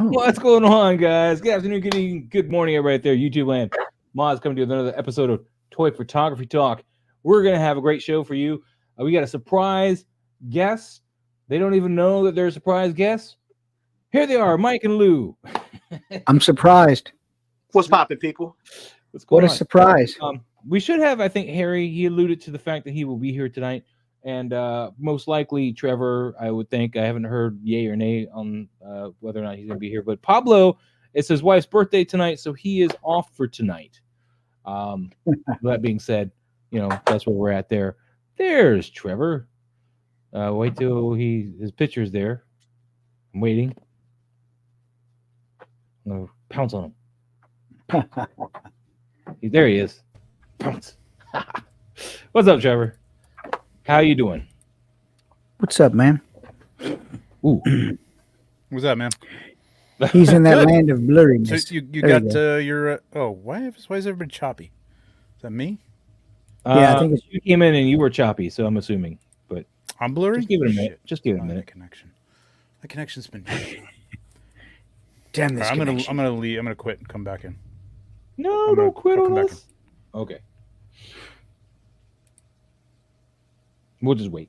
What's going on, guys? Good afternoon, good evening, good morning, everybody out there, YouTube land. Moz coming to another episode of Toy Photography Talk. We're going to have a great show for you. We got a surprise guest. They don't even know that they're a surprise guest. Here they are, Mike and Lou. I'm surprised. What's poppin', people? What's going on? What a surprise. We should have, I think, Harry. He alluded to the fact that he will be here tonight. And most likely Trevor, I would think. I haven't heard yay or nay on whether or not he's going to be here. But Pablo, it's his wife's birthday tonight, so he is off for tonight. That being said, you know, that's where we're at there. There's Trevor. Wait till his picture's there. I'm waiting. I'm going to pounce on him. There he is. Pounce. What's up, Trevor? How you doing? What's up, man? Ooh. What's up, man? He's in that land of blurriness. So you There got you your why is everybody choppy? Is that me? Yeah, I think it's- you came in and you were choppy, so I'm assuming. But I'm blurry. just give it a minute. Shit. Just give it a My minute. connection. My connection's been. Damn this. I'm gonna leave. I'm gonna quit and come back in. No, don't quit on come back us. Okay. We'll just wait.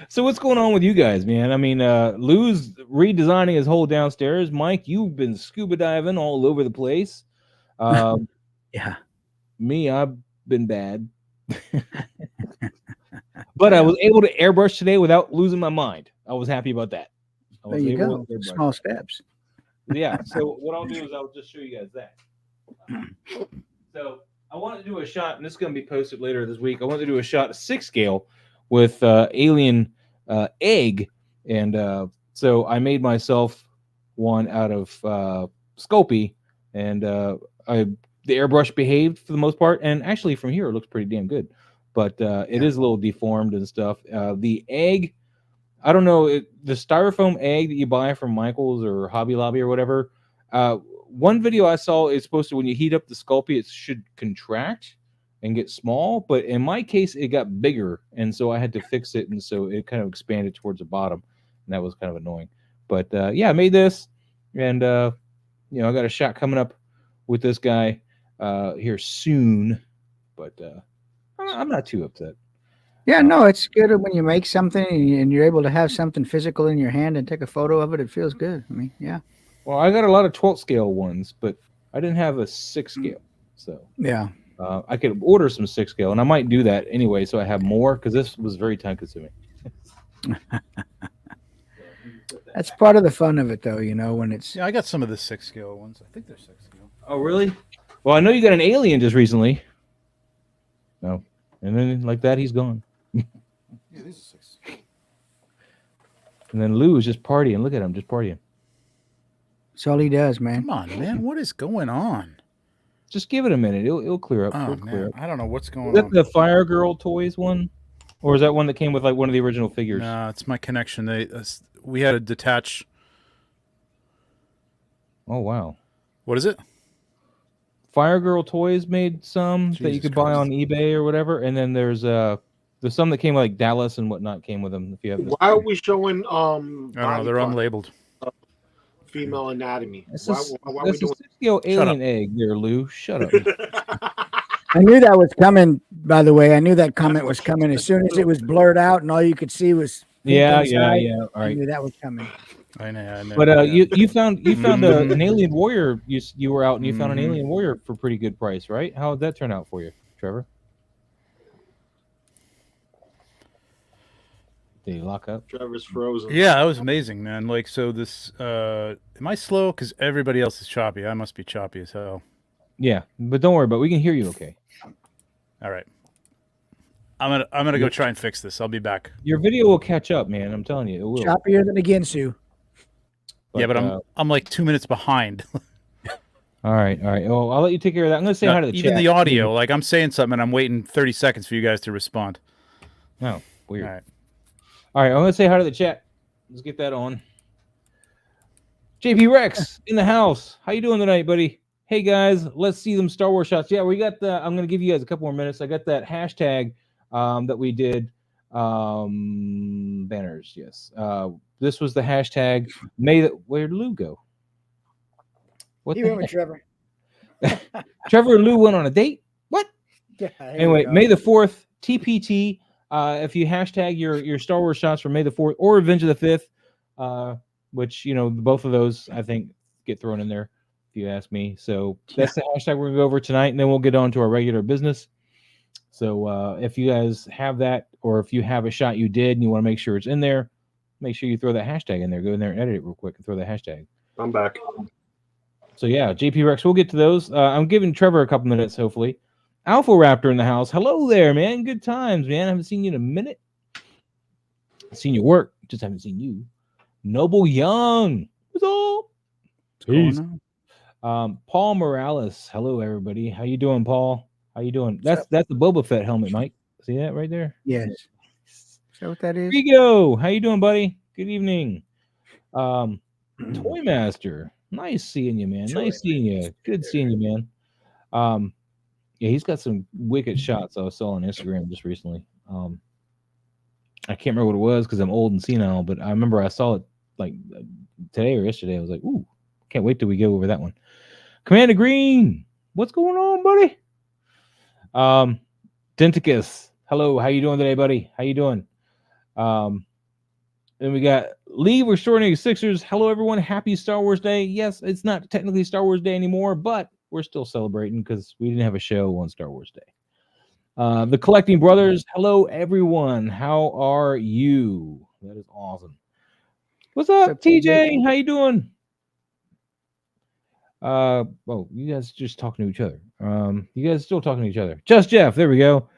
So what's going on with you guys, man? I mean, Lou's redesigning his whole downstairs. Mike, you've been scuba diving all over the place. Yeah. Me, I've been bad. But I was able to airbrush today without losing my mind. I was happy about that. I There was you able go. to airbrush. Small steps. Yeah, so what I'll do is I'll just show you guys that. So I wanted to do a shot, and this is going to be posted later this week. I wanted to do a shot 6 scale with alien egg, and so I made myself one out of Sculpey, and the airbrush behaved for the most part, and actually from here it looks pretty damn good, but it is a little deformed and stuff. The egg, I don't know, the styrofoam egg that you buy from Michael's or Hobby Lobby or whatever, one video I saw is supposed to, when you heat up the Sculpey, it should contract and get small, but in my case, it got bigger, and so I had to fix it, and so it kind of expanded towards the bottom, and that was kind of annoying. But yeah, I made this, and you know, I got a shot coming up with this guy here soon, but I'm not too upset. Yeah, no, it's good when you make something and you're able to have something physical in your hand and take a photo of it. It feels good. I mean, yeah. Well, I got a lot of 12 scale ones, but I didn't have a 6 scale, so Yeah. I could order some 6 scale, and I might do that anyway, so I have more, because this was very time consuming. That's part of the fun of it, though, you know, when it's. Yeah, I got some of the 6 scale ones. I think they're 6 scale. Oh, really? Well, I know you got an alien just recently. No, and then like that, he's gone. Yeah, these are 6. And then Lou is just partying. Look at him, just partying. That's all he does, man. Come on, man. What is going on? Just give it a minute. It'll clear up. Oh It'll clear man, up. I don't know what's going Is that on. the Fire Girl toys one, or is that one that came with like one of the original figures? Nah, it's my connection. We had to detach. Oh wow. What is it? Fire Girl toys made some that you Jesus could buy Christ. on eBay or whatever, and then there's some that came like Dallas and whatnot came with them. If you have this. Why are we showing I don't know. They're unlabeled. female anatomy? That's Why are we a doing 6-scale Shut alien egg there, Lou. Shut up. I knew that was coming, by the way. I knew that comment was coming as soon as it was blurred out and all you could see was. pink Yeah. inside. All I right. knew that was coming. I know. But yeah. you found an alien warrior. You were out and you found an alien warrior for pretty good price, right? How did that turn out for you, Trevor? Did he lock up? Trevor's frozen? Yeah, that was amazing, man. Like, so this, am I slow? Because everybody else is choppy. I must be choppy as hell. Yeah, but don't worry about it. We can hear you okay. All right. I'm gonna go try and fix this. I'll be back. Your video will catch up, man. I'm telling you, it will. Choppier than a Ginsu. But I'm like 2 minutes behind. All right. Well, I'll let you take care of that. I'm gonna say hi to the Even chat. the audio, like I'm saying something and I'm waiting 30 seconds for you guys to respond. Oh, weird. All right. All right, I'm gonna say hi to the chat. Let's get that on. JP Rex in the house. How you doing tonight, buddy? Hey guys, let's see them Star Wars shots. Yeah, we got the. I'm gonna give you guys a couple more minutes. I got that hashtag that we did Banners, yes. This was the hashtag. Where'd Lou go? What He the went with Trevor. Trevor and Lou went on a date? What? Yeah, there you Anyway, go. May the 4th, TPT. If you hashtag your Star Wars shots for May the 4th or Revenge of the 5th, which, both of those, I think, get thrown in there, if you ask me. So that's the hashtag we're going to go over tonight, and then we'll get on to our regular business. So if you guys have that, or if you have a shot you did and you want to make sure it's in there, make sure you throw that hashtag in there. Go in there and edit it real quick and throw that hashtag. I'm back. So yeah, JP Rex, we'll get to those. I'm giving Trevor a couple minutes, hopefully. Alpha Raptor in the house. Hello there, man. Good times, man. I haven't seen you in a minute. I've seen your work, just haven't seen you. Noble Young. What's up? What's going on? Paul Morales. Hello, everybody. How you doing, Paul? How you doing? That's the Boba Fett helmet, Mike. See that right there? Yes. Is that what that is? Rigo, how you doing, buddy? Good evening. Toy Master. Nice seeing you, man. Nice seeing you. Good seeing you, man. Yeah, he's got some wicked shots I saw on Instagram just recently. I can't remember what it was because I'm old and senile, but I remember I saw it like today or yesterday. I was like, ooh, can't wait till we go over that one. Commander Green, what's going on, buddy? Denticus, hello, how you doing today, buddy? How you doing? Then we got Lee, we're shortening Sixers. Hello, everyone. Happy Star Wars Day. Yes, it's not technically Star Wars Day anymore, but we're still celebrating because we didn't have a show on Star Wars Day. The Collecting Brothers. Hello, everyone. How are you? That is awesome. What's up, TJ? How you doing? You guys just talking to each other. You guys still talking to each other. Just Jeff. There we go.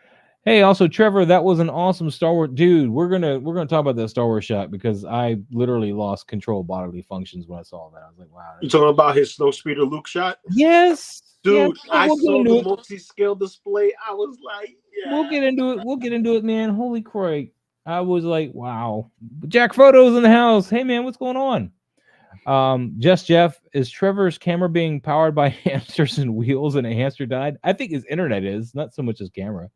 Hey, also Trevor, that was an awesome Star Wars dude. We're gonna talk about that Star Wars shot because I literally lost control of bodily functions when I saw that. I was like, wow. You talking about his Snowspeeder Luke shot? Yes, dude. yes. I saw the multi-scale display. I was like, yeah. We'll get into it, man. Holy crap! I was like, wow. Jack Photos in the house. Hey, man, what's going on? Just Jeff, is Trevor's camera being powered by hamsters and wheels and a hamster died? I think his internet is, not so much his camera.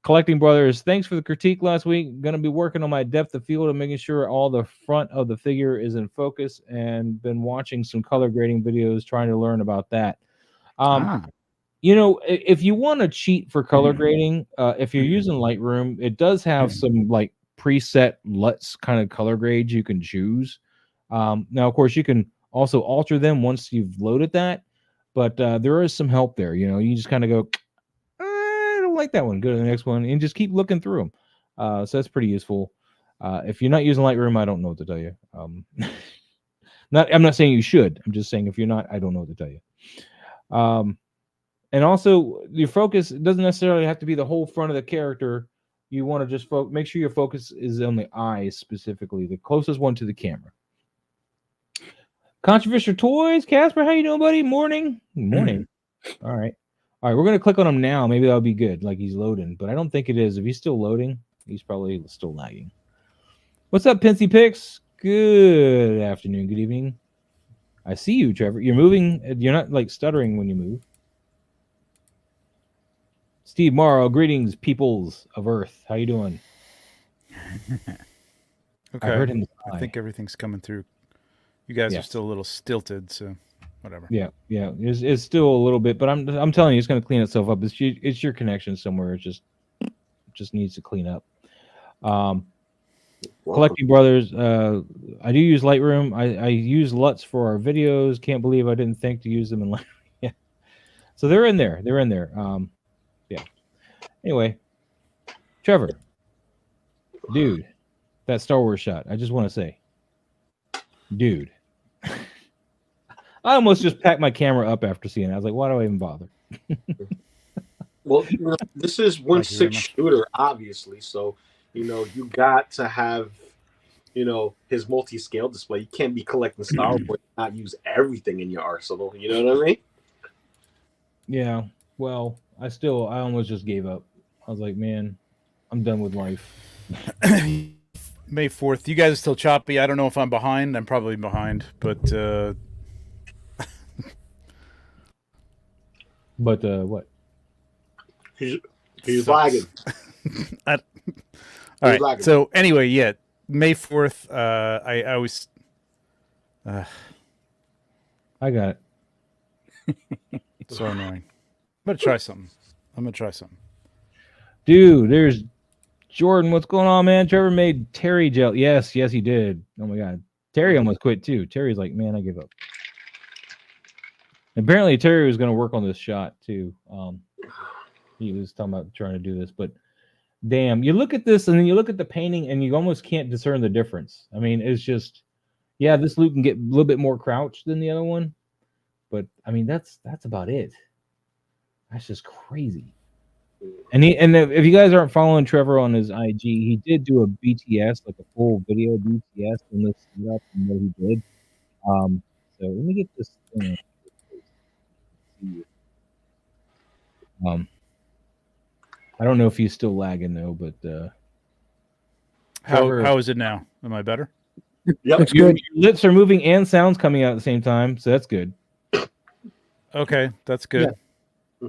Collecting Brothers, thanks for the critique last week. Going to be working on my depth of field and making sure all the front of the figure is in focus, and been watching some color grading videos trying to learn about that. If you want to cheat for color grading, if you're using Lightroom, it does have some like preset LUTs kind of color grades you can choose. Now, of course, you can also alter them once you've loaded that, but there is some help there. You just kind of go, I don't like that one. Go to the next one and just keep looking through them. So that's pretty useful. If you're not using Lightroom, I don't know what to tell you. I'm not saying you should. I'm just saying if you're not, I don't know what to tell you. And also, your focus doesn't necessarily have to be the whole front of the character. You want to just make sure your focus is on the eyes specifically, the closest one to the camera. Controversial Toys, Casper, how you doing, buddy? Morning. All right. We're going to click on him now. Maybe that'll be good, like he's loading. But I don't think it is. If he's still loading, he's probably still lagging. What's up, Pincy Picks? Good afternoon, good evening. I see you, Trevor. You're moving. You're not, like, stuttering when you move. Steve Morrow, greetings, peoples of Earth. How you doing? Okay. I heard him. I think everything's coming through. You guys are still a little stilted, so whatever. Yeah. It's still a little bit, but I'm telling you, it's going to clean itself up. It's your connection somewhere. It just needs to clean up. Collecting Brothers. I do use Lightroom. I use LUTs for our videos. Can't believe I didn't think to use them in Lightroom. Yeah. So they're in there. Yeah. Anyway, Trevor, dude, that Star Wars shot. I just want to say, dude, I almost just packed my camera up after seeing it. I was like, why do I even bother? Well, this is 1/6 shooter, obviously. So, you got to have, his multi-scale display. You can't be collecting Star Wars and not use everything in your arsenal. You know what I mean? Yeah. Well, I almost just gave up. I was like, man, I'm done with life. May 4th. You guys are still choppy. I don't know if I'm behind. I'm probably behind, but what? He's lagging. All right. So anyway, yeah, May 4th. I was. I got it. So annoying. I'm gonna try something. Dude, there's Jordan. What's going on, man? Trevor made Terry gel. Yes, he did. Oh my god. Terry almost quit too. Terry's like, man, I give up. Apparently Terry was going to work on this shot too. He was talking about trying to do this, but damn, you look at this and then you look at the painting and you almost can't discern the difference. I mean, it's just, yeah, this Luke can get a little bit more crouched than the other one, but I mean, that's about it. That's just crazy. And if you guys aren't following Trevor on his IG, he did do a BTS, like a full video BTS in this setup and what he did. So let me get this thing. I don't know if he's still lagging though, but how is it now? Am I better? Yep. Your lips are moving and sounds coming out at the same time, so that's good. Okay, that's good.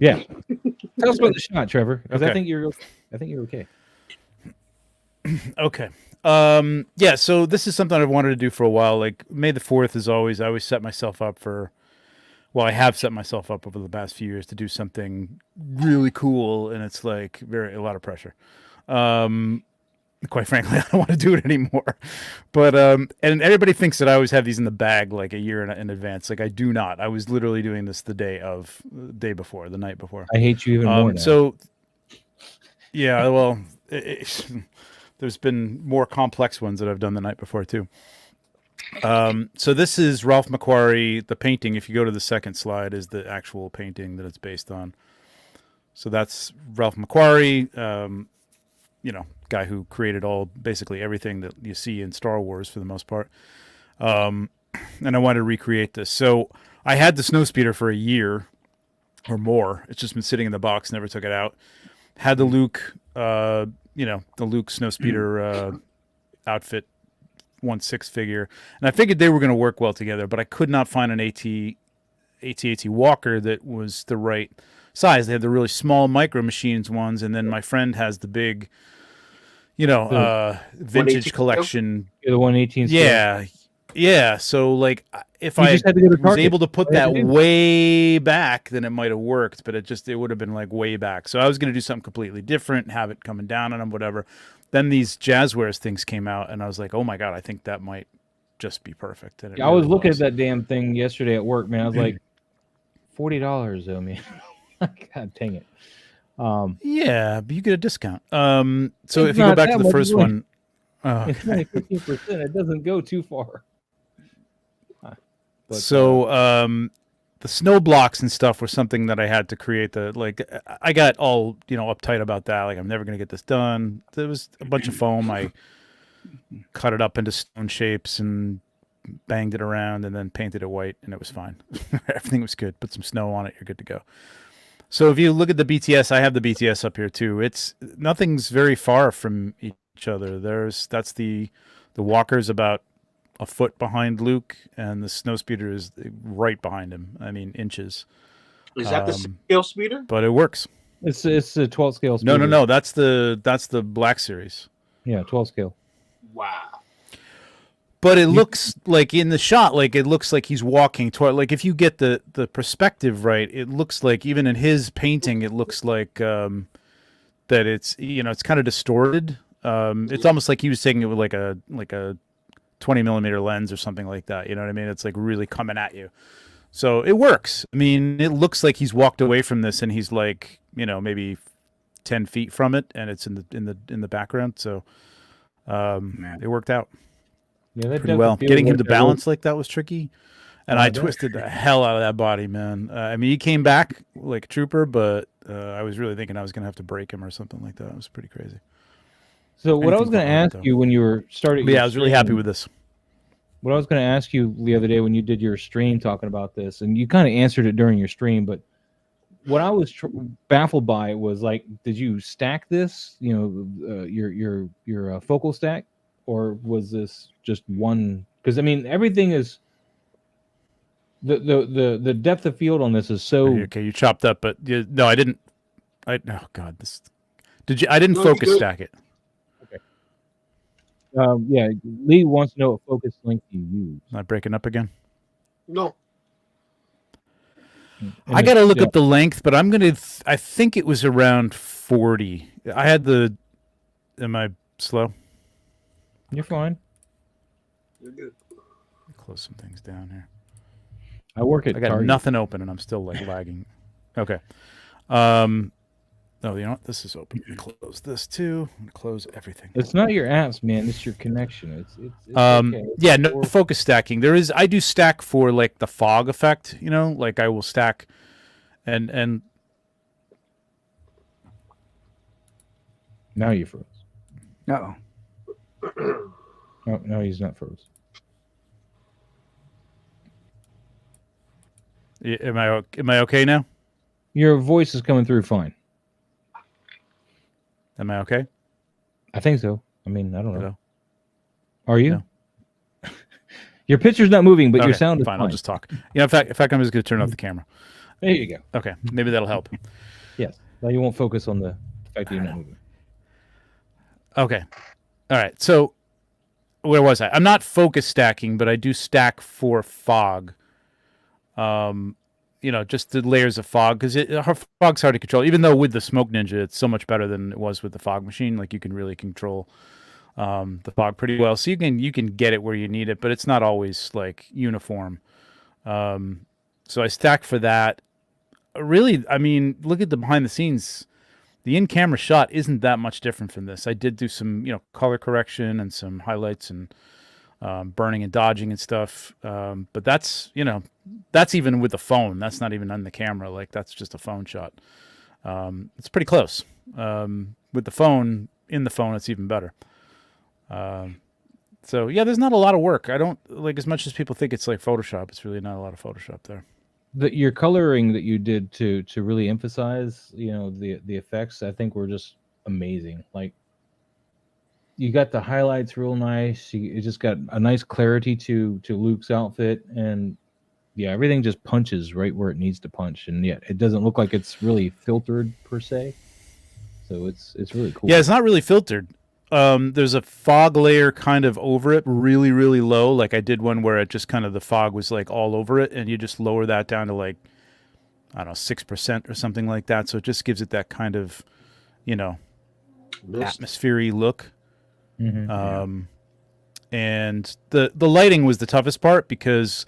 Yeah. Tell us about the shot, Trevor, because Okay. I think you're okay. Okay. Yeah, so this is something I've wanted to do for a while. Like May the 4th is always, I always set myself up for, well, I have set myself up over the past few years to do something really cool, and it's like a lot of pressure. Quite frankly, I don't want to do it anymore. But and everybody thinks that I always have these in the bag like a year in advance. Like I do not. I was literally doing this the night before. I hate you even more now. So yeah, well, there's been more complex ones that I've done the night before too. So this is Ralph McQuarrie. The painting, if you go to the second slide, is the actual painting that it's based on. So that's Ralph McQuarrie, guy who created basically everything that you see in Star Wars for the most part. And I wanted to recreate this. So I had the snowspeeder for a year or more. It's just been sitting in the box, never took it out. Had the Luke, the Luke snowspeeder outfit 1/6 figure, and I figured they were going to work well together, but I could not find an AT-AT Walker that was the right size. They had the really small Micro Machines ones, and then my friend has the big, vintage collection. The 1/18. Yeah. So like, if You I just had to go to was Target. able to put that way back, then it might have worked, but it would have been like way back. So I was going to do something completely different, have it coming down on them, whatever. Then these Jazzwares things came out, and I was like, oh my God, I think that might just be perfect. And I was looking at that damn thing yesterday at work, man. I was like, $40 though, man. God dang it. Yeah, but you get a discount. So It's if you go not back that to the much, first it's only- one, It's only 15%. It doesn't go too far. But, so the snow blocks and stuff were something that I had to create. I got all uptight about that. Like I'm never gonna get this done. There was a bunch of foam. I cut it up into stone shapes and banged it around, and then painted it white, and it was fine. Everything was good. Put some snow on it, you're good to go. So if you look at the BTS, I have the BTS up here too. Nothing's very far from each other. That's the Walker's about a foot behind Luke, and the snowspeeder is right behind him. I mean, inches. Is that the scale speeder? But it works. It's a 12 scale. No. That's the Black Series. Yeah, 12 scale. Wow. But it looks like in the shot, like it looks like he's walking toward. Like if you get the perspective right, it looks like even in his painting, it looks like that it's it's kind of distorted. It's almost like he was taking it with like a 20mm lens or something like that. You know what I mean? It's like really coming at you. So it works. I mean, it looks like he's walked away from this and he's like, maybe 10 feet from it, and it's in the background. So it worked out pretty well. Getting him to balance like that was tricky. And I twisted the hell out of that body, man. I mean, he came back like a trooper, but I was really thinking I was going to have to break him or something like that. It was pretty crazy. So what I was going to ask you when you were starting, I was really happy with this. What I was going to ask you the other day when you did your stream talking about this, and you kind of answered it during your stream, but what I was baffled by was like, did you stack this? Your focal stack, or was this just one? Because I mean, everything is the depth of field on this is so okay. You chopped up, but no, I didn't. Oh God, this. Did you? I didn't No, you're focus good. stack it. Yeah, Lee wants to know what focus length you use. Not breaking up again. No. And I got to look yeah, up the length, but I'm gonna. I think it was around 40. I had the. Am I slow? You're fine. You're good. Close some things down here. I work at I got Target. nothing open, and I'm still like lagging. Okay. No, you know what? This is open. I'm gonna close this too. I'm gonna close everything. It's not your apps, man. It's your connection. It's okay. Yeah, no focus stacking. There is. I do stack for like the fog effect. You know, like I will stack, and Now you froze. Uh-oh. No, he's not froze. am I okay now? Your voice is coming through fine. Am I okay? I think so. I mean, I don't know. Hello? Are you? No. Your picture's not moving, but your Okay, sound is fine. fine. I'll just talk. In fact, I'm just gonna turn off the camera. There you go. Okay, maybe that'll help. Yes. Now you won't focus on the fact that you're not moving. Okay. All right. So where was I? I'm not focus stacking, but I do stack for fog. You know, just the layers of fog, because fog's hard to control. Even though with the Smoke Ninja, it's so much better than it was with the fog machine. Like you can really control the fog pretty well. So you can get it where you need it, but it's not always like uniform. So I stack for that. Really, I mean, look at the behind the scenes. The in-camera shot isn't that much different from this. I did do some, color correction and some highlights and burning and dodging and stuff. But that's even with the phone. That's not even on the camera. Like that's just a phone shot. It's pretty close. With the phone, in the phone, it's even better. So yeah, there's not a lot of work. I don't like as much as people think it's like Photoshop. It's really not a lot of Photoshop there. Your coloring that you did to really emphasize, the effects, I think were just amazing. Like you got the highlights real nice. It just got a nice clarity to Luke's outfit, and yeah, everything just punches right where it needs to punch, and yet it doesn't look like it's really filtered per se. So it's really cool. Yeah, it's not really filtered. There's a fog layer kind of over it, really, really low. Like I did one where it just kind of the fog was like all over it, and you just lower that down to like, I don't know, 6% or something like that. So it just gives it that kind of, atmospheric look. Mm-hmm. And the lighting was the toughest part because,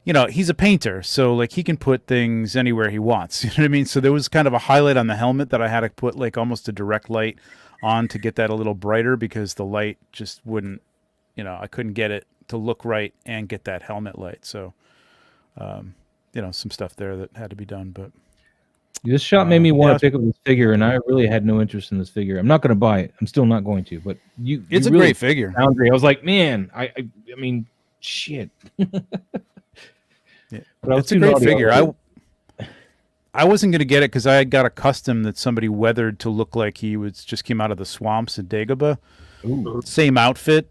he's a painter, so like he can put things anywhere he wants. You know what I mean? So there was kind of a highlight on the helmet that I had to put like almost a direct light on to get that a little brighter because the light just wouldn't, I couldn't get it to look right and get that helmet light. So, some stuff there that had to be done. But this shot made me want yeah, to pick up this figure, and I really had no interest in this figure. I'm not going to buy it. I'm still not going to. But it's a really great figure. Boundary. I was like, man, I mean, shit. Yeah. But It's a great figure. I wasn't going to get it because I had got a custom that somebody weathered to look like he just came out of the swamps in Dagobah. Ooh. Same outfit,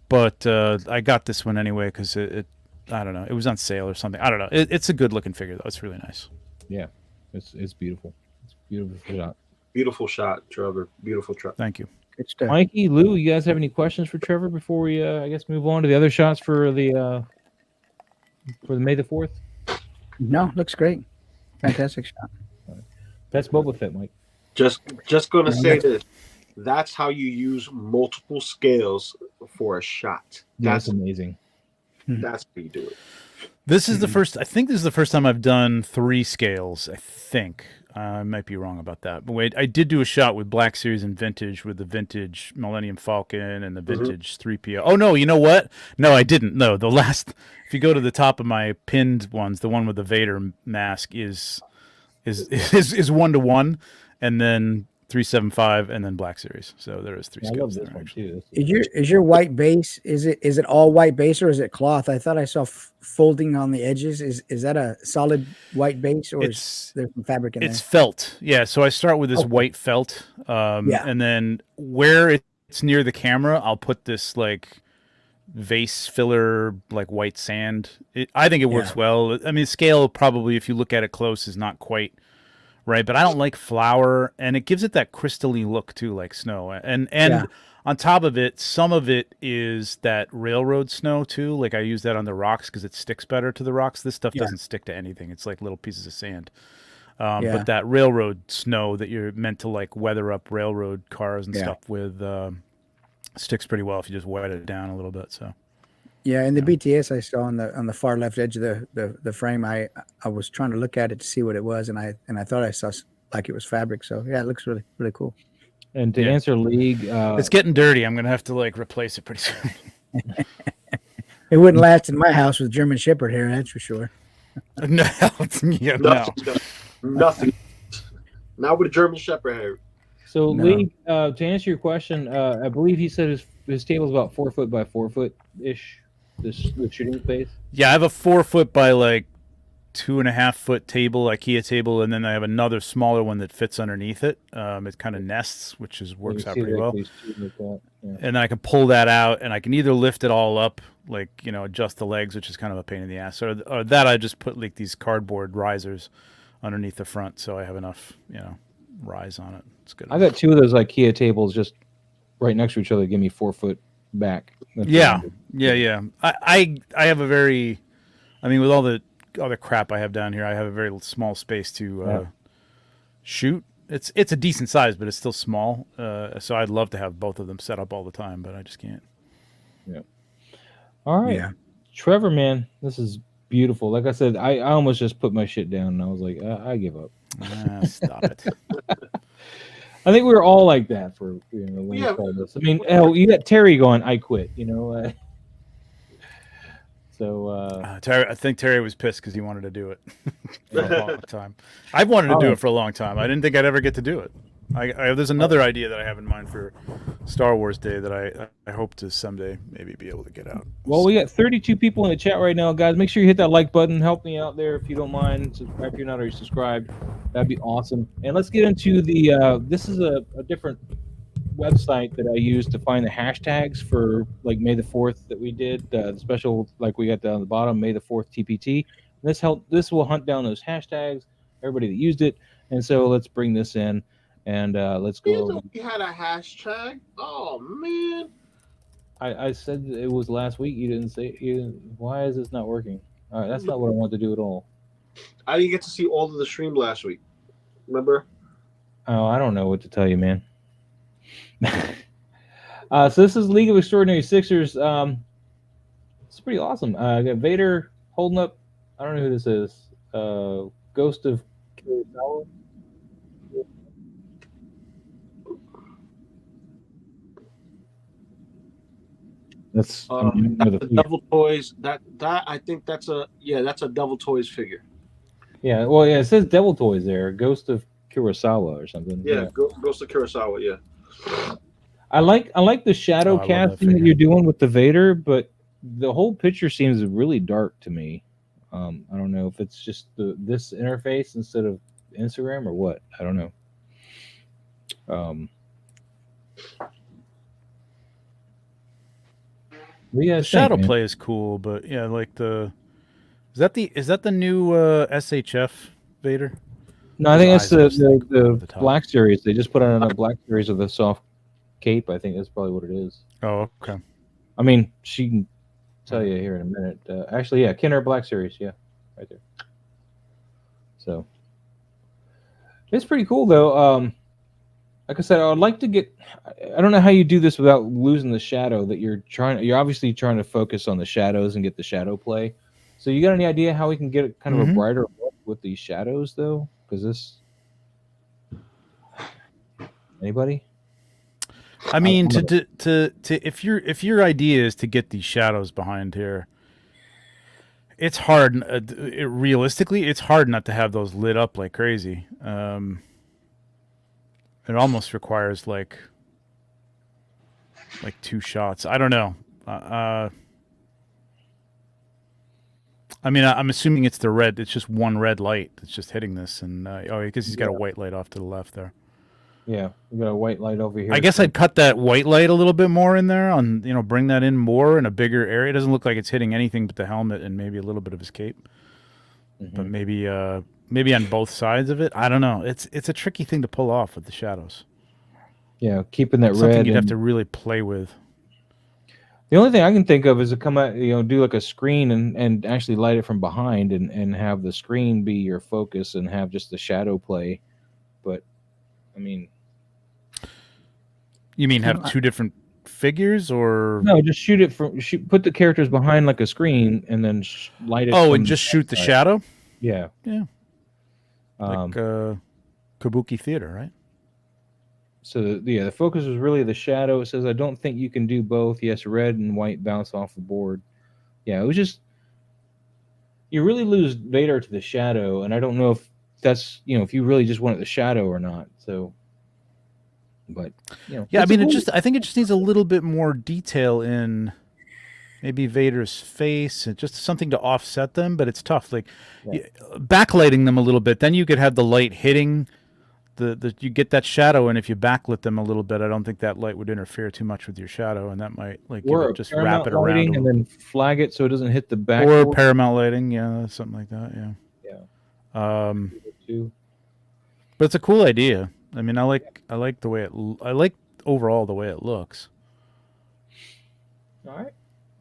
but I got this one anyway because it I don't know, it was on sale or something. I don't know. It's a good looking figure though. It's really nice. Yeah, it's beautiful. It's a beautiful shot. Beautiful shot, Trevor. Beautiful shot. Thank you. Good stuff. Mikey, Lou, you guys have any questions for Trevor before we, I guess, move on to the other shots for the May the 4th? No, looks great. Fantastic shot. That's Boba Fett, Mike. Just gonna say this. That's how you use multiple scales for a shot. That's amazing. That's how you do it. This is the first. I think this is the first time I've done 3 scales. I think I might be wrong about that. But wait, I did do a shot with Black Series and Vintage with the Vintage Millennium Falcon and the Vintage 3PO. Oh no, you know what? No, I didn't. No, the last. If you go to the top of my pinned ones, the one with the Vader mask is 1-to-1, and then 375, and then Black Series. So there is 3 I scales. love this there, one actually. too. Is your white base? Is it all white base or is it cloth? I thought I saw folding on the edges. Is that a solid white base or is there some fabric in there? It's felt. Yeah. So I start with this white felt, and then where it's near the camera, I'll put this like vase filler, like white sand. I think it works well. I mean, scale probably, if you look at it close, is not quite right? But I don't like flour, and it gives it that crystally look too, like snow. And on top of it, some of it is that railroad snow too. Like I use that on the rocks because it sticks better to the rocks. This stuff doesn't stick to anything. It's like little pieces of sand. But that railroad snow that you're meant to like weather up railroad cars and stuff with sticks pretty well if you just wet it down a little bit. So. Yeah, and the BTS I saw on the far left edge of the frame, I was trying to look at it to see what it was, and I thought I saw like it was fabric. So yeah, it looks really cool. And to answer League, it's getting dirty. I'm gonna have to like replace it pretty soon. It wouldn't last in my house with German Shepherd hair, that's for sure. No. Nothing. Not with a German Shepherd hair. So League, to answer your question, I believe he said his table is about 4 foot by 4 foot ish. The shooting space. Yeah, I have a 4 foot by like 2.5 foot table, IKEA table, and then I have another smaller one that fits underneath it. It kind of nests, which works out pretty well. And then I can pull that out, and I can either lift it all up, like adjust the legs, which is kind of a pain in the ass, or that I just put like these cardboard risers underneath the front, so I have enough rise on it. It's good. I got 2 of those IKEA tables just right next to each other. Give me 4 foot back. Yeah. I have a very, with all the other crap I have down here, I have a very small space to shoot. It's a decent size, but it's still small. So I'd love to have both of them set up all the time, but I just can't. Yeah. All right. Yeah. Trevor, man, this is beautiful. Like I said, I almost just put my shit down, and I was like, I give up. Stop it. I think we were all like that for when we called this. I mean, hell, you got Terry going, I quit. Terry, I think Terry was pissed because he wanted to do it for a long time. I've wanted to do it for a long time. I didn't think I'd ever get to do it. There's another idea that I have in mind for Star Wars Day that I hope to someday maybe be able to get out. Well, we got 32 people in the chat right now, guys. Make sure you hit that like button. Help me out there if you don't mind. Subscribe if you're not already subscribed. That'd be awesome. And let's get into the this is a different website that I use to find the hashtags for like May the 4th that we did, the special like we got down the bottom, May the 4th TPT. This will hunt down those hashtags, everybody that used it. And so let's bring this in. And let's go. We had a hashtag. Oh man! I said it was last week. You didn't say. Why is this not working? All right, that's not what I want to do at all. I didn't get to see all of the stream last week. Remember? Oh, I don't know what to tell you, man. So this is League of Extraordinary Sixers. It's pretty awesome. I got Vader holding up. I don't know who this is. Ghost of Kurosawa. That's the Devil Toys. That I think that's a Devil Toys figure. Yeah, well, yeah, it says Devil Toys there, Ghost of Kurosawa or something. Yeah. Ghost of Kurosawa. Yeah. I like the shadow casting that you're doing with the Vader, but the whole picture seems really dark to me. I don't know if it's just this interface instead of Instagram or what. I don't know. The shadow play is cool, but yeah, like is that the new SHF Vader? No, I think it's the Black Series. They just put on a Black Series of the soft cape. I think that's probably what it is. Oh, okay. I mean, she can tell you here in a minute. Actually, yeah, Kenner Black Series, yeah, right there. So it's pretty cool, though. Like I said, I would like to get. I don't know how you do this without losing the shadow that you're trying. You're obviously trying to focus on the shadows and get the shadow play. So you got any idea how we can get kind of a brighter look with these shadows, though? Because this. Anybody? I mean, to if your idea is to get these shadows behind here, it's hard. Realistically, it's hard not to have those lit up like crazy. It almost requires like 2 shots. I don't know. I mean, I'm assuming it's the red. It's just one red light that's just hitting this, and because he's got a white light off to the left there. Yeah, we got a white light over here. I guess I'd cut that white light a little bit more in there, bring that in more in a bigger area. It doesn't look like it's hitting anything but the helmet and maybe a little bit of his cape. but maybe on both sides of it. I don't know. It's a tricky thing to pull off with the shadows. Yeah, keeping that Something red. you'd have to really play with. The only thing I can think of is to come out, do like a screen and actually light it from behind and have the screen be your focus and have just the shadow play. But I mean, you mean have two different figures, or no? Just put the characters behind like a screen and then light it. Oh, and just shoot the shadow. Yeah, like Kabuki theater, right? So the focus was really the shadow. It says, I don't think you can do both. Yes, red and white bounce off the board. Yeah, it was just, you really lose Vader to the shadow, and I don't know if that's, if you really just wanted the shadow or not. So, but, Yeah, I mean, I think it just needs a little bit more detail in maybe Vader's face and just something to offset them, but it's tough. Like, backlighting them a little bit, then you could have the light hitting you get that shadow, and if you backlit them a little bit, I don't think that light would interfere too much with your shadow, and that might just wrap it around and then flag it so it doesn't hit the back. Or paramount lighting, something like that. But it's a cool idea. I mean, I like the way I like overall the way it looks. All right,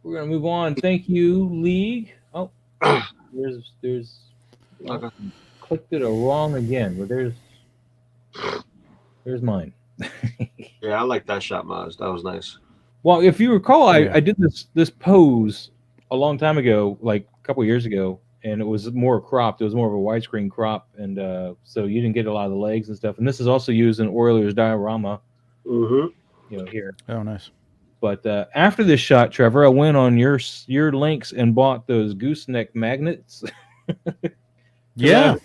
we're gonna move on. Thank you, League. Oh, there's clicked it wrong again, but there's mine. Yeah, I like that shot, Maz. That was nice. Well, if you recall, I did this pose a long time ago, like a couple years ago, and it was more cropped. It was more of a widescreen crop, and so you didn't get a lot of the legs and stuff. And this is also used in Oilers diorama. Mm-hmm. Here. Oh, nice. But after this shot, Trevor, I went on your links and bought those gooseneck magnets. Yeah.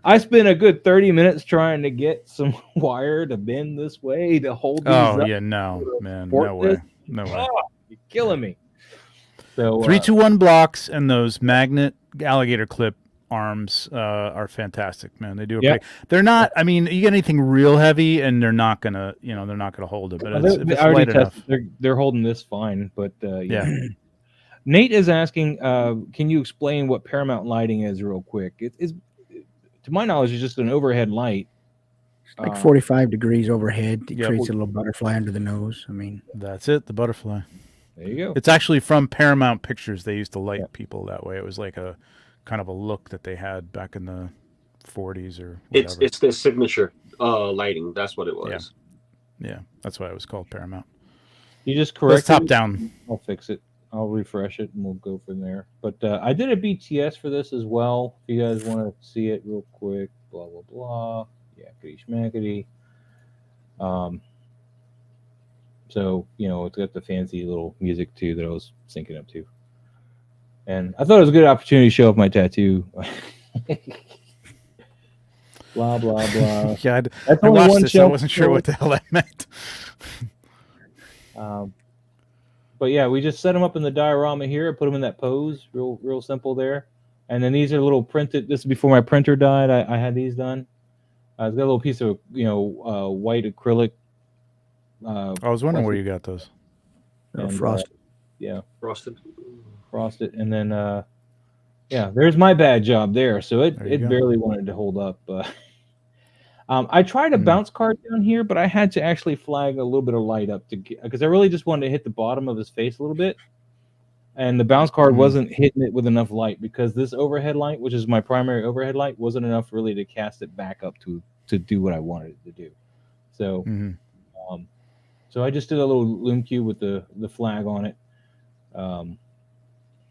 I spent a good 30 minutes trying to get some wire to bend this way to hold these up. Oh, yeah, no, man, no way. No way. Oh, you're killing me. So 3-2-1 blocks and those magnet alligator clip arms are fantastic, man. They do they're not, I mean, you get anything real heavy and they're not gonna hold it, but it's light enough. They're holding this fine, but Nate is asking, can you explain what paramount lighting is real quick? It's to my knowledge, it's just an overhead light. Like 45 degrees overhead. It creates a little butterfly under the nose. I mean, that's it, the butterfly. There you go. It's actually from Paramount Pictures. They used to light people that way. It was like a kind of a look that they had back in the 40s or whatever. It's their signature lighting. That's what it was. Yeah, that's why it was called Paramount. You just correct top down. I'll fix it. I'll refresh it and we'll go from there. But I did a BTS for this as well. If you guys want to see it real quick, blah blah blah. Yeah, goody schmackety. So it's got the fancy little music too that I was syncing up to, and I thought it was a good opportunity to show off my tattoo. Blah blah blah. Yeah, I watched this. I wasn't sure what the hell that meant. But yeah, we just set them up in the diorama here. Put them in that pose, real simple there. And then these are little printed. This is before my printer died. I had these done. It's got a little piece of white acrylic. I was wondering where you got those. Frosted. Frosted. And then there's my bad job there. So it barely wanted to hold up. I tried a bounce card down here, but I had to actually flag a little bit of light up because I really just wanted to hit the bottom of his face a little bit. And the bounce card wasn't hitting it with enough light because this overhead light, which is my primary overhead light, wasn't enough really to cast it back up to do what I wanted it to do. So, so I just did a little loom cube with the flag on it. And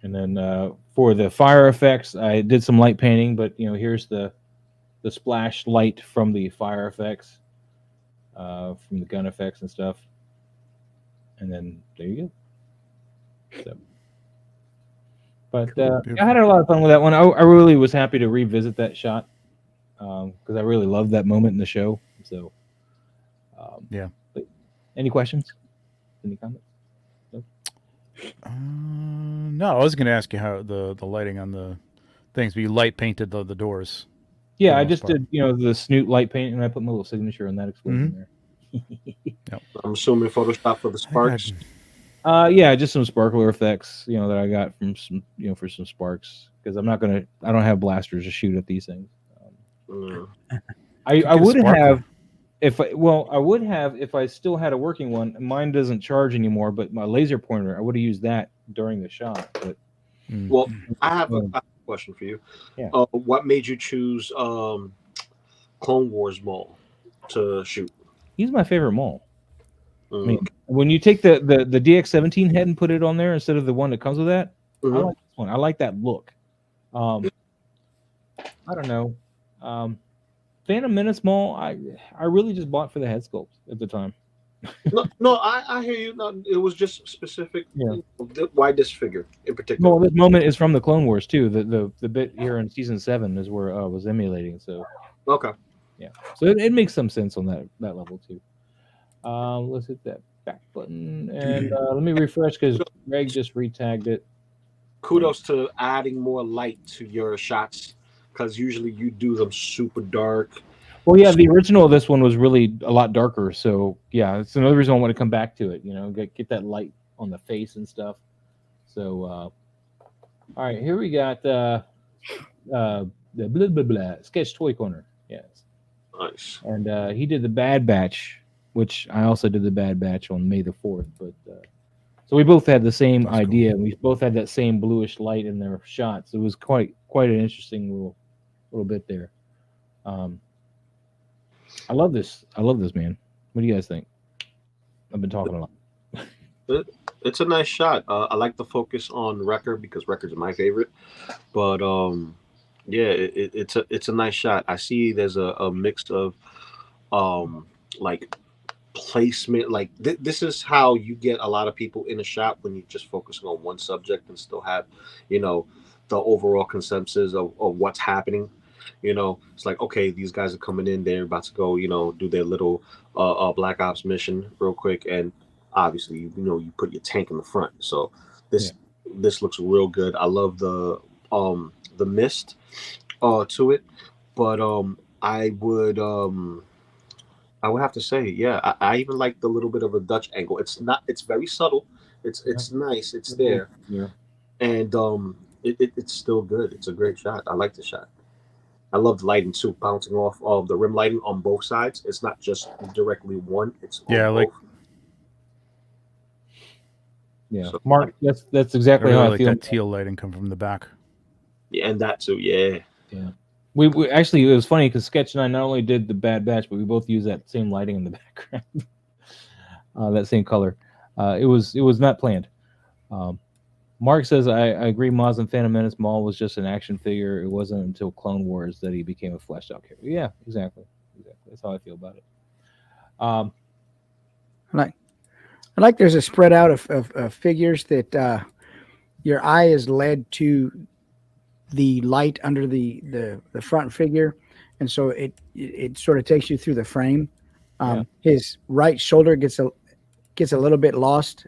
then for the fire effects, I did some light painting, but here's the splash light from the fire effects, from the gun effects and stuff. And then there you go. So, but I had a lot of fun with that one. I really was happy to revisit that shot because I really loved that moment in the show. So, yeah. But any questions? Any comments? No, I was going to ask you how the lighting on the things, but you light painted the doors. Yeah, I just did, the snoot light paint, and I put my little signature on that explosion there. Yep. I'm assuming Photoshop for the sparks. Yeah, just some sparkler effects, that I got from some, for some sparks. because I don't have blasters to shoot at these things. I get a would sparkler. have if I still had a working one. Mine doesn't charge anymore, but my laser pointer, I would have used that during the shot. But Well, I have a question for you. Yeah. What made you choose Clone Wars Maul to shoot? he's my favorite Maul. I mean, when you take the DX-17 head and put it on there instead of the one that comes with that, I like this one. I like that look. I don't know. Phantom Menace Maul, I really just bought for the head sculpt at the time. No, I hear you. No, it was just specific. Yeah. Why this figure in particular? Well, this moment is from the Clone Wars too. The bit here in season 7 is where I was emulating. So Okay. yeah, so it makes some sense on that level too. Let's hit that back button and let me refresh because Greg just retagged it. Kudos to adding more light to your shots, because usually you do them super dark. Well, yeah, the original of this one was really a lot darker. So yeah, it's another reason I want to come back to it. You know, get that light on the face and stuff. So all right, here we got the blah blah blah sketch toy corner. Yes, Nice. and he did the Bad Batch, which I also did the Bad Batch on May the 4th. But so we both had the same idea. Cool. We both had that same bluish light in their shots. It was quite an interesting little bit there. I love this. Man. What do you guys think? I've been talking a lot. It's a nice shot. I like the focus on Wrecker because Wrecker's my favorite. But yeah, it's a nice shot. I see there's a mix of like placement. Like this is how you get a lot of people in a shot when you're just focusing on one subject and still have, the overall consensus of what's happening. It's like, okay, these guys are coming in, they're about to go, do their little Black Ops mission real quick, and obviously, you put your tank in the front. So this looks real good. I love the mist to it, but I would have to say, yeah, I even like the little bit of a Dutch angle. It's very subtle. It's nice. It's there. Yeah. And it's still good. It's a great shot. I like the shot. I love the lighting too, bouncing off of the rim lighting on both sides. It's not just directly one. It's on both. Yeah, so, Mark, that's exactly how I feel. That teal lighting come from the back. Yeah, and that too. Yeah. We actually, it was funny because Sketch and I not only did the Bad Batch, but we both used that same lighting in the background, that same color. It was not planned. Mark says, I agree, Maz and Phantom Menace Maul was just an action figure. It wasn't until Clone Wars that he became a fleshed out character. Yeah, exactly. That's how I feel about it. I like there's a spread out of figures that your eye is led to the light under the front figure, and so it sort of takes you through the frame. His right shoulder gets a little bit lost.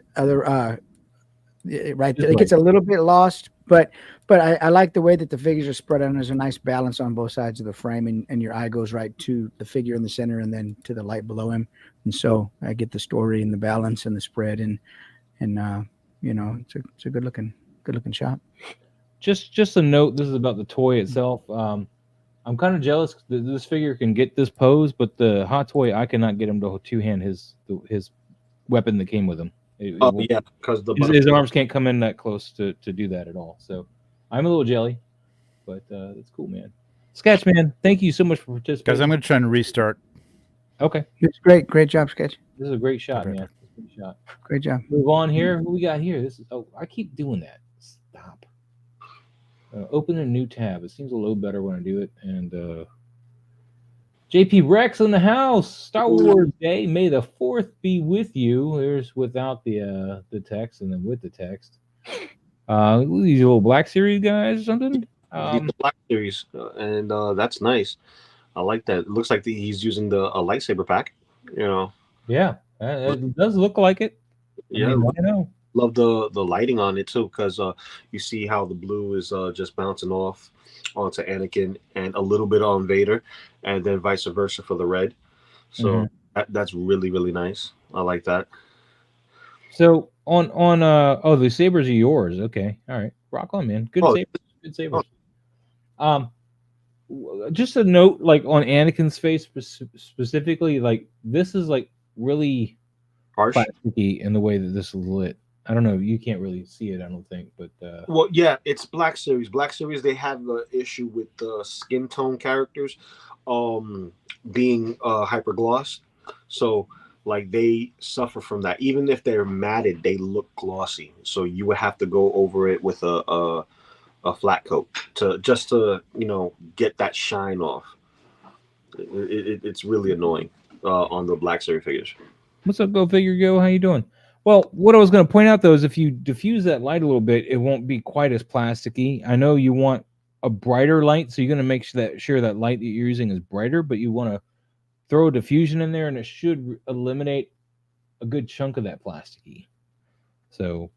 Right there, it gets a little bit lost, but I like the way that the figures are spread out. And there's a nice balance on both sides of the frame, and your eye goes right to the figure in the center and then to the light below him, and so I get the story and the balance and the spread, and it's a good looking shot. Just a note, this is about the toy itself. I'm kind of jealous that this figure can get this pose, but the Hot Toy, I cannot get him to two-hand his weapon that came with him. Yeah, because his arms can't come in that close to do that at all. So I'm a little jelly, but it's cool, man. Sketch, man, thank you so much for participating. Guys, I'm going to try and restart. Okay. It's great job, Sketch. This is a great shot, man. Great shot. Great job. Move on here. Who we got here? I keep doing that. Stop. Open a new tab. It seems a little better when I do it. And JP Rex in the house. Star Wars Day. May the 4th be with you. There's without the text and then with the text. These little Black Series guys or something. The Black Series, and that's nice. I like that. It looks like he's using a lightsaber pack. Yeah, it does look like it. Yeah, I know. Love the lighting on it too, because you see how the blue is just bouncing off onto Anakin and a little bit on Vader, and then vice versa for the red. So that's really, really nice. I like that. So on the sabers are yours. Okay, all right, rock on, man. Good sabers. Good sabers. Just a note, like on Anakin's face specifically, like this is like really Harsh. plasticky in the way that this is lit. I don't know. You can't really see it, I don't think, but Well, yeah, it's Black Series. Black Series, they have the issue with the skin tone characters being hyperglossed. So, like, they suffer from that. Even if they're matted, they look glossy. So you would have to go over it with a flat coat to get that shine off. It's really annoying on the Black Series figures. what's up, Go Figure Go? How you doing? Well, what I was going to point out though is if you diffuse that light a little bit, it won't be quite as plasticky. I know you want a brighter light, so you're going to make sure that light that you're using is brighter, but you want to throw a diffusion in there, and it should eliminate a good chunk of that plasticky. So,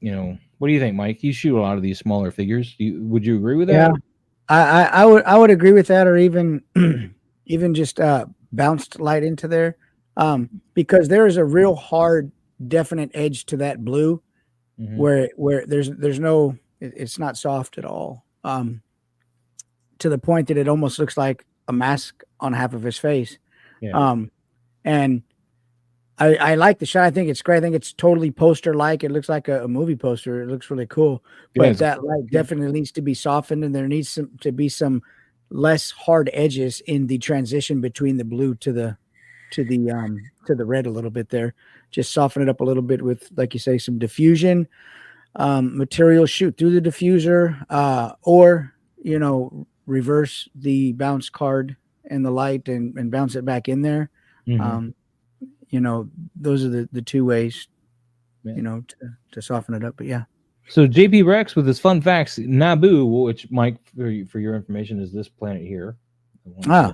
what do you think, Mike? You shoot a lot of these smaller figures. Would you agree with that? Yeah, I would agree with that, or even even just bounced light into there, because there is a real hard, definite edge to that blue, where there's no, it's not soft at all, to the point that it almost looks like a mask on half of his face. Yeah. And I like the shot. I think it's great. I think it's totally poster-like. It looks like a movie poster. It looks really cool. But that light definitely needs to be softened, and there needs to be some less hard edges in the transition between the blue to the red a little bit there. Just soften it up a little bit with, like you say, some diffusion material. Shoot through the diffuser, or reverse the bounce card and the light and bounce it back in there. Those are the two ways, to soften it up. But yeah. So JP Rex with his fun facts, Naboo, which Mike, for your information, is this planet here. And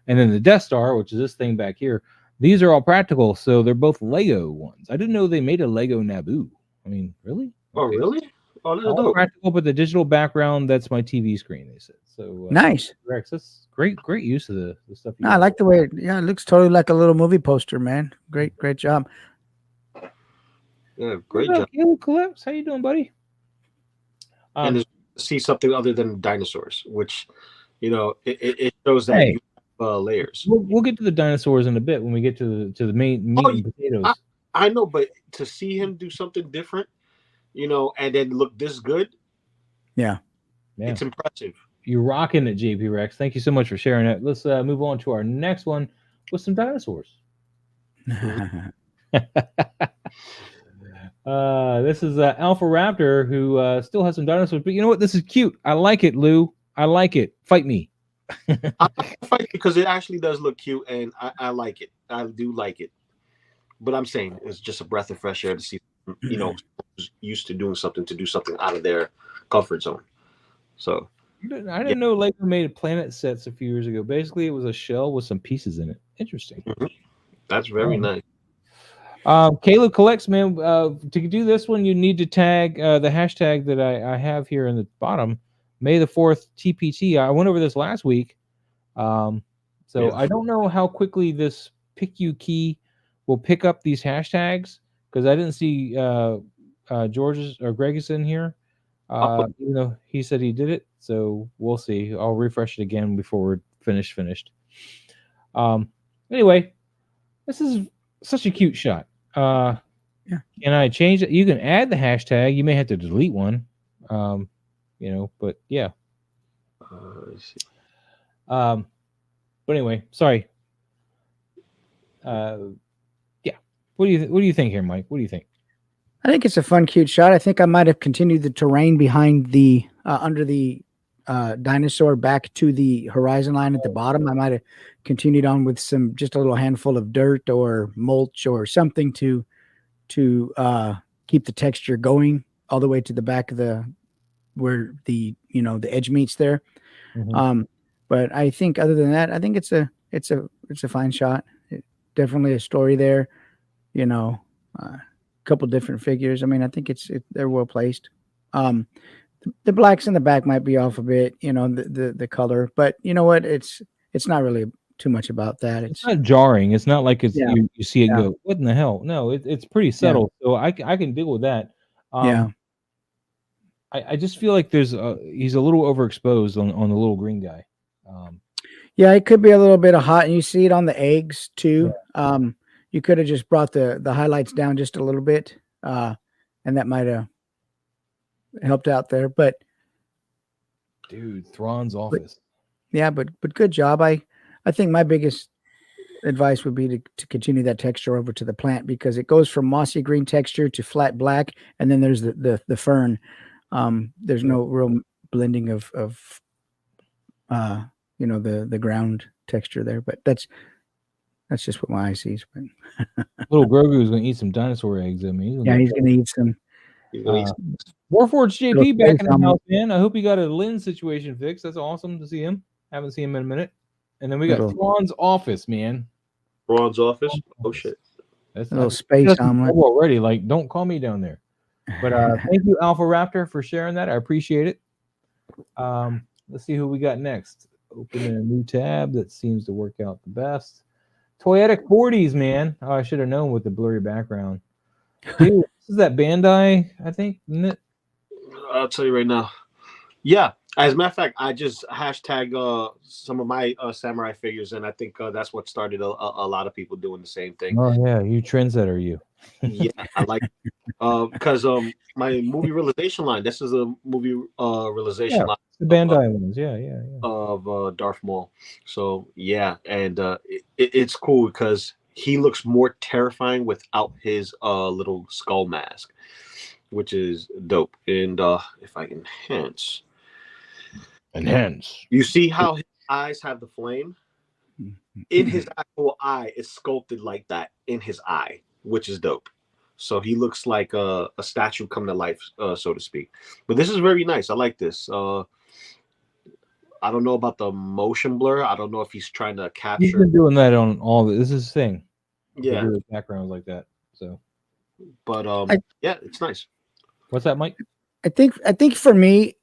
then the Death Star, which is this thing back here. These are all practical, so they're both Lego ones. I didn't know they made a Lego Naboo. I mean, really? Oh, really? Oh, that's all dope. practical, but the digital background, that's my TV screen, they said. So nice. Rex, that's great use of the stuff. I like the way it looks totally like a little movie poster, man. Great job. Yeah, great job. Caleb Collapse, how you doing, buddy? And to see something other than dinosaurs, which it shows that you have layers. We'll get to the dinosaurs in a bit when we get to the main meat and potatoes. I know, but to see him do something different, and then look this good, it's impressive. You're rocking it, JP Rex. Thank you so much for sharing it. Let's move on to our next one with some dinosaurs. This is Alpha Raptor, who still has some dinosaurs, but you know what? This is cute. I like it, Lou. I like it. Fight me. I fight because it actually does look cute, and I like it. I do like it. But I'm saying it's just a breath of fresh air to see, who's used to doing something, to do something out of their comfort zone. So I didn't know Lego made planet sets a few years ago. Basically, it was a shell with some pieces in it. Interesting. That's very nice. Caleb Collects, man. To do this one, you need to tag the hashtag that I have here in the bottom, May the 4th TPT. I went over this last week. I don't know how quickly this PickU key will pick up these hashtags, because I didn't see George's or Greg's in here. Even though he said he did it, so we'll see. I'll refresh it again before we're finished. Anyway, this is such a cute shot. Can I change it? You can add the hashtag. You may have to delete one. But yeah. But anyway, sorry. What do you think here, Mike? What do you think? I think it's a fun, cute shot. I think I might have continued the terrain behind the under the dinosaur back to the horizon line at the bottom. I might have continued on with just a little handful of dirt or mulch or something to keep the texture going all the way to the back of where the edge meets there. But I think other than that, I think it's a fine shot. Definitely a story there. Couple different figures. I mean, I think they're well placed. The blacks in the back might be off a bit, the color, but you know what? It's not really too much about that. It's not jarring. It's not like you see it go, what in the hell? No, it's pretty subtle. So I can deal with that. I just feel like he's a little overexposed on the little green guy. Yeah, it could be a little bit of hot, and you see it on the eggs too. You could have just brought the highlights down just a little bit, and that might have helped out there. But Dude, Thrawn's office. yeah, but good job. I think my biggest advice would be to continue that texture over to the plant, because it goes from mossy green texture to flat black, and then there's the fern. There's no real blending of the ground texture there, but that's just what my eye sees. But Little Grogu's gonna eat some dinosaur eggs. I mean, he's gonna eat some. Warforged JP back in the face house, man. I hope he got a Lynn situation fixed. That's awesome to see him. Haven't seen him in a minute. And then we got Thrawn's office, man. Thrawn's office. Oh shit. That's a little space omelet already. Like, don't call me down there. But thank you, Alpha Raptor, for sharing that. I appreciate it. Let's see who we got next. Opening a new tab that seems to work out the best. Toyetic 40s, man. Oh, I should have known with the blurry background. Dude, this is that Bandai, I think, isn't it? I'll tell you right now. Yeah. As a matter of fact, I just hashtag some of my samurai figures, and I think that's what started a lot of people doing the same thing. Oh, yeah. You trendsetter, you. Yeah, I like because my movie realization line. This is a movie realization line. The Bandai ones, yeah. Of Darth Maul. So yeah, and it's cool because he looks more terrifying without his little skull mask, which is dope. And if I can enhance, you see how his eyes have the flame in his actual eye. It's sculpted like that in his eye, which is dope. So he looks like a statue come to life, so to speak. But this is very nice. I like this. I don't know about the motion blur. I don't know if he's trying to capture. He's been doing that on all the. This is his thing. Yeah, backgrounds like that. So, but yeah, it's nice. What's that, Mike? I think for me,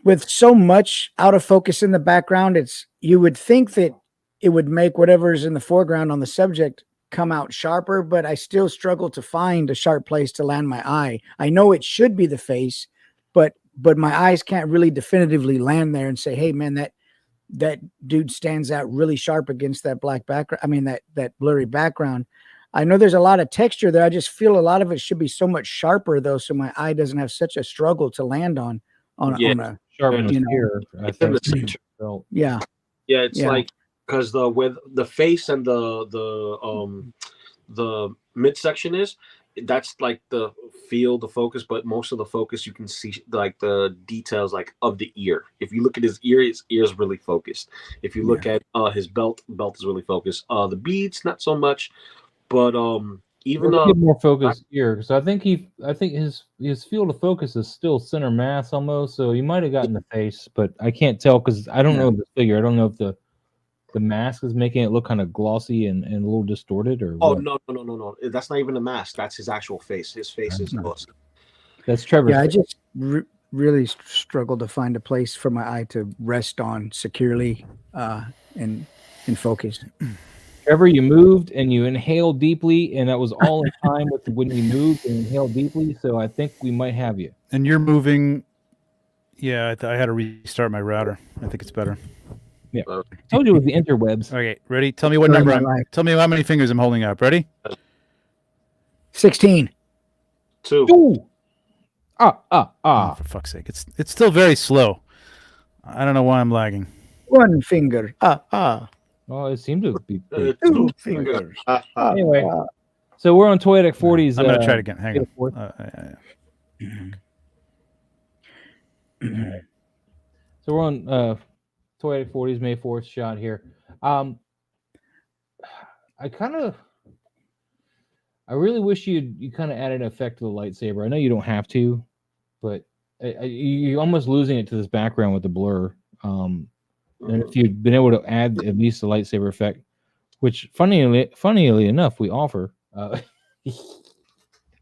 with so much out of focus in the background, you would think that it would make whatever's in the foreground on the subject come out sharper, but I still struggle to find a sharp place to land my eye. I know it should be the face, but my eyes can't really definitively land there and say, hey man, that dude stands out really sharp against that black background. I mean, that blurry background. I know there's a lot of texture there. I just feel a lot of it should be so much sharper though, so my eye doesn't have such a struggle to land on a sharpness here. I think. Yeah, it's like because with the face and the midsection that's like the focus, but most of the focus you can see like the details like of the ear. If you look at his ear is really focused. If you look at his belt is really focused. The beads not so much, but even more focus here, because I think his field of focus is still center mass almost, so he might have gotten the face, but I can't tell because I don't know the figure. I don't know if the mask is making it look kind of glossy and a little distorted, or what? No. That's not even a mask. That's his actual face. His face is glossy. That's Trevor's. Yeah, I just really struggled to find a place for my eye to rest on securely and focus. Trevor, you moved and you inhaled deeply, and that was all in time with when you moved and inhaled deeply. So I think we might have you. And you're moving. Yeah, I had to restart my router. I think it's better. Yeah, I told you with the interwebs. Okay, ready? Tell me what number. Tell me how many fingers I'm holding up. Ready? 16. 2. Ooh. Oh, for fuck's sake! It's still very slow. I don't know why I'm lagging. 1 finger. Oh, it seemed to be 2 fingers. Anyway, so we're on Toyetic 40s. I'm gonna try it again. Hang on. So we're on Toyetic 40s May 4th shot here. I really wish you kind of added an effect to the lightsaber. I know you don't have to, but you're almost losing it to this background with the blur. And if you'd been able to add at least the lightsaber effect, which funnily enough we offer,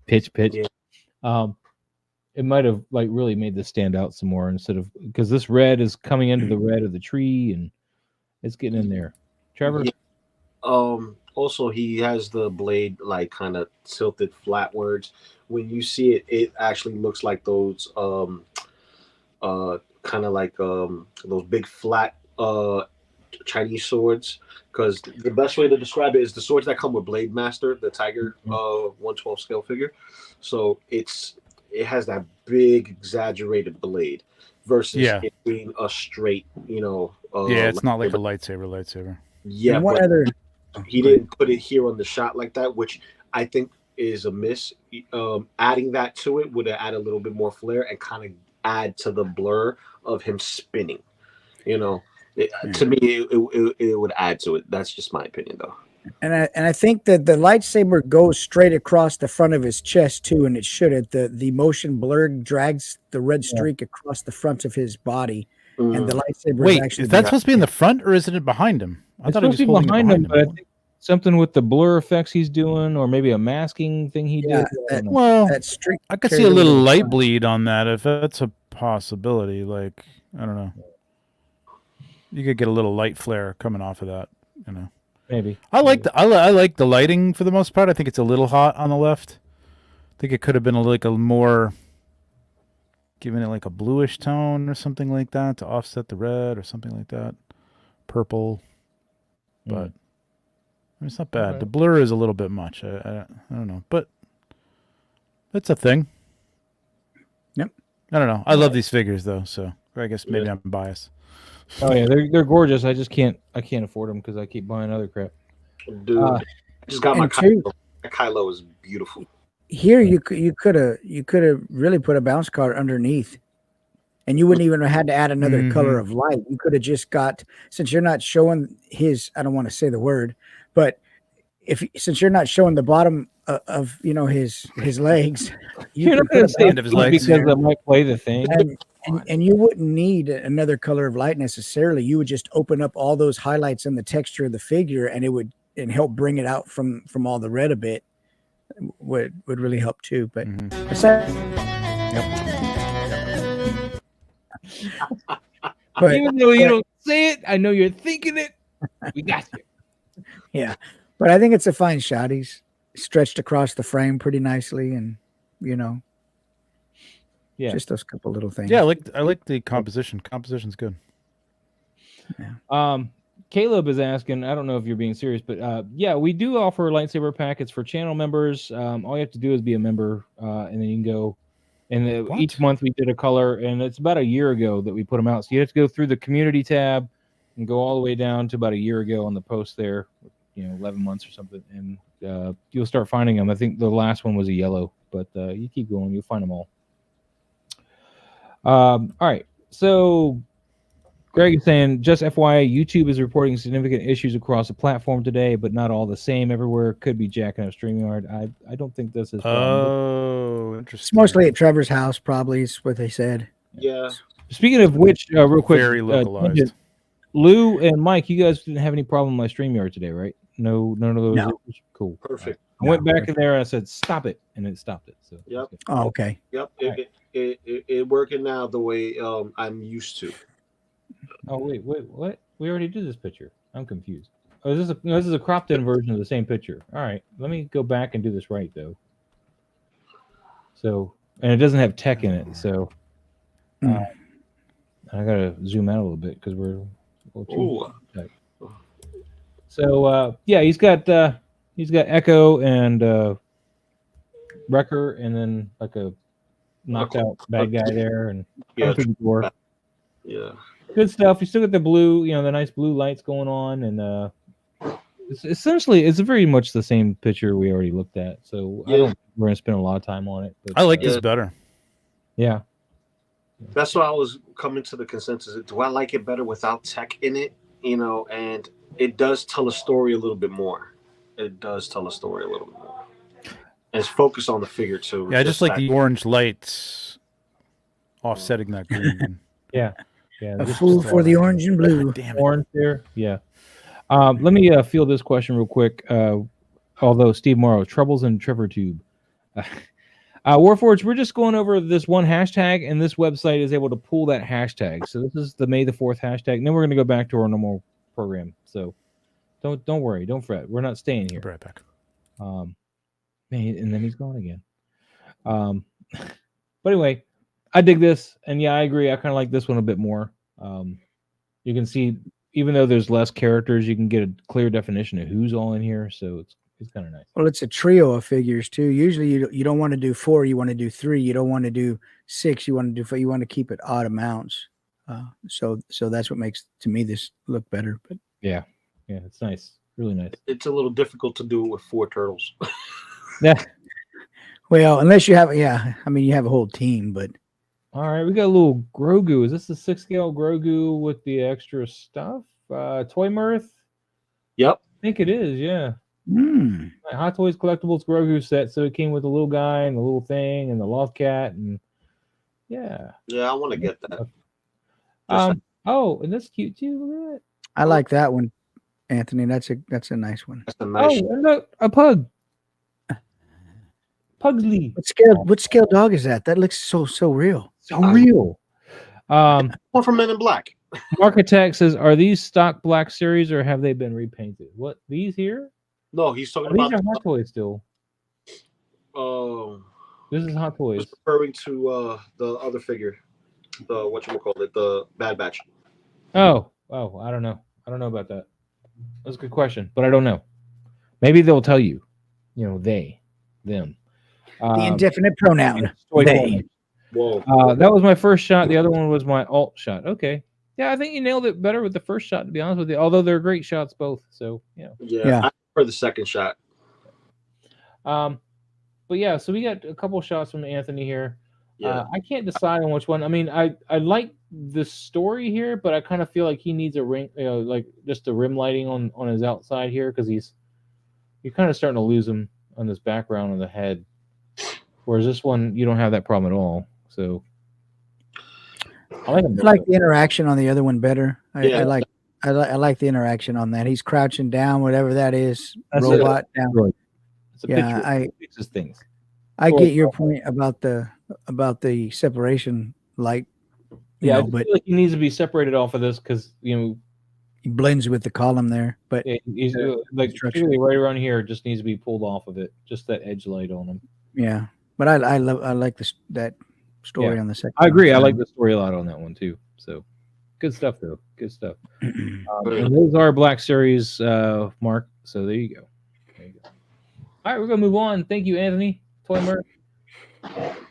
pitch. Yeah. It might have like really made this stand out some more instead of, because this red is coming into the red of the tree and it's getting in there. Trevor? Yeah. Also, he has the blade like kind of tilted flatwards, when you see it, it actually looks like those kind of like those big flat Chinese swords. Because the best way to describe it is the swords that come with Blade Master, the Tiger 1/12 scale figure. So it has that big exaggerated blade versus it being a straight, it's not like a lightsaber. Yeah, and one but other, he didn't put it here on the shot like that, which I think is a miss. Adding that to it would add a little bit more flair and kind of add to the blur of him spinning. To me, it would add to it. That's just my opinion, though. and I think that the lightsaber goes straight across the front of his chest too, and it shouldn't. The motion blur drags the red streak across the front of his body, and the lightsaber is actually. Is that supposed to be in the front or is it behind him? I thought it was holding behind him. But I think something with the blur effects he's doing, or maybe a masking thing he did. That streak. I could see a little light bleed on that if that's a possibility. Like, I don't know. You could get a little light flare coming off of that, Maybe. I like the lighting for the most part. I think it's a little hot on the left. I think it could have been more giving it like a bluish tone or something like that to offset the red or something like that. Purple. But it's not bad. Okay. The blur is a little bit much. I don't know, but it's a thing. Yep. I don't know. I love these figures though, so I guess maybe I'm biased. Oh yeah, they're gorgeous. I can't afford them because I keep buying other crap. Dude, I just got my Kylo. My Kylo is beautiful. Here you could have really put a bounce card underneath, and you wouldn't even have had to add another color of light. You could have just got, since you're not showing his, I don't want to say the word, but since you're not showing the bottom of his legs, you're not going to say it of his legs because that might play the thing. And you wouldn't need another color of light necessarily. You would just open up all those highlights in the texture of the figure, and it would help bring it out from all the red a bit. Would really help too. But but even though you don't say it, I know you're thinking it. We got you. Yeah, but I think it's a fine shot. He's stretched across the frame pretty nicely, and just those couple little things. Yeah, I like the composition. Composition's good. Yeah. Caleb is asking, I don't know if you're being serious, but we do offer lightsaber packets for channel members. All you have to do is be a member, and then you can go. And each month we did a color, and it's about a year ago that we put them out. So you have to go through the community tab and go all the way down to about a year ago on the post there, 11 months or something, and you'll start finding them. I think the last one was a yellow, but you keep going, you'll find them all. All right, so Greg is saying, just FYI, YouTube is reporting significant issues across the platform today, but not all the same everywhere. Could be jacking up StreamYard. I don't think this is. Oh, interesting. It's mostly at Trevor's house, probably is what they said. Yeah. Speaking of which, real quick, very localized. Lou and Mike, you guys didn't have any problem with my StreamYard today, right? No, none of those. No. Cool. Perfect. I went back in there and I said, "Stop it," and it stopped it. So. Yep. Oh, okay. Yep. It working now the way I'm used to. Oh wait, what? We already did this picture. I'm confused. Oh, this is a cropped in version of the same picture. All right, let me go back and do this right though. So, and it doesn't have tech in it, so I gotta zoom out a little bit because we're a little too tech. So he's got Echo and Wrecker, and then like a knocked out bad guy there, and through the door. Yeah. Good stuff. You still got the blue, the nice blue lights going on, and it's very much the same picture we already looked at. So I don't think we're gonna spend a lot of time on it. But, I like this better. Yeah. That's why I was coming to the consensus. Do I like it better without tech in it? And it does tell a story a little bit more. It does tell a story a little bit more. And it's focused on the figure too. Yeah, I just like the orange lights offsetting that green. Yeah. A fool for the orange and blue. Damn it. Orange there. Yeah. Let me field this question real quick. Although Steve Morrow, troubles in Trevor Tube. Warforged, we're just going over this one hashtag, and this website is able to pull that hashtag. So this is the May the 4th hashtag, and then we're going to go back to our normal program. So don't worry, don't fret. We're not staying here. Right back. And then he's gone again. But anyway, I dig this, and yeah, I agree. I kind of like this one a bit more. You can see, even though there's less characters, you can get a clear definition of who's all in here, so it's kind of nice. Well, it's a trio of figures too. Usually, you don't want to do 4. You want to do 3. You don't want to do 6. You want to do 4. You want to keep it odd amounts. So that's what makes to me this look better. But Yeah, it's nice, really nice. It's a little difficult to do it with 4 turtles. Yeah. Well, unless you have, you have a whole team, but. All right, we got a little Grogu. Is this the 6 scale Grogu with the extra stuff? Toy Mirth? Yep. I think it is, yeah. Mm. Hot Toys Collectibles Grogu set. So it came with the little guy and the little thing and the love cat. And yeah. Yeah, I want to get that. Oh, and that's cute too. Look at that. I like that one, Anthony. That's a nice one. That's a nice. Oh, and look, a pug. Pugsley. What scale dog is that? That looks so real. So real. One from Men in Black. Mark Attack says, are these stock Black Series or have they been repainted? What, these here? No, he's talking These about are Hot Toys still. This is Hot Toys. was referring to the other figure, the whatchamacallit, the Bad Batch. Oh, I don't know. I don't know about that. That's a good question, but I don't know. Maybe they'll tell you. You know, they, them. The indefinite pronoun. They. Whoa. That was my first shot. The other one was my alt shot. Okay. Yeah, I think you nailed it better with the first shot, to be honest with you. Although they're great shots both. So, Yeah. I prefer the second shot. But yeah, so we got a couple shots from Anthony here. Yeah. I can't decide on which one. I mean, I like the story here, but I kind of feel like he needs a ring, like just a rim lighting on his outside here, because you're kind of starting to lose him on this background of the head. Whereas this one, you don't have that problem at all. So I like the interaction on the other one better. Yeah. I like the interaction on that. He's crouching down, whatever that is. That's robot down. Right. It's a Yeah, picture. It fixes things. I get your point about the separation light. Yeah, I but feel like he needs to be separated off of this because he blends with the column there. But he's like particularly right around here, just needs to be pulled off of it. Just that edge light on him. yeah, but I like that story on the second. I agree. I like the story a lot on that one too. So good stuff, though. Good stuff. And those are Black Series, Mark. So there you go. All right, we're gonna move on. Thank you, Anthony. Toy Mark.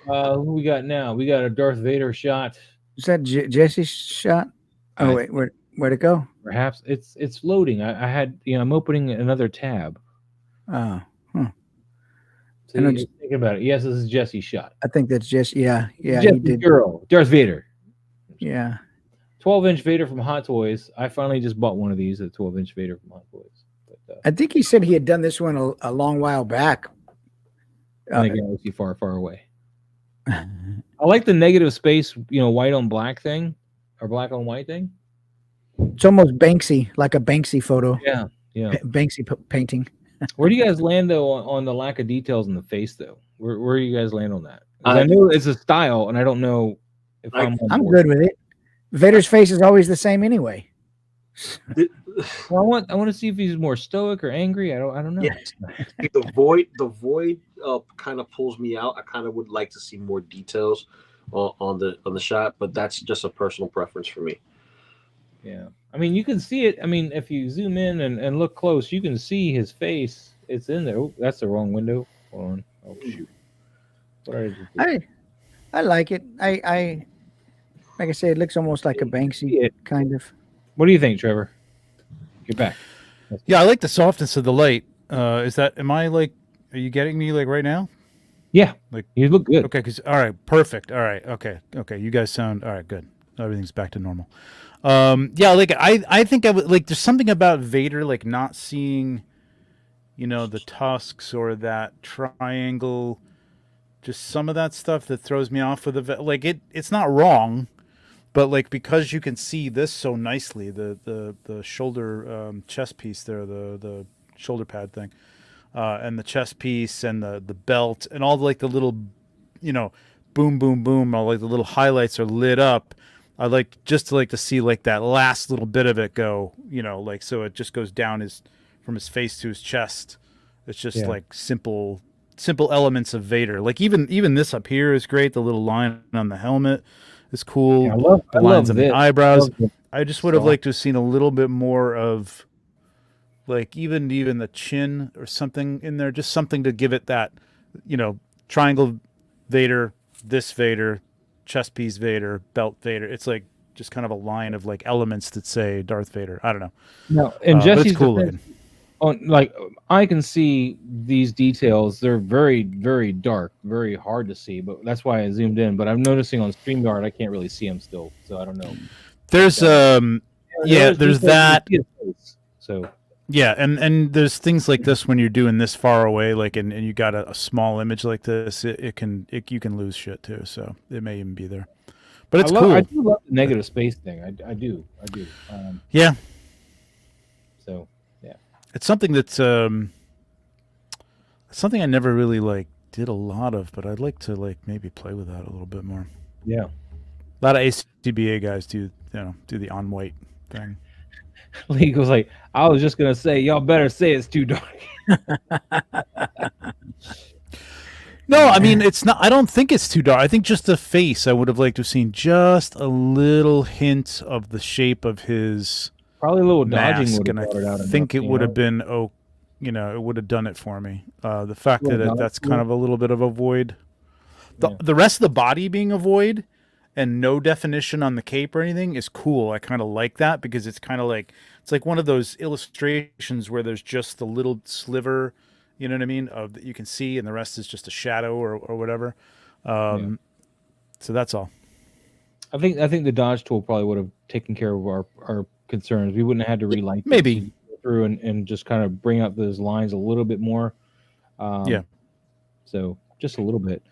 Who we got now? We got a Darth Vader shot. Is that Jesse's shot? Oh wait, where'd it go? Perhaps it's loading. I had I'm opening another tab. Oh, So you're thinking about it. Yes, this is Jesse's shot. I think that's Jesse. Yeah, Jesse he did. Girl, Darth Vader. Yeah. 12-inch Vader from Hot Toys. I finally just bought one of these, a 12-inch Vader from Hot Toys. But, I think he said he had done this one a long while back. I galaxy far, far away. I like the negative space, white on black thing, or black on white thing. It's almost Banksy, like a Banksy photo. Yeah. Banksy painting. Where do you guys land though on the lack of details in the face though? Where do you guys land on that? I know it's a style, and I don't know if I'm good with it. Vader's face is always the same anyway. Well, I want to see if he's more stoic or angry. I don't know. Yes. The void kind of pulls me out. I kind of would like to see more details on the shot, but that's just a personal preference for me. Yeah, I mean, you can see it. I mean, if you zoom in and look close, you can see his face. It's in there. Oh, that's the wrong window. Hold on. Oh shoot. I like it. I like I say, it looks almost like a Banksy kind of. What do you think, Trevor? Get back. Yeah, I like the softness of the light. Are you getting me like right now? Yeah, like you look good. Okay, all right, perfect. All right, okay. You guys sound all right. Good. Everything's back to normal. Yeah, like I think I would like. There's something about Vader like not seeing, the tusks or that triangle. Just some of that stuff that throws me off with it's not wrong. But like because you can see this so nicely, the shoulder chest piece there, the shoulder pad thing, and the chest piece and the belt and all the little, boom boom boom, all the little highlights are lit up. I like to see that last little bit of it go, so it just goes down from his face to his chest. It's just simple, simple elements of Vader. Like even this up here is great. The little line on the helmet is cool. Yeah, The lines on the eyebrows. I love I just would have liked to have seen a little bit more of, like, even the chin or something in there, just something to give it that, triangle Vader, this Vader, chest piece Vader, belt Vader. It's like just kind of a line of like elements that say Darth Vader. I don't know. No, and But Jesse's it's cool looking. like I can see these details. They're very, very dark, very hard to see. But that's why I zoomed in. But I'm noticing on StreamYard I can't really see them still, so I don't know. There's there's that. So Yeah, and there's things like this when you're doing this far away, like and you got a small image like this, you can lose shit too. So it may even be there, but it's cool. I do love the negative space thing. I do. Yeah. So yeah, it's something that's something I never really like did a lot of, but I'd like to like maybe play with that a little bit more. Yeah, a lot of ACBA guys do the on white thing. League was like, I was just gonna say, y'all better say it's too dark. No, I mean it's not. I don't think it's too dark. I think just the face. I would have liked to have seen just a little hint of the shape of his probably a little dodging mask, would have and brought it out. I think it would have been it would have done it for me. The fact that that's kind of a little bit of a void. The rest of the body being a void and no definition on the cape or anything is cool. I kind of like that because it's kind of like it's like one of those illustrations where there's just the little sliver, you know what I mean, of that you can see, and the rest is just a shadow or whatever. So that's all. I think the dodge tool probably would have taken care of our concerns. We wouldn't have had to relight maybe through and just kind of bring up those lines a little bit more. So just a little bit.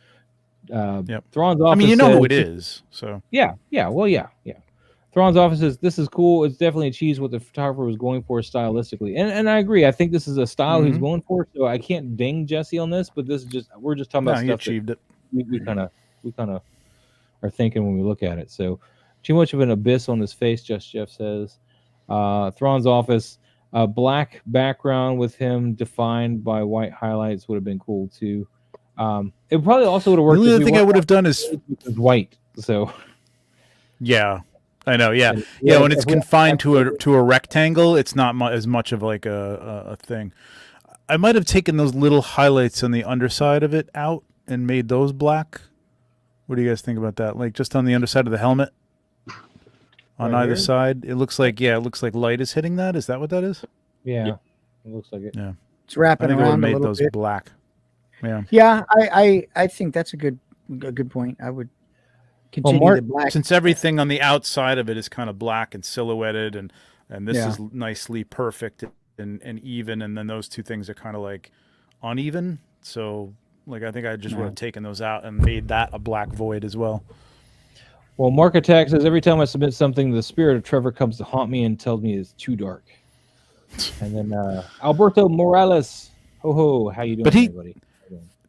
Thrawn's office. I mean, you know who it is, so yeah. Thrawn's office says this is cool. It's definitely achieved what the photographer was going for stylistically, and I agree. I think this is a style he's going for. So I can't ding Jesse on this, but this is we're just talking about stuff. He achieved it. We kind of are thinking when we look at it. So too much of an abyss on his face, Jeff says. Thrawn's office, black background with him defined by white highlights would have been cool too. It probably also would have worked. The only thing I would have done is white. So yeah, I know. Yeah, when it's confined to a rectangle, it's not as much of like a thing. I might have taken those little highlights on the underside of it out and made those black. What do you guys think about that? Like just on the underside of the helmet, on either side, it looks like light is hitting that. Is that what that is? Yeah, it looks like it. Yeah, it's wrapping around a little those bit. Black. Yeah, I think that's a good point. I would continue the black. Since everything on the outside of it is kind of black and silhouetted, and this is nicely perfect and even, and then those two things are kind of like uneven. So, like, I think I just would have taken those out and made that a black void as well. Well, Mark Attack says every time I submit something, the spirit of Trevor comes to haunt me and tells me it's too dark. And then Alberto Morales, ho, how you doing, everybody?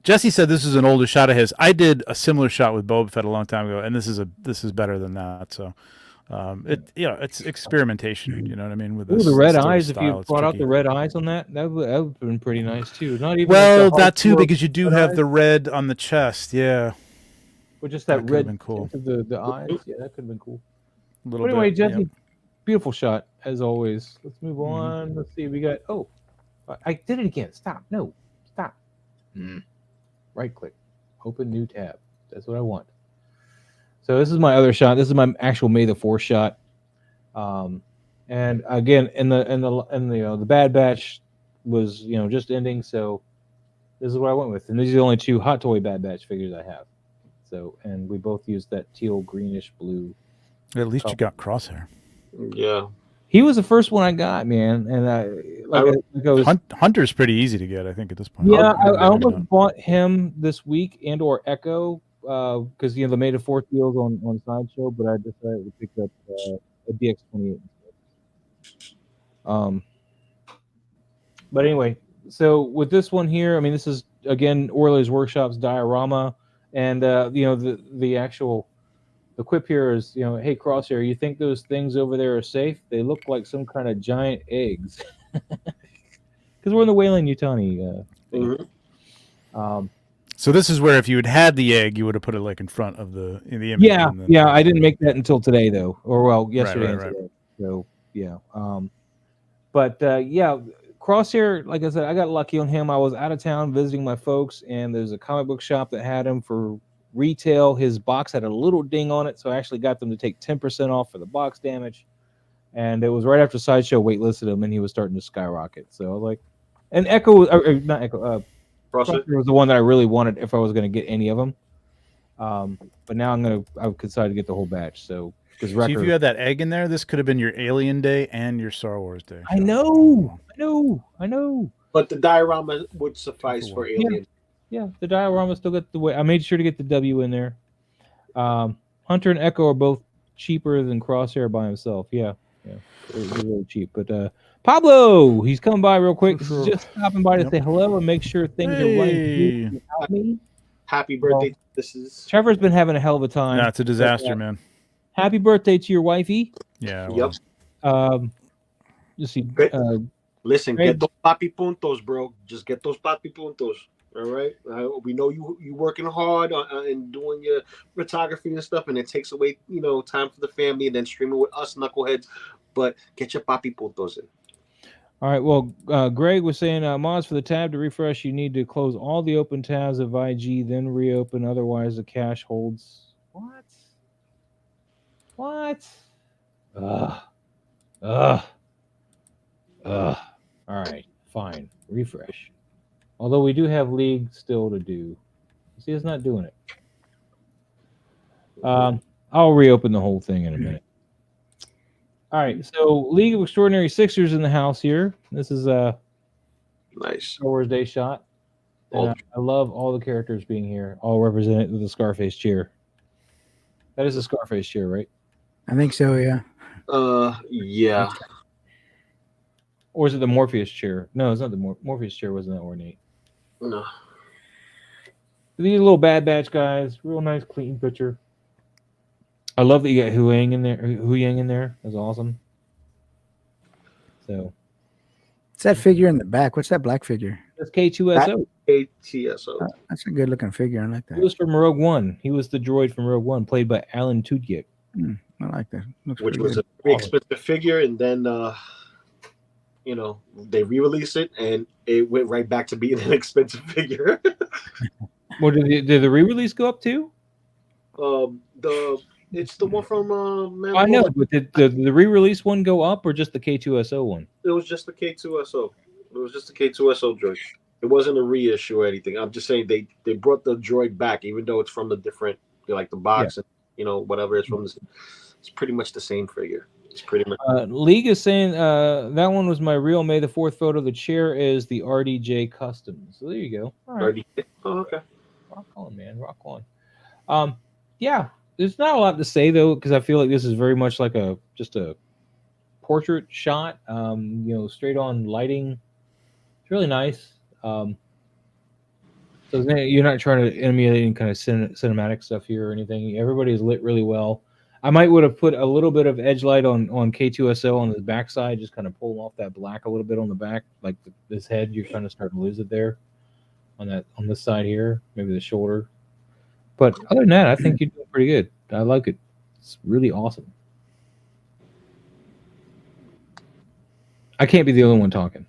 Jesse said this is an older shot of his. I did a similar shot with Boba Fett a long time ago, and this is better than that. So, it's experimentation. You know what I mean? With the red eyes. If you brought out the red eyes on that would have been pretty nice too. Not even that too, because you do have the red on the chest. Yeah, or just that red been cool. The eyes. Yeah, that could have been cool. But anyway, Jesse, beautiful shot as always. Let's move on. Let's see. We got. Oh, I did it again. Stop. No, stop. Right click, open new tab. That's what I want. So this is my other shot. This is my actual May the 4th shot. And again, in the Bad Batch was just ending. So this is what I went with. And these are the only two Hot Toy Bad Batch figures I have. So and we both used that teal greenish blue. At least you got Crosshair. Yeah. He was the first one I got, man, and Hunter's pretty easy to get, I think, at this point. Yeah, I almost bought him this week or Echo because they made a 4th deals on Sideshow, but I decided to pick up a DX28 instead. But anyway, so with this one here, I mean, this is again Orla's Workshop's diorama, and the actual. The quip here is, hey, Crosshair, you think those things over there are safe? They look like some kind of giant eggs. Because we're in the Weyland-Yutani. So this is where if you had the egg, you would have put it like in front of the image. Yeah, and then yeah. I didn't make that until today, though, or well, yesterday and right. today. So yeah. But yeah, Crosshair. Like I said, I got lucky on him. I was out of town visiting my folks, and there's a comic book shop that had him for retail. His box had a little ding on it, so I actually got them to take 10% off for the box damage. And it was right after Sideshow waitlisted him, and he was starting to skyrocket. So I was like, and Echo, or not Echo, CrossFit. Crosshair was the one that I really wanted if I was going to get any of them. But now I've decided to get the whole batch. So because See, if you had that egg in there, this could have been your Alien Day and your Star Wars Day. I know. But the diorama would suffice for Alien. Yeah, the diorama still got the way. I made sure to get the W in there. Hunter and Echo are both cheaper than Crosshair by himself. Yeah, they're really cheap. But Pablo, he's coming by real quick. He's just stopping by to say hello and make sure things are running smooth without me. Happy birthday! This is Trevor's been having a hell of a time. No, it's a disaster, man. Happy birthday to your wifey. Yeah. Well. Yep. Let's see. Listen, Greg. get those papi puntos, bro. Just get those papi puntos. All right. We know you working hard and doing your photography and stuff, and it takes away time for the family and then streaming with us knuckleheads. But get your papi puntos in. All right. Well, Greg was saying mods for the tab to refresh. You need to close all the open tabs of IG, then reopen. Otherwise, the cache holds. What? All right. Fine. Refresh. Although we do have League still to do. See, it's not doing it. I'll reopen the whole thing in a minute. All right, so League of Extraordinary Sixers in the house here. This is a nice Star Wars Day shot. And I love all the characters being here, all represented with the Scarface chair. That is a Scarface chair, right? I think so, yeah. Yeah. Or is it the Morpheus chair? No, it's not the Morpheus chair. Wasn't that ornate? No. These little Bad Batch guys, real nice, clean picture. I love that you got Hu Yang in there. That's awesome. So, it's that figure in the back. What's that black figure? That's K2SO. KTSO. That's a good looking figure. I like that. He was from Rogue One. He was the droid from Rogue One, played by Alan Tudyk. I like that. Which was a very expensive figure, and then they re-released it, and it went right back to being an expensive figure. Well, did the re-release go up too? It's the one from I know, but did the re-release one go up or just the K2SO one? It was just the K2SO. It was just the K2SO droid. It wasn't a reissue or anything. I'm just saying they brought the droid back, even though it's from the different, like the box and whatever it's from. It's pretty much the same figure. It's pretty much. League is saying that one was my real May the 4th photo. The chair is the RDJ custom. So there you go. All right. RDJ. Oh, okay. Rock on, man. Rock on. Yeah. There's not a lot to say though, because I feel like this is very much like just a portrait shot. Straight on lighting. It's really nice. So you're not trying to emulate any kind of cinematic stuff here or anything. Everybody is lit really well. I might would have put a little bit of edge light on K2SO on the backside, just kind of pull off that black a little bit on the back, like this head. You're kind of starting to lose it there on this side here, maybe the shoulder. But other than that, I think you're doing pretty good. I like it. It's really awesome. I can't be the only one talking.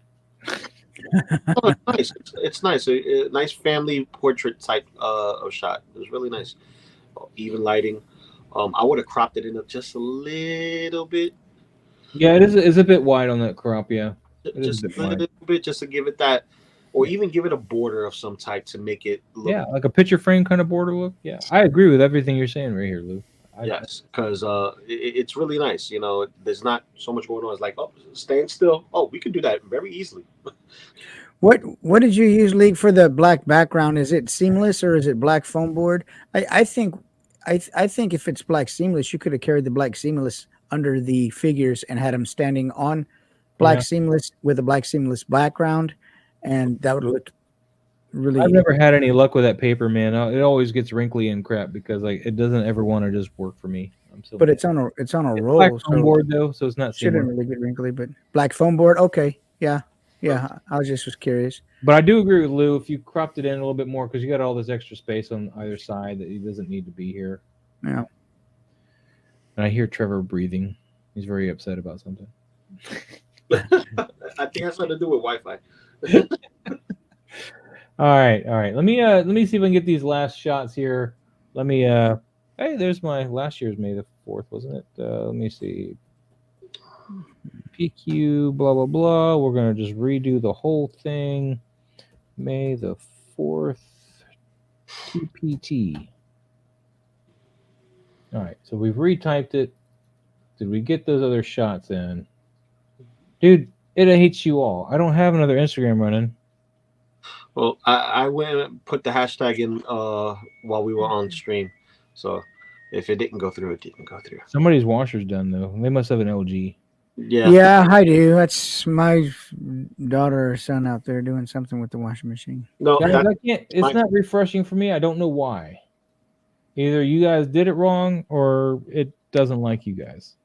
Oh, it's nice. It's nice. A nice family portrait type of shot. It was really nice. Even lighting. I would have cropped it in just a little bit. Yeah, it is a bit wide on that crop. Yeah, just a little bit, just to give it that, or even give it a border of some type to make it look. Like a picture frame kind of border look. Yeah, I agree with everything you're saying right here, Lou. Yes, because it's really nice. There's not so much going on. It's like, stand still. Oh, we can do that very easily. What did you use, League, for the black background? Is it seamless or is it black foam board? I think if it's black seamless, you could have carried the black seamless under the figures and had them standing on black seamless with a black seamless background, and that would have looked really. I've never had any luck with that paper, man. It always gets wrinkly and crap because it doesn't ever want to just work for me. But it's on a roll. Black foam board though, so it's not. Shouldn't really get wrinkly, but black foam board. Okay, yeah. I was curious. But I do agree with Lou. If you cropped it in a little bit more, because you got all this extra space on either side that he doesn't need to be here. Yeah. And I hear Trevor breathing. He's very upset about something. I think that's something to do with Wi-Fi. All right. Let me see if I can get these last shots here. Let me. Hey, there's my last year's May the 4th, wasn't it? Let me see. PQ, blah blah blah. We're gonna just redo the whole thing. May the 4th, TPT. All right, so we've retyped it. Did we get those other shots in? Dude, it hates you all. I don't have another Instagram running. Well, I went and put the hashtag in while we were on stream. So if it didn't go through, it didn't go through. Somebody's washer's done, though. They must have an LG. Yeah. Yeah, I do. That's my daughter or son out there doing something with the washing machine. No, Guys, that, I can't. It's not refreshing for me. I don't know why. Either you guys did it wrong or it doesn't like you guys.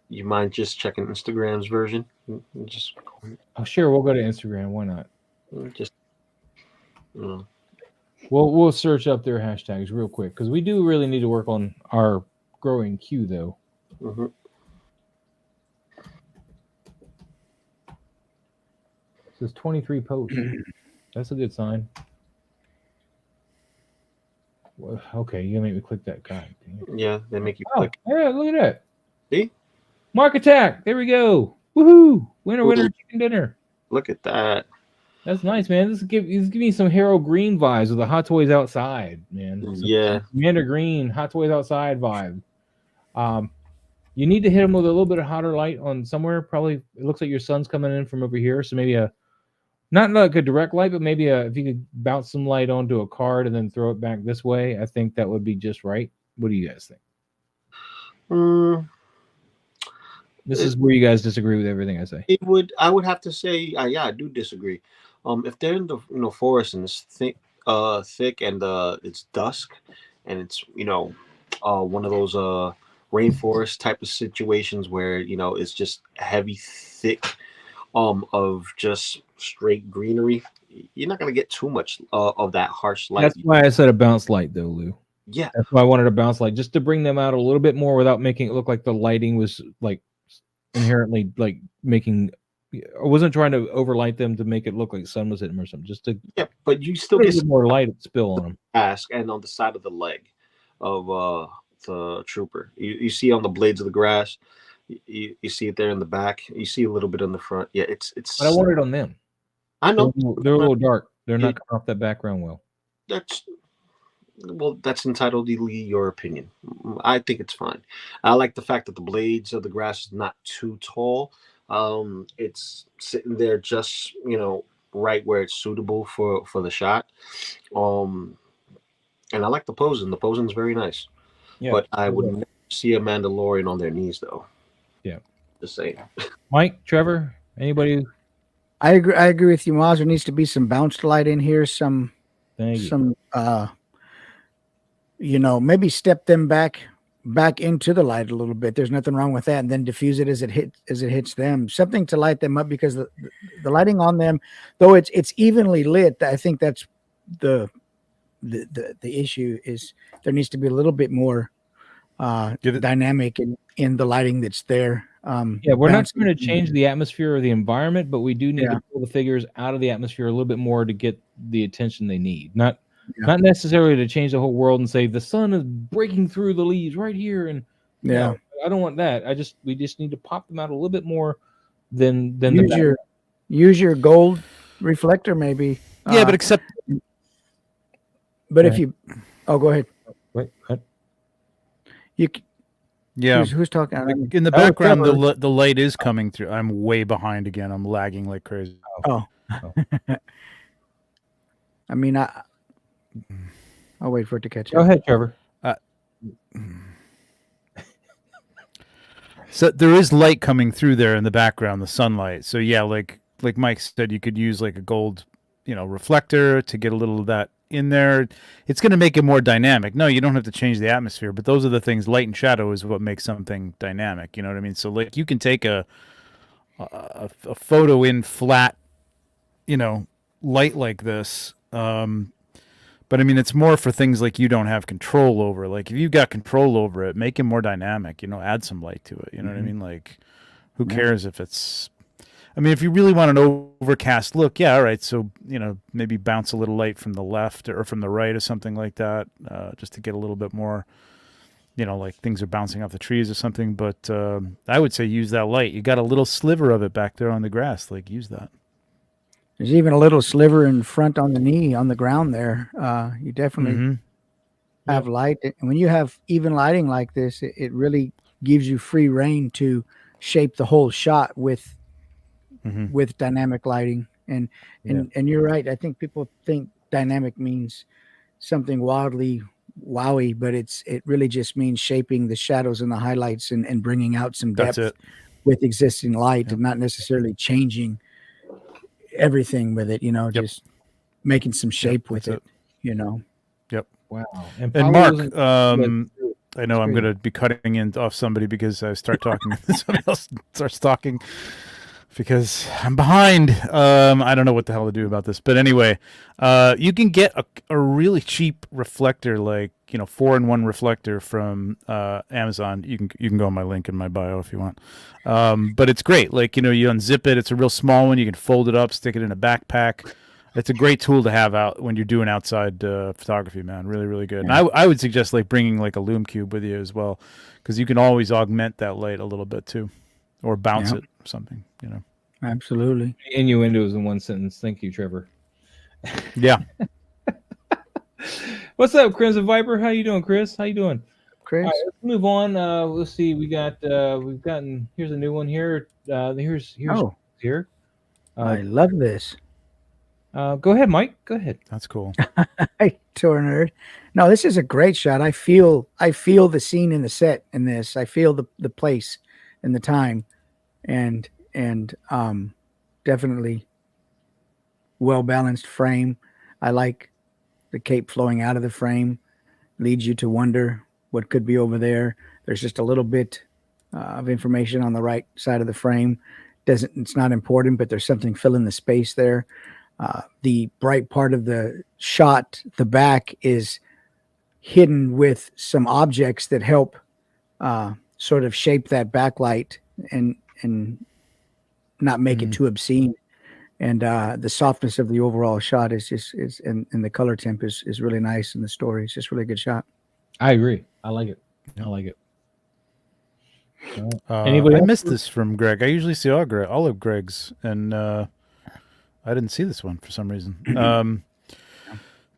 you mind just checking Instagram's version? Just Oh, sure. We'll go to Instagram. Why not? just We'll search up their hashtags real quick because we do really need to work on our growing queue, though. mhm. It says 23 posts. That's a good sign. Well, okay, you gonna make me click that guy. Yeah, they make you Oh, click. yeah, look at that. See? Mark Attack. There we go. Woohoo! Winner, chicken dinner. Look at that. That's nice, man. This give me some Harold Green vibes with the Hot Toys Outside, man. Yeah. Commander Green, Hot Toys Outside vibe. You need to hit them with a little bit of hotter light on somewhere. Probably it looks like your sun's coming in from over here, so maybe a not like a direct light, but maybe if you could bounce some light onto a card and then throw it back this way. I think that would be just right. What do you guys think? This is where you guys disagree with everything I say. I would have to say, yeah, I do disagree. If they're in the forest and it's thick and it's dusk and it's one of those rainforest type of situations where it's just heavy, thick of just straight greenery, you're not gonna get too much of that harsh light. That's why I said a bounce light, though, Lou. Yeah, that's why I wanted a bounce light, just to bring them out a little bit more without making it look like the lighting was like inherently like making. I wasn't trying to overlight them to make it look like the sun was hitting them or something. Just to but you still get more light spill on them. And on the side of the leg of the trooper, you see on the blades of the grass. You see it there in the back. You see a little bit on the front. Yeah, it's. But I want it on them. I know they're a little dark. They're not coming off that background well. That's entirely your opinion. I think it's fine. I like the fact that the blades of the grass is not too tall. It's sitting there just right where it's suitable for the shot. And I like the posing. The posing is very nice. Yeah, but I would never see a Mandalorian on their knees though. Yeah, just saying. Mike, Trevor, anybody? I agree with you, Moz. There needs to be some bounced light in here. Maybe step them back into the light a little bit. There's nothing wrong with that, and then diffuse it as it hits them. Something to light them up, because the lighting on them, though it's evenly lit, I think that's the issue is there needs to be a little bit more dynamic in the lighting that's there. We're not trying to change the atmosphere or the environment, but we do need to pull the figures out of the atmosphere a little bit more to get the attention they need. Not necessarily to change the whole world and say the sun is breaking through the leaves right here. And I don't want that. We just need to pop them out a little bit more than use your gold reflector maybe. But except. But if you, go ahead. Wait, what? Who's talking? In the background, the light is coming through. I'm way behind again. I'm lagging like crazy. I mean, I'll wait for it to catch up. Go ahead, Trevor. So there is light coming through there in the background, the sunlight. So yeah, like Mike said, you could use like a gold, reflector to get a little of that in there. It's going to make it more dynamic. No, you don't have to change the atmosphere, but those are the things. Light and shadow is what makes something dynamic. You know what I mean? So like you can take a photo in flat light like this. But I mean, it's more for things like you don't have control over. Like if you got control over it, make it more dynamic. Add some light to it. You know what I mean? Like, who cares if it's? I mean, if you really want an overcast look, yeah, all right. So maybe bounce a little light from the left or from the right or something like that, just to get a little bit more. Like things are bouncing off the trees or something. But I would say use that light. You got a little sliver of it back there on the grass. Like use that. There's even a little sliver in front on the knee on the ground there. You definitely have light. And when you have even lighting like this, it really gives you free reign to shape the whole shot with dynamic lighting. And you're right. I think people think dynamic means something wildly wowy, but it really just means shaping the shadows and the highlights and bringing out some depth with existing light and not necessarily changing everything with it, just making some shape with it. Yep. Wow. And Mark, I know I'm going to be cutting off somebody because I start talking and somebody else starts talking because I'm behind. I don't know what the hell to do about this, but anyway, you can get a really cheap reflector, like 4-in-1 reflector from Amazon. You can go on my link in my bio if you want. But it's great. Like you unzip it. It's a real small one. You can fold it up, stick it in a backpack. It's a great tool to have out when you're doing outside photography, man. Really, really good. Yeah. And I would suggest like bringing like a Lume Cube with you as well, because you can always augment that light a little bit too, or bounce it or something. Absolutely. Innuendos in one sentence. Thank you, Trevor. Yeah. What's up, Crimson Viper? How you doing, Chris? How you doing? Chris? All right, let's move on. Let's see. We've gotten. Here's a new one here. Here's here. I love this. Go ahead, Mike. Go ahead. That's cool. Hi, tour nerd. No, this is a great shot. I feel the scene in the set in this. I feel the place and the time, and definitely well balanced frame. I like the cape flowing out of the frame, leads you to wonder what could be over there. There's just a little bit of information on the right side of the frame. It's not important, but there's something filling the space there. The bright part of the shot, the back, is hidden with some objects that help sort of shape that backlight and not make it too obscene. And the softness of the overall shot is and the color temp is really nice, and the story is just really good shot. I agree. I like it. I like it. I missed this from Greg. I usually see all of Greg's, and I didn't see this one for some reason.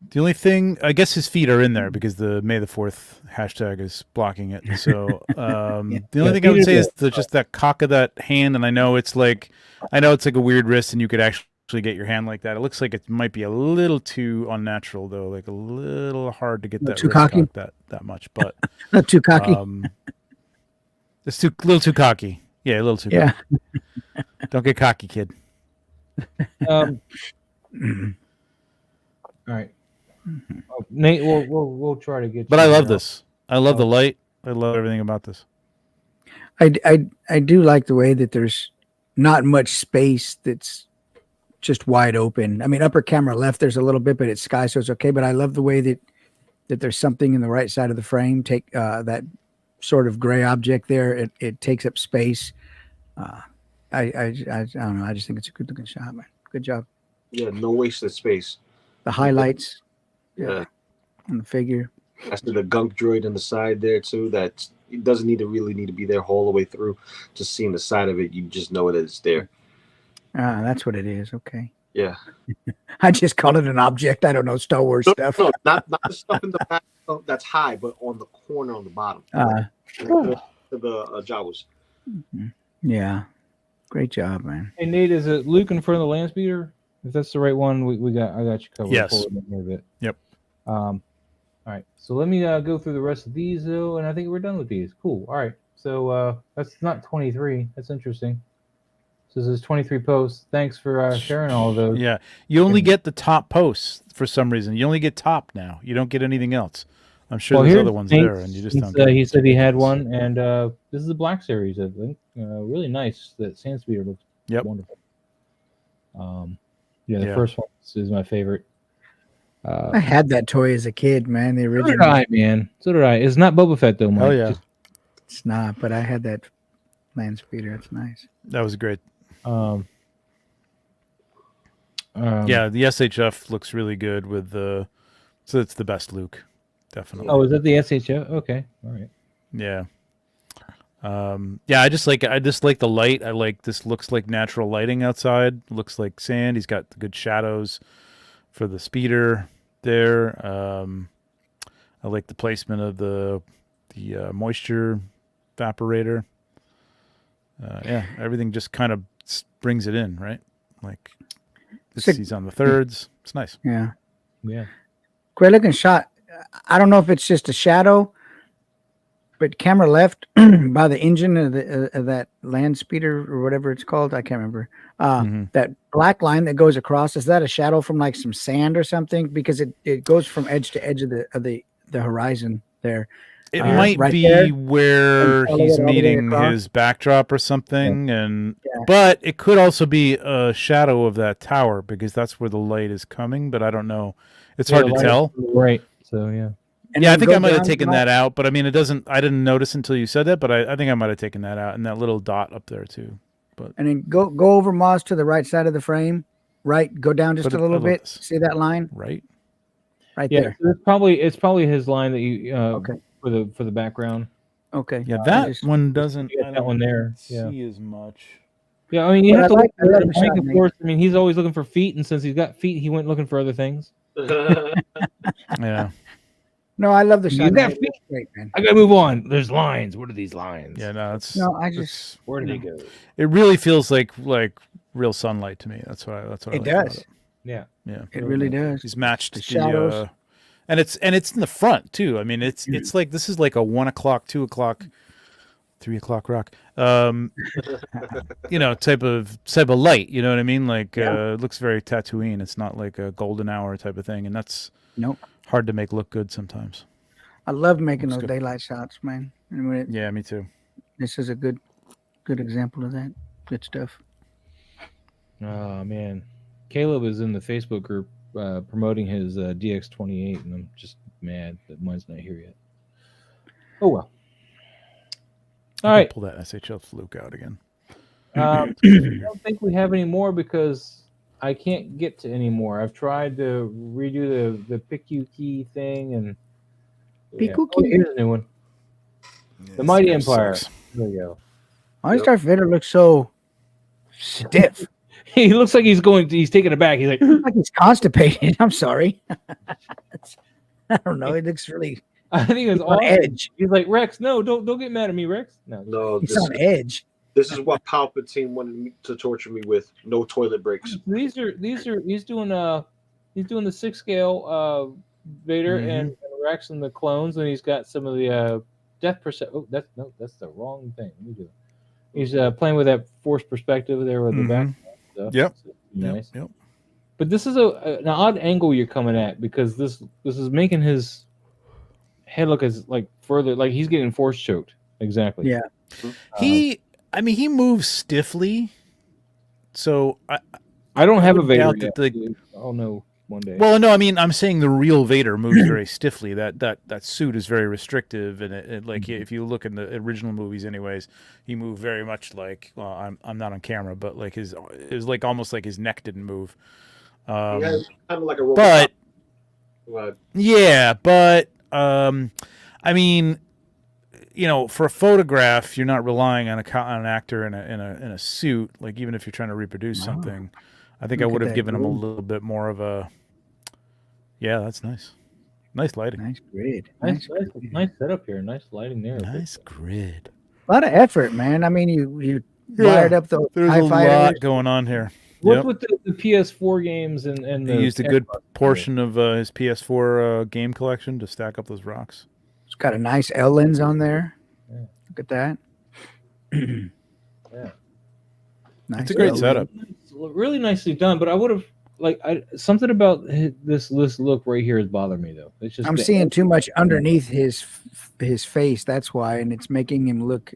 The only thing, I guess his feet are in there because the May the 4th hashtag is blocking it. So the only thing I would say is just that cock of that hand, and I know it's like a weird wrist, and you could actually get your hand like that. It looks like it might be a little too unnatural though, like a little hard to get that too wrist cocky that much, but not too cocky. It's a little too cocky. Yeah, a little too cocky. Don't get cocky, kid. All right. Oh, Nate, we'll try to get. But I love this. I love the light. I love everything about this. I do like the way that there's not much space that's just wide open. I mean, upper camera left, there's a little bit, but it's sky, so it's okay. But I love the way that there's something in the right side of the frame. Take that sort of gray object there. It takes up space. I don't know. I just think it's a good looking shot, man. Good job. Yeah, no wasted space. The highlights. Yeah. On the figure. I see the gunk droid in the side there too. That it doesn't really need to be there all the way through. Just seeing the side of it, you just know that it's there. Ah, that's what it is. Okay. Yeah. I just call it an object. I don't know Star Wars stuff. No, not the stuff in the back that's high, but on the corner on the bottom. The Jawas. Yeah. Great job, man. Hey Nate, is it Luke in front of the land speeder? If that's the right one, I got you covered. Yes. A bit. Yep. All right. So let me go through the rest of these though, and I think we're done with these. Cool. All right. So that's not 23. That's interesting. So this is 23 posts. Thanks for sharing all of those. Yeah. You only get the top posts for some reason. You only get top now. You don't get anything else. I'm sure there's other ones there, and you just don't. He said he had one, and this is the Black Series, I think. Really nice. That sand speeder looks wonderful. Yeah, the Yeah. first one is my favorite. I had that toy as a kid, man. The So did original. I, man. So did I. It's not Boba Fett though, Mike. Hell yeah. Just, It's not, but I had that land speeder. It's nice. That was great. yeah. The SHF looks really good with the. So it's the best Luke, definitely. Oh, is that the SHO? Okay. All right. Yeah. I just like the light. I like this. Looks like natural lighting outside. Looks like sand. He's got the good shadows for the speeder there. I like the placement of the moisture evaporator. Everything just kind of brings it in, right? Like he's on the thirds. It's nice. Yeah. Yeah. Great looking shot. I don't know if it's just a shadow, but camera left by the engine of that land speeder or whatever it's called. I can't remember. That black line that goes across, is that a shadow from like some sand or something? Because it goes from edge to edge of the horizon there. It might right be there, where and follow he's it all the way meeting across. his backdrop or something, but it could also be a shadow of that tower because that's where the light is coming. But I don't know; it's hard to tell. Right. So yeah. And Yeah, I then think go I might have down taken the- that out, but I mean, it doesn't. I didn't notice until you said that, but I think I might have taken that out, and that little dot up there too. And then go over Moss to the right side of the frame. Right, go down just But a little I love bit. this. See that line Right? right Yeah. there. It's probably his line that you Okay. for the background. Okay. Yeah, I that just- one doesn't. You got I that don't one there. Yeah. see as much. Yeah, I mean, you But have I to like- look I love for the shot, Mike, of Nate. course. I mean, he's always looking for feet, and since he's got feet, he went looking for other things. Yeah, No, I love the You shot. got Nate. feet. It's great, man. I gotta move on. There's lines. What are these lines? yeah. No, it's No, I it's- just Where do they go? It really feels like real sunlight to me. That's what I it like about does. it. Yeah. Yeah, It really does. he's matched The the shadows. and it's in the front too. I mean, it's like this is like a 1 o'clock, 2 o'clock, 3 o'clock rock. Type of light. You know what I mean? Like it looks very Tatooine. It's not like a golden hour type of thing, and that's Nope. hard to make look good sometimes. I love making Looks those good. daylight shots, man. And when Yeah, me too. this is a good example of that. Good stuff. Oh man, Caleb is in the Facebook group promoting his DX28, and I'm just mad that mine's not here yet. Oh well. All right. Pull that SHL fluke out again. I don't think we have any more because I can't get to any more. I've tried to redo the PICU key thing, and PICU Oh, key? here's a new one. The Mighty Empire. There we go. Why Darth Vader looks so stiff? He looks like he's taking it back. He's like, Like he's constipated. I'm sorry. I don't know. He looks really I think it's on awesome. edge. He's like, Rex, no, don't get mad at me, Rex. No. No, He's on edge. this is what Palpatine wanted me to torture me with. No toilet breaks. He's doing the 6 scale Vader Mhm. and Rex and the clones, and he's got some of the death percent. Oh, that's the wrong thing. Let me do it. He's playing with that force perspective there with the back stuff. Yep. So, nice. Yep. But this is an odd angle you're coming at because this is making his head look as like further like he's getting force choked. Exactly. Yeah. He moves stiffly, so I don't have a would Vader doubt yet. that I'll know one day. well, no, I mean, I'm saying the real Vader moves very stiffly. That suit is very restrictive, and it like if you look in the original movies, anyways, he moved very much like. Well, I'm not on camera, but like it was like almost like his neck didn't move. Yeah, kind of like a robot. But But yeah, but I mean, for a photograph, you're not relying on an actor in a suit. Like even if you're trying to reproduce something, I think I Look would at have that given him a glow. little bit more of a. Yeah, that's nice. Nice lighting. Nice grid. nice setup here. Nice lighting there. Nice grid. A lot of effort, man. I mean, you wired up the There's high a fighters. lot going on here. What's Yep. with the PS4 games and He the used a good Xbox? portion of his PS4 game collection to stack up those rocks. It's got a nice L lens on there. Yeah. Look at that. Yeah. Nice It's a great L setup. It's really nicely done, but I would have something about this look right here is bothering me though. It's just I'm seeing too much underneath his face. That's why, and it's making him look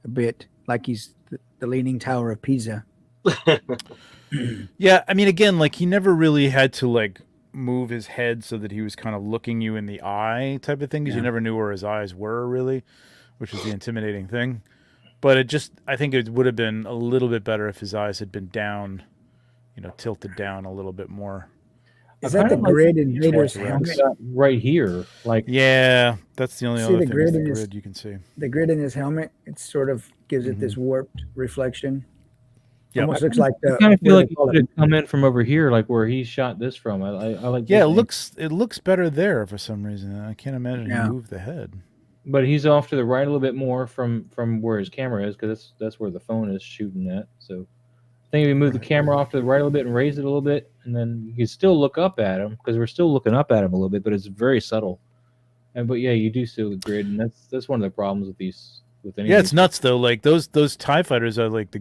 a bit like he's the Leaning Tower of Pisa. Yeah, I mean, again, like he never really had to like move his head so that he was kind of looking you in the eye type of thing because you Yeah. never knew where his eyes were really, which is the intimidating thing. But I think it would have been a little bit better if his eyes had been down, tilted down a little bit more. Is I that the kinda like grid in Vader's Rex. helmet? right here, like Yeah, that's the only See other the thing is grid the in his- grid you can see. The grid in his helmet, it sort of gives it this warped reflection. Yep. Almost looks like I the. kind of feel what do like they you call should it? have come in from over here, like where he shot this from. I like. Yeah, this it looks better there for some reason. I can't imagine Yeah. he moved the head. but he's off to the right a little bit more from where his camera is because that's where the phone is shooting at. So I think if we move the camera off to the right a little bit and raise it a little bit, and then you can still look up at him because we're still looking up at him a little bit, but it's very subtle. But yeah, you do see the grid, and that's one of the problems with these with any. Yeah, of it's these. nuts though. Like those TIE fighters are like the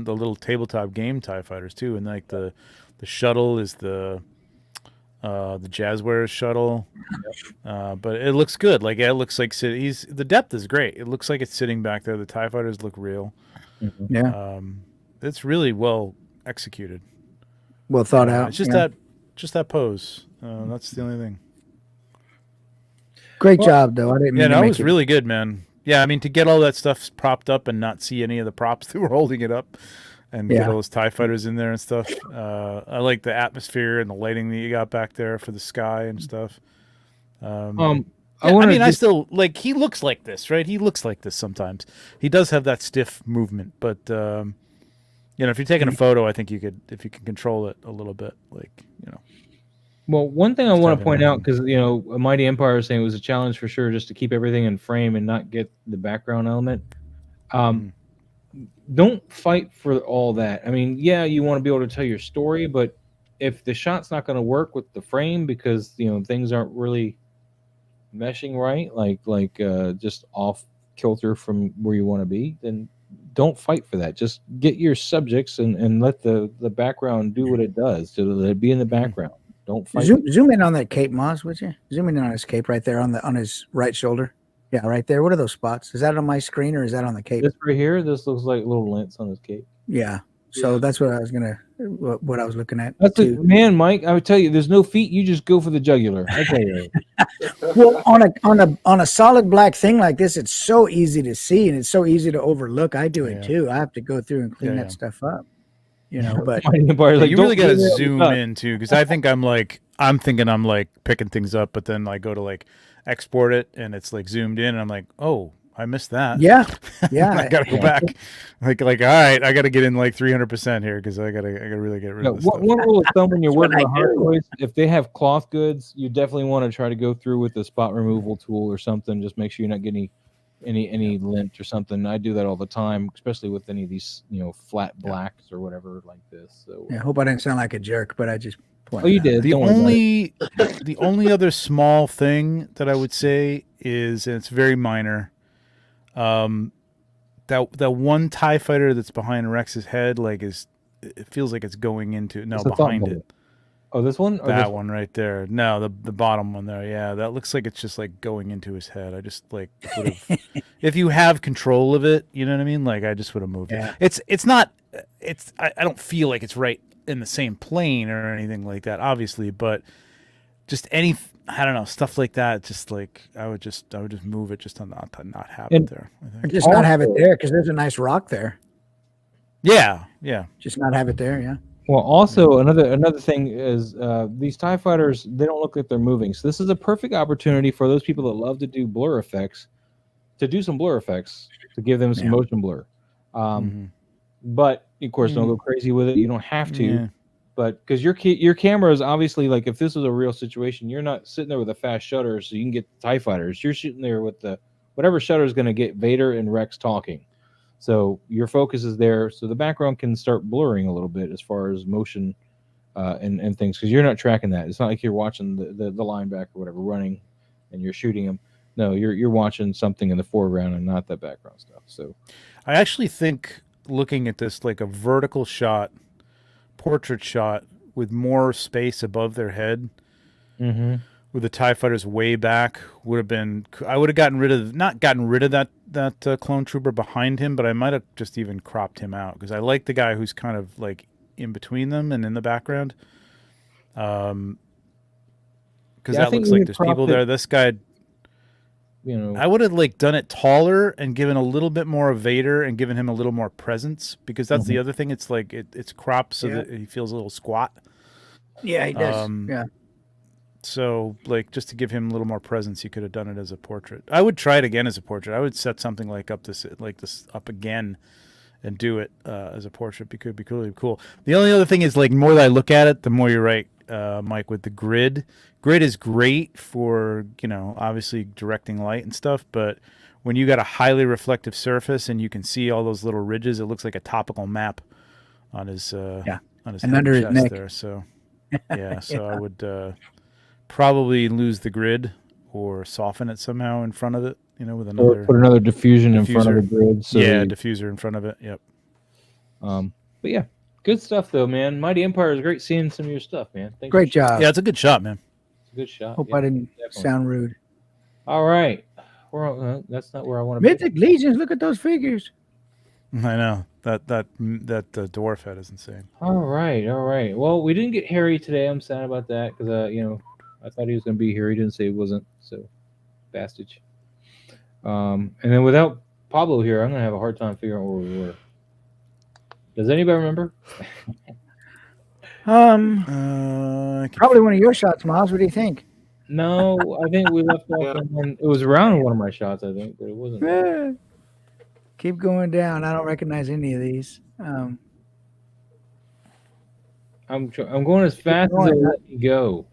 little tabletop game TIE fighters too, and like the shuttle is the Jazzwares shuttle. But it looks good. Like it looks like the depth is great. It looks like it's sitting back there. The TIE fighters look real. Mhm. Yeah, It's really well executed. well thought out. It's just yeah. that pose. That's the only thing. Great job, though. I didn't. Yeah, mean to no, it make was really good, man. Yeah, I mean, to get all that stuff propped up and not see any of the props that were holding it up, and get Yeah. all those TIE fighters in there and stuff. I like the atmosphere and the lighting that you got back there for the sky and stuff. I I wanna mean, I just- still like. He looks like this, right? He looks like this sometimes. He does have that stiff movement, but if you're taking a photo, I think you could, if you can control it a little bit, Well, one thing I Just want have to him point out in. because a Mighty Empire is saying it was a challenge for sure, just to keep everything in frame and not get the background element. Don't fight for all that. I mean, yeah, you want to be able to tell your story, but if the shot's not going to work with the frame because things aren't really meshing right, like just off kilter from where you want to be, then don't fight for that. Just get your subjects and let the background do what it does. So let it be in the background. Don't fight. Zoom in on that cape, Moz, would you? Zoom in on his cape right there on his right shoulder. Yeah, right there. What are those spots? Is that on my screen or is that on the cape? This right here, this looks like little lint on his cape. Yeah. So Yeah. that's what I was what I was looking at. That's too. man, Mike. I would tell you, there's no feet. You just go for the jugular. I tell you. Well, on a solid black thing like this, it's so easy to see and it's so easy to overlook. I do it Yeah. too. I have to go through and clean Yeah, that yeah. stuff up. But Mighty Empire, like, you don't really got to leave it zoom up. in too, because I think I'm thinking I'm like picking things up, but then I go to like export it and it's like zoomed in, and I'm like, oh, I missed that. yeah, I yeah. gotta go back. Like, all right, I gotta get in like 300% here because I gotta really get rid Yeah, of this stuff. one rule of thumb when you're That's working what with I hard do. toys, if they have cloth goods, you definitely want to try to go through with the spot removal tool or something. Just make sure you're not getting any lint or something. I do that all the time, especially with any of these flat blacks or whatever like this. So I hope I didn't sound like a jerk, but I just pointed oh, you out. did. The Don't worry about it. the only other small thing that I would say is, and it's very minor, that one TIE fighter that's behind Rex's head, it feels like it's going into It's a thought behind bubble. it. Oh, this one? Or That this one right there. No, the bottom one there. Yeah, that looks like it's just like going into his head. I just like would have, if you have control of it, you know what I mean? Like I just would have moved Yeah. it. It's not. I don't feel like it's right in the same plane or anything like that, obviously, but just I don't know, stuff like that. Just like I would just move it just to not have And- it there. I Or think. just not have it Also- there because there's a nice rock there. Yeah. Just not have it there. Yeah. Well, also another thing is these TIE fighters, they don't look like they're moving. So this is a perfect opportunity for those people that love to do blur effects, to do some blur effects, to give them some Yeah. motion blur. Mhm. But of course, don't go crazy with it. You don't have to. Yeah. But because your camera is obviously, like, if this was a real situation, you're not sitting there with a fast shutter so you can get the TIE fighters. You're sitting there with the whatever shutter is going to get Vader and Rex talking. So your focus is there, so the background can start blurring a little bit as far as motion and things, because you're not tracking that. It's not like you're watching the linebacker or whatever running and you're shooting him. No, you're watching something in the foreground and not that background stuff. So I actually think looking at this like a vertical shot, portrait shot with more space above their head with the TIE fighters way back would have been. I would have not gotten rid of that clone trooper behind him, but I might have just even cropped him out because I like the guy who's kind of like in between them and in the background. Because that looks like there's people there. This guy, I would have like done it taller and given a little bit more of Vader and given him a little more presence because that's the other thing. It's like it's cropped so that he feels a little squat. Yeah, he does. Yeah. So, like, just to give him a little more presence, you could have done it as a portrait. I would try it again as a portrait. I would set something like this up again, and do it as a portrait. It could be really cool. The only other thing is, like, the more that I look at it, the more you're right, Mike. With the grid is great for obviously directing light and stuff. But when you got a highly reflective surface and you can see all those little ridges, it looks like a topical map on his on his and under his neck there. So so I would. Probably lose the grid or soften it somehow in front of it, with another. Or put another diffusion in front of the grid. So diffuser in front of it. Yep. But yeah, good stuff though, man. Mighty Empire is great seeing some of your stuff, man. Great job. Yeah, it's a good shot, man. It's a good shot. Hope I didn't sound rude. All right, that's not where I want to be. Mythic Legions. Look at those figures. I know that dwarf head is insane. All right. Well, we didn't get Harry today. I'm sad about that because I thought he was going to be here. He didn't say he wasn't, so bastage. And then without Pablo here, I'm going to have a hard time figuring out where we were. Does anybody remember? Probably one of your shots, Miles. What do you think? No, I think we left off when it was around one of my shots, I think, but it wasn't. Keep going down. I don't recognize any of these. I'm going as fast as I let you go.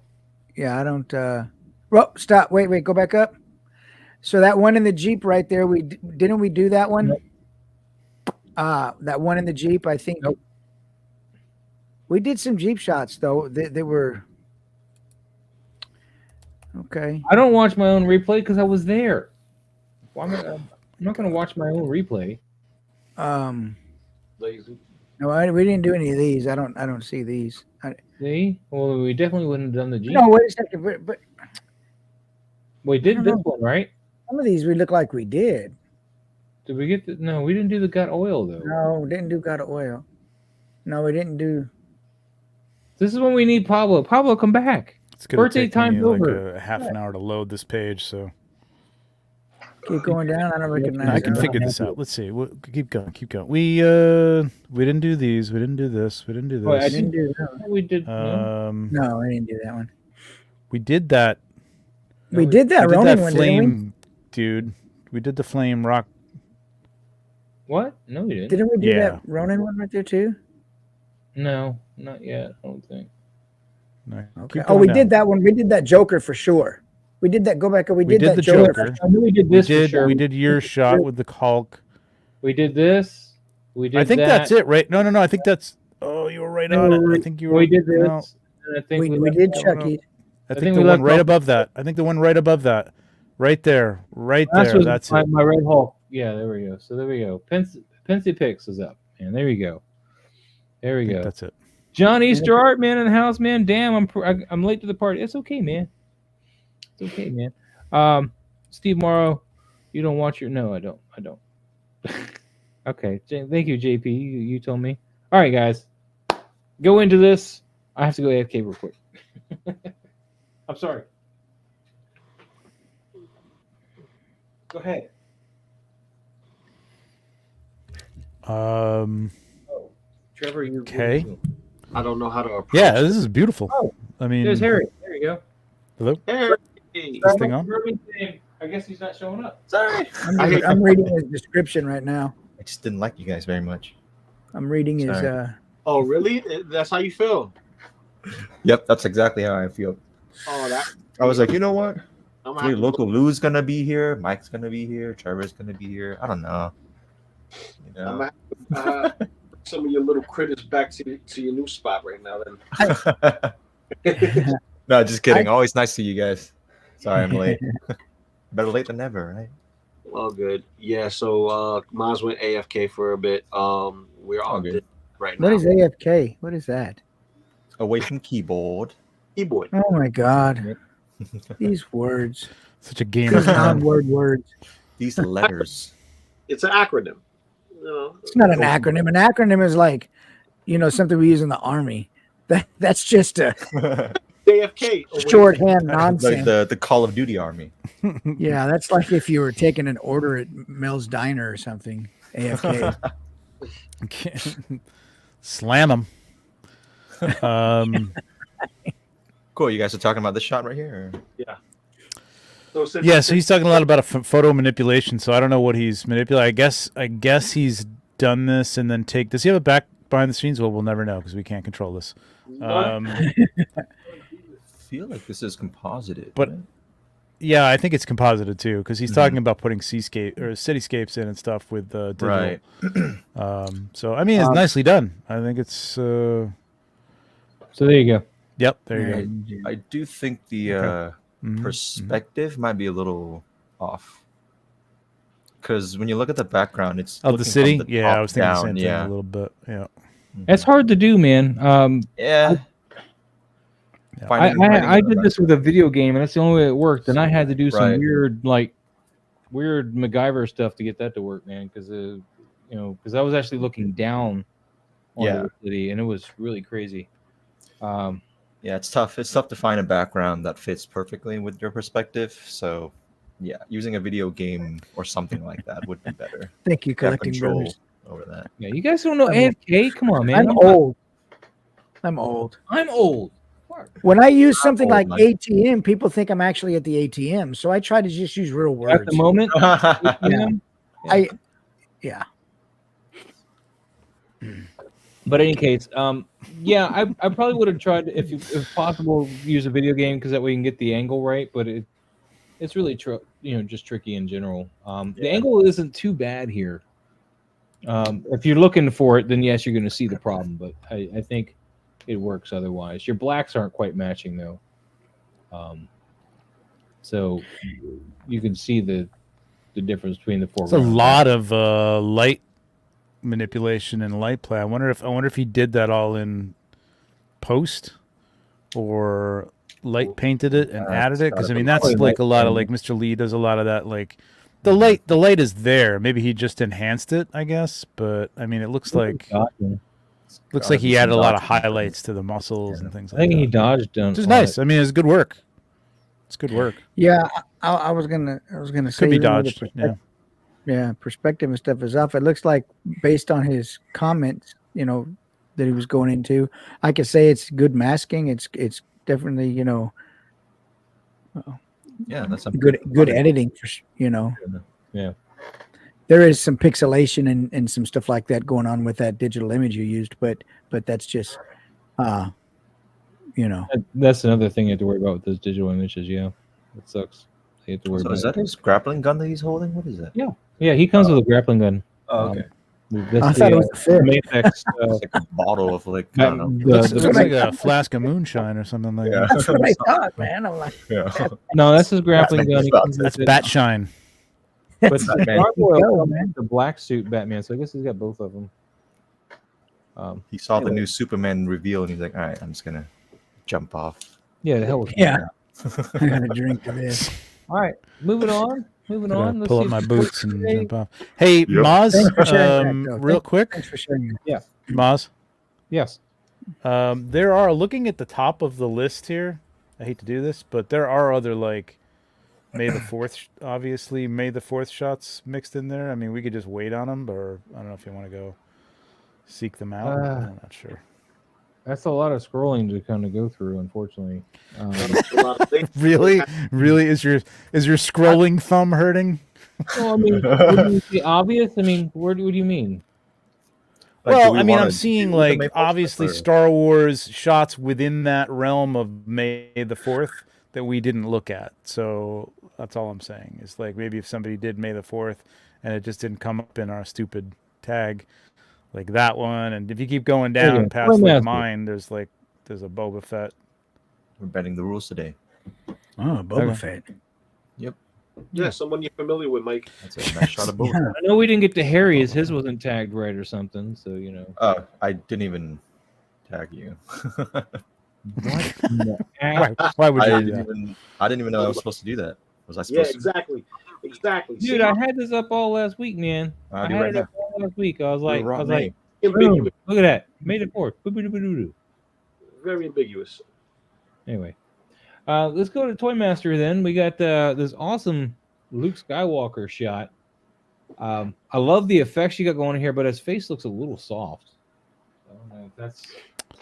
Yeah, I don't. Well, stop. Wait. Go back up. So that one in the Jeep right there. Didn't we do that one? Nope. That one in the Jeep. I think. Nope. We did some Jeep shots though. They were. Okay. I don't watch my own replay because I was there. Well, I'm not going to watch my own replay. Lazy. No, we didn't do any of these. I don't see these. See? Well, we definitely wouldn't have done the Jeep. No, wait a second. But we did this one, right? Some of these we look like we did. Did we get No, we didn't do the gut oil though. No, we didn't do gut oil. No, we didn't do. This is when we need Pablo. Pablo, come back. It's gonna take me like a half an hour to load this page, so. Keep going down. I don't recognize. I can figure this out. Let's see. Keep going. We didn't do these. We didn't do this. We didn't do this. Oh, I didn't do that. We did. No, I didn't do that one. We did that. We did that Ronin one, flame, dude. We did the flame rock. What? No, we didn't. Didn't we do that Ronin one right there too? No, not yet. I don't think. No. Okay. Oh, we did that one. We did that Joker for sure. We did that. Go back. We did that the Joker. I knew we did this for sure. We did your shot with the Hulk. We did this. We did. I think that's it, right? No. I think that's. Oh, you were right on it. I think you were. We did this. No. I think we did Chucky. I think the one right above that. I think the one right above that. Right there. Right there. That's it. My Red Hulk. Yeah, there we go. So there we go. Pensy Picks is up, man. There you go. There we go. That's it. John Easter Art, man, in the house, man. Damn, I'm late to the party. It's okay, man. It's okay, man. Steve Morrow, you don't watch your... No, I don't. Okay. Thank you, JP. You told me. All right, guys. Go into this. I have to go AFK real quick. I'm sorry. Go ahead. Trevor, you're okay. I don't know how to approach. Yeah, this is beautiful. Oh, I mean, there's Harry. There you go. Hello. Harry. This thing on? I guess he's not showing up. Sorry. I'm reading his description right now. I just didn't like you guys very much. I'm reading his. Oh, really? That's how you feel? Yep, that's exactly how I feel. Oh, I was like, you know what? Local Lou's gonna be here. Mike's gonna be here. Trevor's gonna be here. I don't know. You know. Some of your little critters back to your new spot right now. Then. No, just kidding. Always nice to you guys. Sorry, I'm late. Better late than never, right? All good. Yeah. So Miles went AFK for a bit. We're all good right now. What is AFK? What is that? Away from keyboard. Keyboard. Oh my God. These words. Such a gamer These term. non-word words. These letters. It's an acronym. You know, It's not an acronym. An acronym is like, something we use in the army. That's just a JFK. shorthand Like nonsense. the Call of Duty army. Yeah, that's like if you were taking an order at Mel's Diner or something. AFK. Slam them. Cool. You guys are talking about this shot right here? Or? Yeah. So He's talking a lot about photo manipulation. So I don't know what he's manipulating. I guess he's done this and then does he have a back behind the scenes? Well, we'll never know because we can't control this. I feel like this is composited. But right? yeah, I think it's composited too because he's talking about putting seascape or cityscapes in and stuff with digital. Right. So I mean, it's nicely done. I think it's. So there you go. Yep, there you go. I do think the perspective might be a little off. Because when you look at the background, it's the city. from the Yeah, I top was thinking the down, same thing a little bit. Yeah. It's hard to do, man. Yeah. I did this with a video game, and that's the only way it worked. And I had to do some Right. weird MacGyver stuff to get that to work, man. Because because I was actually looking down on the city, and it was really crazy. Yeah, it's tough. It's tough to find a background that fits perfectly with your perspective. So, yeah, using a video game or something like that would be better. Thank you, Have collecting control brothers. over that. Yeah, you guys don't know AFK? Come on, man. I'm old. I'm old. I'm old. When I use something like old, Mike. ATM, people think I'm actually at the ATM. So I try to just use real words. At the moment, Yeah. But in any case, I probably would have tried to, if possible, use a video game because that way you can get the angle right. But it's really just tricky in general. The angle isn't too bad here. If you're looking for it, then yes, you're going to see the problem. But I think it works otherwise. Your blacks aren't quite matching though. So you can see the difference between the foreground. It's a lot of light manipulation and light play. I wonder if he did that all in post or light painted it and added it, because I mean that's like a lot of like Mr. Lee does a lot of that. Like the light is there. Maybe he just enhanced it, I guess. But I mean, it looks like he added a lot of highlights to the muscles and things like that. I think he dodged them. Which is nice. I mean, it's good work. It's good work. Yeah, I was gonna say Could be dodged. Yeah, perspective and stuff is off. It looks like based on his comments, that he was going into, I could say it's good masking. It's definitely, yeah, that's a good editing for Yeah. There is some pixelation and some stuff like that going on with that digital image you used, but that's just That's another thing you have to worry about with those digital images. Yeah, it sucks. You have to worry So about is that his grappling gun that he's holding? What is that? Yeah, he comes with a grappling gun. Oh, okay. I thought it was a fifth. Mayflex, It's like a bottle of like I don't know. It looks like a flask of moonshine or something like that. That's what I thought, man. I'm like, no, that's his grappling gun. He comes That's with it. bat shine. But Batman. Gargoyle comes with the black suit Batman, so I guess he's got both of them. He saw the new Superman reveal and he's like, all right, I'm just gonna jump off. Yeah, the hell with yeah. I got a drink to this. All right, moving on. Let's Pull see up my if- boots and jump off. Hey, Maz, Thanks for sharing that, Joe. real quick, Thanks for sharing. Maz. Yes. There are, looking at the top of the list here, I hate to do this, but there are other like May the 4th, obviously May the 4th shots mixed in there. I mean, we could just wait on them, or I don't know if you want to go seek them out. I'm not sure. That's a lot of scrolling to kind of go through, unfortunately. Really is your scrolling thumb hurting? Well, I mean, wouldn't you say obvious? I mean, what do you mean? Like, do Well, we I mean, wanna I'm seeing do the May like 4th obviously stuff, or- Star Wars shots within that realm of May the 4th that we didn't look at. So that's all I'm saying. Is like maybe if somebody did May the 4th and it just didn't come up in our stupid tag, like that one. And if you keep going down past Let me like ask you. mine, there's a Boba Fett. We're bending the rules today. Oh, Boba Fett. Yeah, someone you're familiar with, Mike. That's a nice shot of Boba. Yeah. I know we didn't get to Harry's. His wasn't tagged right or something. So I didn't even tag you. What? in the Why would I you do didn't that? I didn't even know I was supposed to do that. Was I Yeah, supposed exactly. Dude, See, I had this up all last week, man. I'll I do had right it now. up all last week. I was Do like, right now. boom, ambiguous, look at that. Made it forward. Boop-a-doop-a-doo-doo. very ambiguous. Anyway, let's go to Toy Master then. We got this awesome Luke Skywalker shot. I love the effects you got going here, but his face looks a little soft. I don't know if that's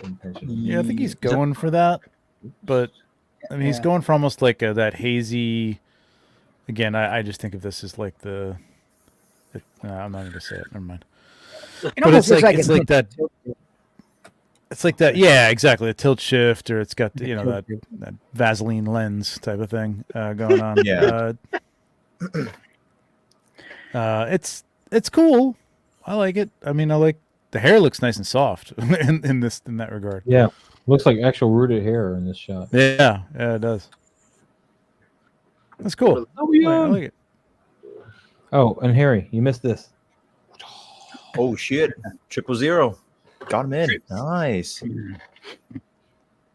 intentional. Yeah, I think he's going for that, but I mean, he's Yeah. going for almost like that hazy. Again, I just think of this as like no, I'm not going to say it. Never mind. It But almost looks it's a like that. It's like that. Yeah, exactly. A tilt shift, or it's got that Vaseline lens type of thing going on. Yeah. It's cool. I like it. I mean, I like the hair looks nice and soft in that regard. Yeah, looks like actual rooted hair in this shot. Yeah, it does. That's cool. I like it. Oh, and Harry, you missed this. Oh shit! 000. Got him in. Nice. Of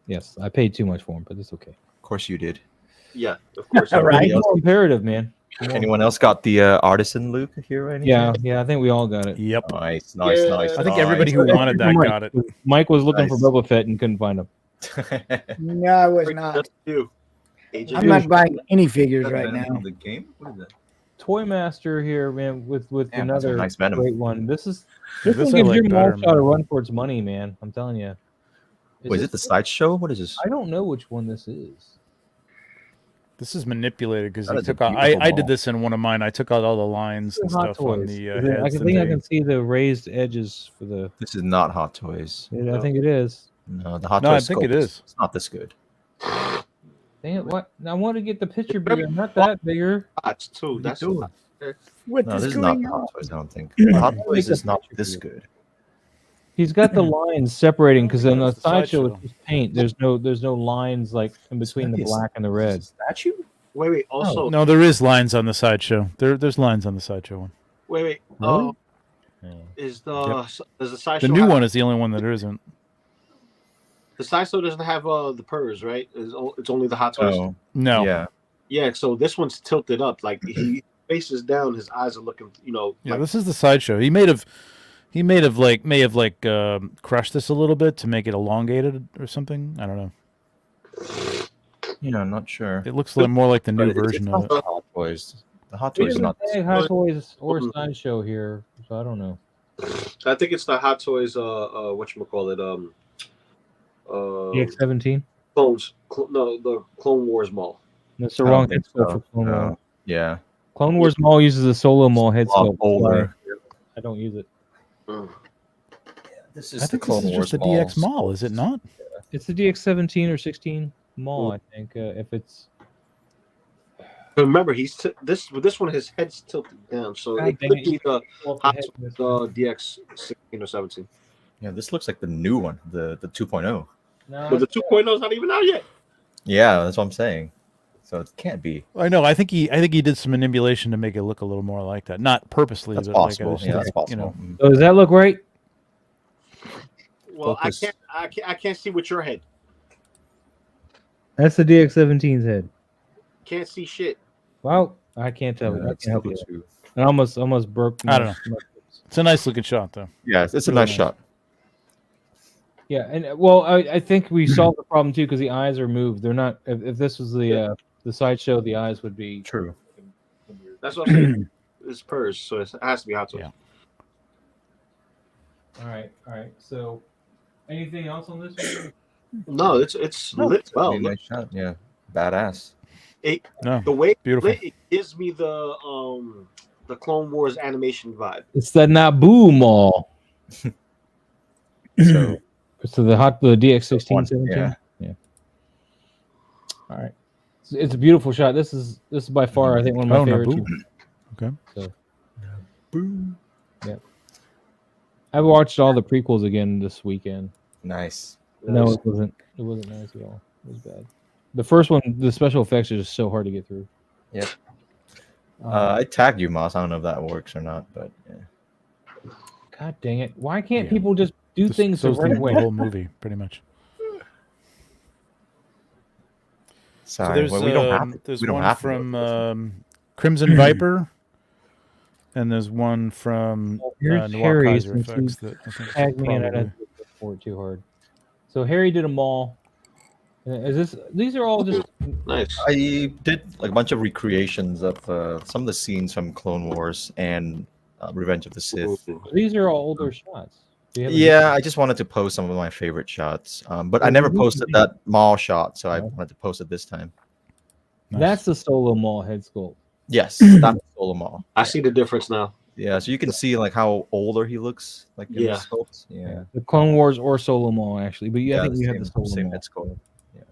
Yes, I paid too much for him, but it's okay. course you did. Yeah, of course. All right. It's more imperative, man. Come on. Anyone else got the artisan Luke here? Or anything? Yeah, I think we all got it. Yep. Nice. Yeah. Nice. I think everybody who wanted that Mike. got it. Mike was looking Nice. for Boba Fett and couldn't find him. No, I was not. That's you. AJ. I'm not buying any figures right now. The game. What is that? Toy Master here, man, with Damn, that's a another nice Venom. great one. This This one I gives like your mall better, shot a man. run for its money, man. I'm telling you. Wait, is it the sideshow? What is this? I don't know which one this is. This is manipulated because That he is a took out. beautiful I did ball. this in one of mine. I took out all the lines and Hot stuff on Toys. the I heads. think I and can see the raised edges for the. This is not Hot Toys. I think it is. No, the Hot No, I Toys. think it sculpt is. It's not this good. Dang it! What? I want to get the picture bigger, not that bigger. That's too. That's doing? a lot. What No, is this is not going the on? Hot Toys. I don't think. Hot Toys is not this good. He's got the lines separating because on the It's the sideshow sideshow. it's just paint. There's no lines like in between the Maybe black and the Is red. this a statue? Wait. Also, No, there is lines on the sideshow. There's lines on the sideshow one. wait. Really? Is Yep. does the sideshow? The new have- one is the only one that there isn't. The sideshow doesn't have the purrs, right? It's only the hot toys. Oh, No. yeah. Yeah. So this one's tilted up. Like he faces down, his eyes are looking. Yeah, Like, this is the sideshow. He may have crushed this a little bit to make it elongated or something. I don't know. Yeah, I'm not sure. It looks like more like the new But it's version not of it. the Hot Toys. The Hot He Toys are doesn't not. say Hot Toys or sideshow here, so I don't know. I think it's the hot toys. Whatchamacallit? DX17. Clones. No, the Clone Wars Mall. That's the I don't wrong think head sculpt so. for Clone Wars. No. Yeah. Clone Wars Mall uses a solo mall head A lot sculpt. older. I don't use it. Mm. This I is the think Clone this is Wars just the DX mall, is it not? It's the DX17 or 16 mall, I think. If it's But remember, this one. His head's tilted down, so God it dang could it. be the off the hot head. DX 16 or 17. Yeah, this looks like the new one, the 2.0. No, But the 2.0 is not even out yet. Yeah, that's what I'm saying. So it can't be. I know. I think he did some manipulation to make it look a little more like that. Not purposely, That's but possible. like I Yeah, just that's think, possible. you know. so does that look right? Well, Focus. I can't see with your head. That's the DX17's head. Can't see shit. Well, I can't tell. I That's can't help you. too- I almost broke. I don't know. It's a nice looking shot, though. Yeah, it's a Really nice nice. shot. Yeah, and well, I think we solved the problem too because the eyes are moved. They're not. If this was the sideshow, the eyes would be. True. That's what I'm saying. It's purrs, so it has to be hot toys. Yeah. All right. So, anything else on this one? No, it's lit well. Really nice shot. Yeah, badass. No, The way it's beautiful. lit, it gives me the Clone Wars animation vibe. It's the Naboo Mall. So So the DX16, 17. yeah. All right. It's a beautiful shot. This is by far, I think, one of my Oh, favorites. Naboo. Okay. So, yeah. I watched all the prequels again this weekend. Nice. No, it wasn't. It wasn't nice at all. It was bad. The first one, the special effects are just so hard to get through. Yep. I tagged you, Moss. I don't know if that works or not, but yeah. God dang it! Why can't Yeah. people just do things the So's right the way? whole movie, pretty much. Sorry, So there's well, we don't have to. there's We don't one have to from go for this Crimson Viper, and there's one from Here's Noir Harry, Kaiser since he Effects that I think tagged me and I probably. didn't look for it too hard. So Harry did them all. Is this? These are all just. Nice. I did like a bunch of recreations of some of the scenes from Clone Wars and Revenge of the Sith. These are all older shots. Do you have a- Yeah, I just wanted to post some of my favorite shots, but I never posted that mall shot, so I wanted to post it this time. Nice. That's the Solo Mall head sculpt. Yes, that's Solo Mall. I see the difference now. Yeah, so you can see like how older he looks, like in the Yeah. sculpts. Yeah, The Clone Wars or Solo Mall actually, but yeah, I Yeah, think the we have the same- Solo same Mall. head sculpt. Yeah,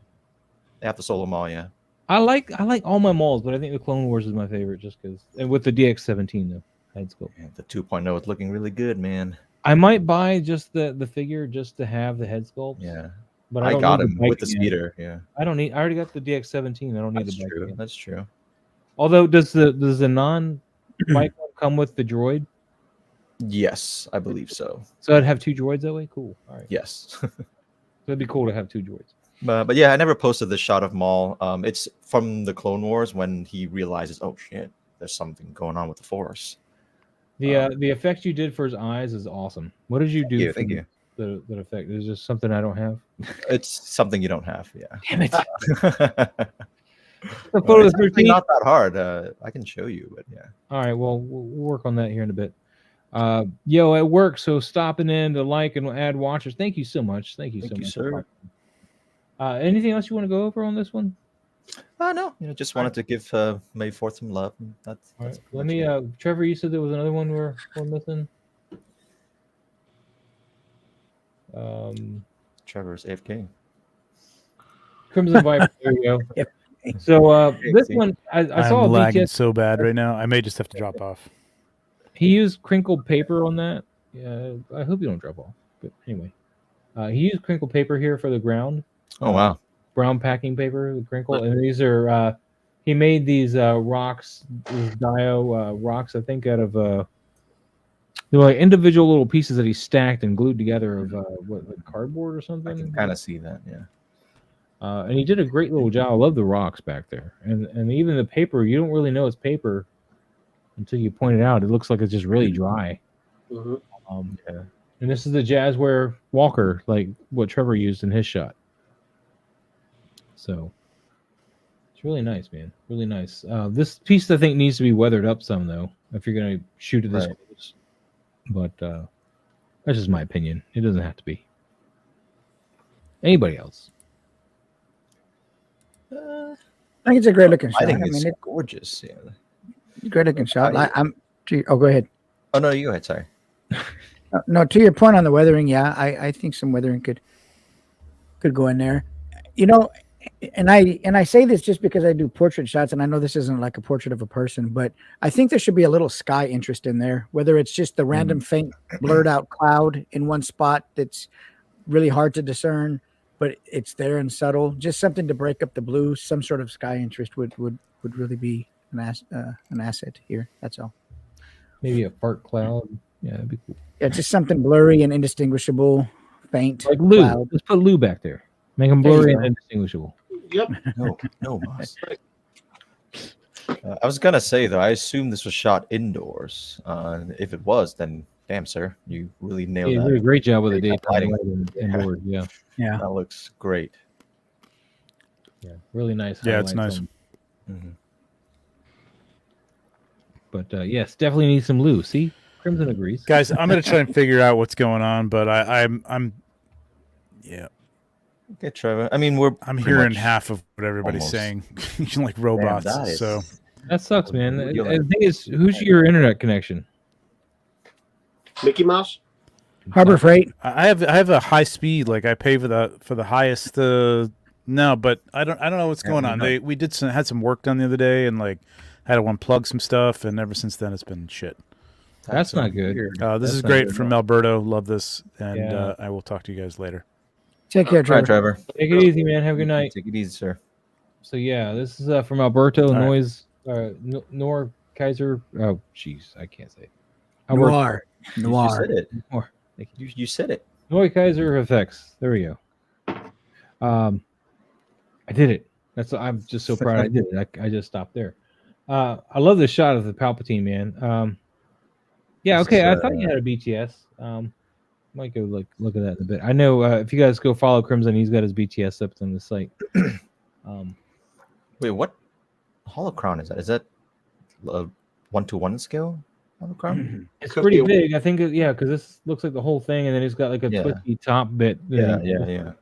they have the Solo Mall. Yeah, I like all my malls, but I think the Clone Wars is my favorite just because, and with the DX-17 though head sculpt. yeah the 2.0 is looking really good, man. I might buy just the figure just to have the head sculpt. Yeah, but I don't got need him bike with the again. speeder. Yeah, I don't need. I already got the DX-17. I don't need that's the bike true. again. That's true. Although does the non bike one come with the droid? Yes, I believe so. So I'd have two droids that way. Cool. All right. Yes. That'd be cool to have two droids. But yeah, I never posted this shot of Maul. It's from the Clone Wars when he realizes, oh shit, there's something going on with the Force. The effects you did for his eyes is awesome. What did you do? Thank you. That effect is just something I don't have. It's something you don't have. Yeah. Damn it! The Well, photo it's of actually not that hard. I can show you, but yeah. All right. Well, we'll work on that here in a bit. Yo, at work. So stopping in to like and add watchers. Thank you so much. Thank you so much, sir. Anything else you want to go over on this one? No, just wanted to give May 4th some love. That's All right. pretty Let much me. it. Trevor, you said there was another one we're missing. Trevor's AFK. Crimson Viper. There you go. Yep. So this see. one, I saw a I'm lagging BTS. so bad right now. I may just have to drop off. He used crinkled paper on that. Yeah, I hope you don't drop off. But anyway, he used crinkled paper here for the ground. Oh wow. Brown packing paper, the crinkle, and these are. He made these rocks, these dio rocks. I think out of they're like individual little pieces that he stacked and glued together of what, like cardboard or I something. can kind of see that. Yeah. And he did a great little job. I love the rocks back there, and even the paper. You don't really know it's paper until you point it out. It looks like it's just really dry. Mhm. Yeah. And this is the Jazzware Walker, like what Trevor used in his shot. So it's really nice, man. Really nice. This piece I think needs to be weathered up some though, if you're gonna shoot it this Right. close. But that's just my opinion. It doesn't have to be. Anybody else? I think it's a great looking shot. I think it's mean, it's gorgeous. Yeah. a great looking shot. Oh, go ahead. Oh no, you go ahead. Sorry. No, to your point on the weathering, yeah, I think some weathering could go in there. You know, and I say this just because I do portrait shots, and I know this isn't like a portrait of a person, but I think there should be a little sky interest in there, whether it's just the random faint blurred out cloud in one spot that's really hard to discern, but it's there and subtle. Just something to break up the blue. Some sort of sky interest would really be an asset here. That's all. Maybe a fart cloud. Yeah, that'd be cool. Yeah, just something blurry and indistinguishable, faint. Like Lou. cloud. Let's put Lou back there. Make him There you blurry go. and indistinguishable. Yep. No, Moss. I was gonna say though, I assume this was shot indoors. If it was, then damn, sir, you really nailed Yeah, you that. did a great job with the Great daytime lighting. lighting indoors. Yeah, Yeah. That looks great. yeah, really nice. Yeah, it's highlights nice. on- Mhm. But yes, definitely need some Lou. See, Crimson agrees. Guys, I'm gonna try and figure out what's going on, but I'm yeah, Okay, Trevor. I mean, we're I'm pretty hearing much- half of what everybody's almost. saying, like Damn, robots. that is- So That sucks, man. And You're the like- thing is, who's your internet connection? Mickey Mouse. Harbor Freight. I have a high speed. Like I pay for the highest. No, but I don't know what's Yeah, going we on. know. We had some work done the other day, and like had to unplug some stuff, and ever since then it's been shit. That's not good. weird. This That's is not great good. from Alberto. Love this, and Yeah. I will talk to you guys later. Take care, All right, Trevor. Trevor. Take it easy, man. Have a good night. Take it easy, sir. So yeah, this is from Alberto All right. Noise, Nor Kaiser. Oh, jeez, I can't say it. Alberto- Noir. You Noir. said it. Noir. You said it. Noy Kaiser effects. There we go. I did it. I'm just so proud I did it. I just stopped there. I love the shot of the Palpatine, man. Yeah, This okay. is, I thought you had a BTS. Might go look at that in a bit. I know if you guys go follow Crimson, he's got his BTS up on the site. Wait, what holocron is that? Is that a 1-to-1 scale holocron? It's Could pretty be. big. I think, yeah, because this looks like the whole thing, and then it's got like a Yeah. twisty top bit. Yeah.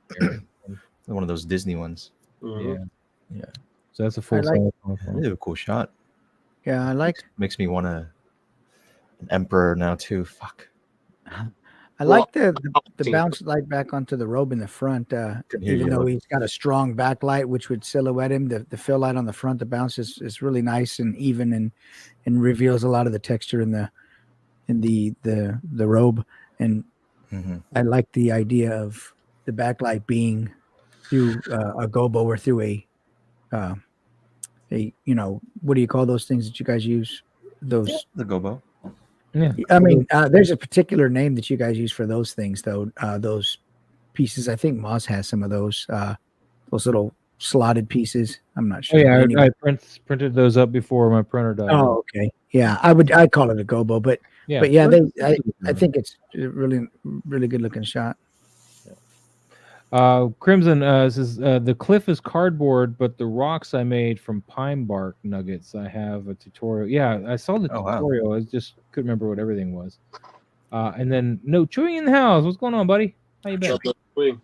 One of those Disney ones. Mhm. Yeah. So that's a full I like- size. Really a cool shot. Yeah, I like Makes me want an emperor now too. Fuck. I like the Palpatine. bounce light back onto the robe in the front. Hear Even you. though he's got a strong backlight, which would silhouette him, the fill light on the front, the bounce is really nice and even and reveals a lot of the texture in the robe. And Mhm. I like the idea of the backlight being through a gobo or through a what do you call those things that you guys use? Those The gobo. Yeah. I mean, there's a particular name that you guys use for those things, though. Those pieces, I think Moz has some of those little slotted pieces. I'm not Oh sure. yeah, Anyway. I printed those up before my printer died. Oh, okay. Yeah, I'd call it a gobo, but yeah, I think it's a really, really good looking shot. Crimson says the cliff is cardboard, but the rocks I made from pine bark nuggets. I have a tutorial. Yeah, I saw the Oh, wow. tutorial. I just couldn't remember what everything was. And then no chewing in the house. What's going on, buddy? How you been? Shut the wing.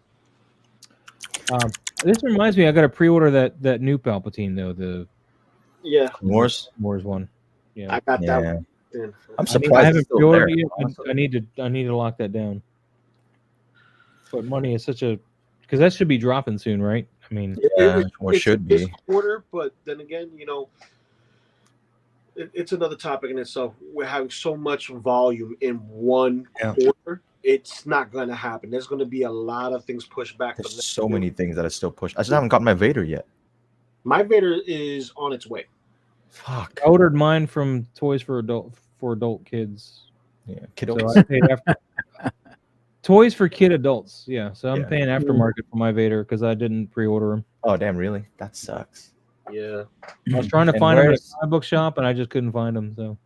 This reminds me, I got to pre-order that new Palpatine though, the Yeah, Wars. one. Yeah, I got that Yeah. one. in. I'm I surprised haven't it's still pre-ordered there. it yet. I need to lock that down. But money is such a because that should be dropping soon, right? I mean, Yeah, or it's should this be. quarter, but then again, it's another topic in itself. We're having so much volume in one Yeah. quarter. It's not going to happen. There's going to be a lot of things pushed back. There's from next so year. many things that are still pushed. I just haven't got my Vader yet. My Vader is on its way. Fuck. I ordered mine from Toys for adult kids. Yeah, So kiddos. I paid after Toys for kid adults. Yeah, so I'm Yeah. paying aftermarket for my Vader because I didn't pre-order them. Oh damn, really? That sucks. Yeah. I was trying to And find them at a where's- comic book shop and I just couldn't find them. So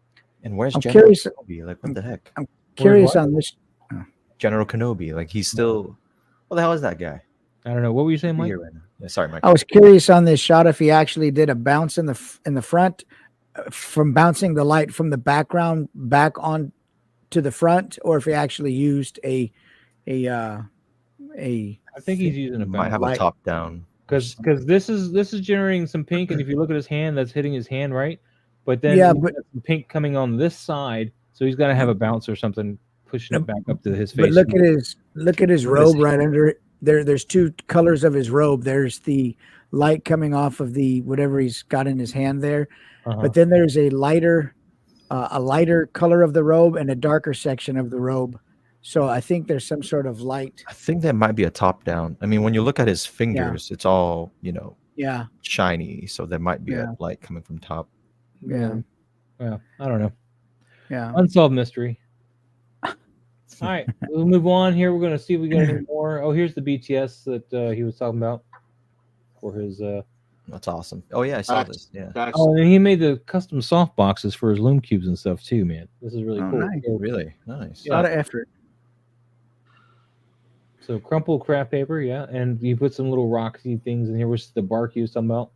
And where's I'm General curious- Kenobi? Like, what the heck? Curious what? on this. General Kenobi, like he's still. What the hell is that guy? I don't know. What were you saying, Be Mike? here right now. Yeah, sorry, Mike. I was curious on this shot if he actually did a bounce in the front from bouncing the light from the background back on to the front, or if he actually used a I think he's using a Might have light. a top down. because this is generating some pink, and if you look at his hand, that's hitting his hand, right? But then Yeah, he's but- got some pink coming on this side, so he's got to have a bounce or something pushing it back up to his face. But look at his What is robe he? right under it. There's two colors of his robe. There's the light coming off of the whatever he's got in his hand there, Uh-huh. but then there's a lighter color of the robe and a darker section of the robe. So I think there's some sort of light. I think that might be a top down. I mean, when you look at his fingers, it's all Yeah, shiny. So there might be Yeah. a light coming from top. yeah, Well, I don't know. yeah. Unsolved mystery. All right, we'll move on here. We're going to see if we got any more. Oh, here's the BTS that he was talking about for his. That's awesome. Oh yeah, I saw That's- this. Yeah, That's Oh, and he made the custom soft boxes for his loom cubes and stuff too, man. This is really Oh, cool. nice. So, really nice. A lot of effort. so crumpled craft paper, yeah, and you put some little rocky things in here, which is the bark he was talking about.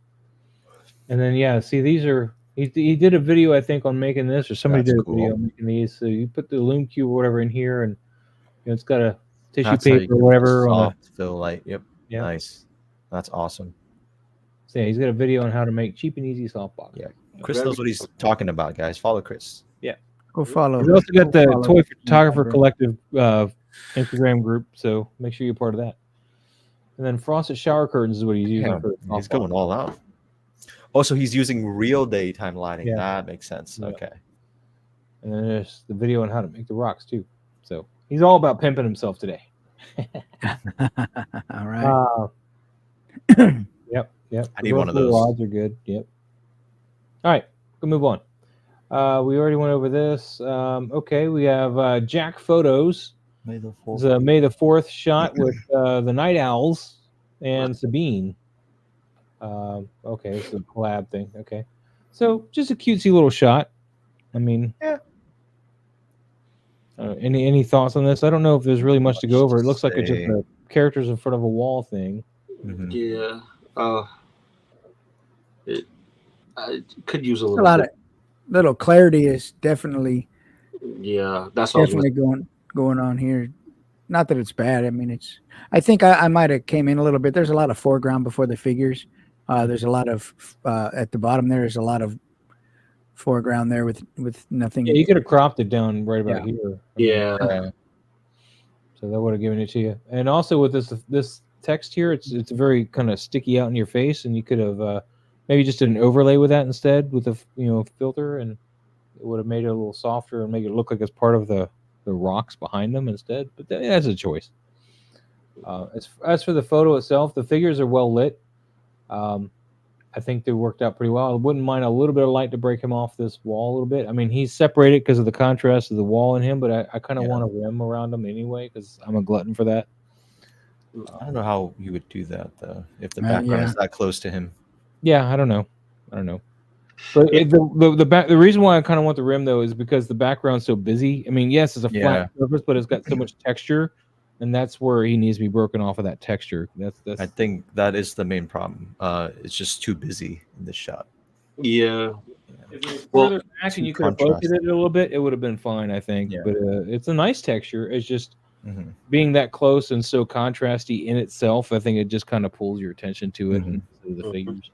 And then yeah, see these are he did a video I think on making this, or somebody That's did a cool. video on making these. So you put the loom cube or whatever in here, and it's got a tissue That's how you paper get or whatever. On soft fill light. Yep. Yeah. Nice. That's awesome. so yeah, he's got a video on how to make cheap and easy soft boxes. Yeah. Chris knows what he's talking about, guys. Follow Chris. Go follow. We also got the Follow. Toy Photographer Collective Instagram group, so make sure you're part of that. And then frosted shower curtains is what he's using Yeah, for he's going all out. Also, he's using real daytime lighting. Yeah. That makes sense. Yeah. Okay. And then there's the video on how to make the rocks too. So he's all about pimping himself today. All right. Yep. I need one of those. Rods are good. Yep. All right, we'll move on. We already went over this. Okay, we have Jack Photos. May the It's a May the 4th shot with the Night Owls and Sabine. Okay, it's a collab thing. Okay, so just a cutesy little shot. I mean, Yeah. any thoughts on this? I don't know if there's really much to go over. It looks like it's just Say. a characters in front of a wall thing. Mhm. Yeah. It I could use a A little lot bit. of little clarity is definitely Yeah, that's what I was definitely going on here. Not that it's bad. I mean, it's. I think I might have came in a little bit. There's a lot of foreground before the figures. There's a lot of at the bottom. There's a lot of foreground there with nothing. Yeah, you could have cropped it down right about Yeah. here. Yeah. So that would have given it to you. And also with this text here, it's very kind of sticky out in your face, and you could have maybe just did an overlay with that instead with a filter, and it would have made it a little softer and make it look like it's part of the rocks behind them instead. But that's a choice. As for the photo itself, the figures are well lit. I think they worked out pretty well. I wouldn't mind a little bit of light to break him off this wall a little bit. I mean, he's separated because of the contrast of the wall and him, but I kind of want a rim around him anyway because I'm a glutton for that. I don't know how you would do that though, if the background is that close to him. Yeah, I don't know. But the reason why I kind of want the rim though is because the background's so busy. I mean, yes, it's a flat surface, but it's got so much texture, and that's where he needs to be broken off of that texture. That's. I think that is the main problem. It's just too busy in this shot. Yeah. If it was further back and you could have focused it a little bit, it would have been fine, I think. Yeah. But it's a nice texture. It's just being that close and so contrasty in itself. I think it just kind of pulls your attention to it instead of the figures.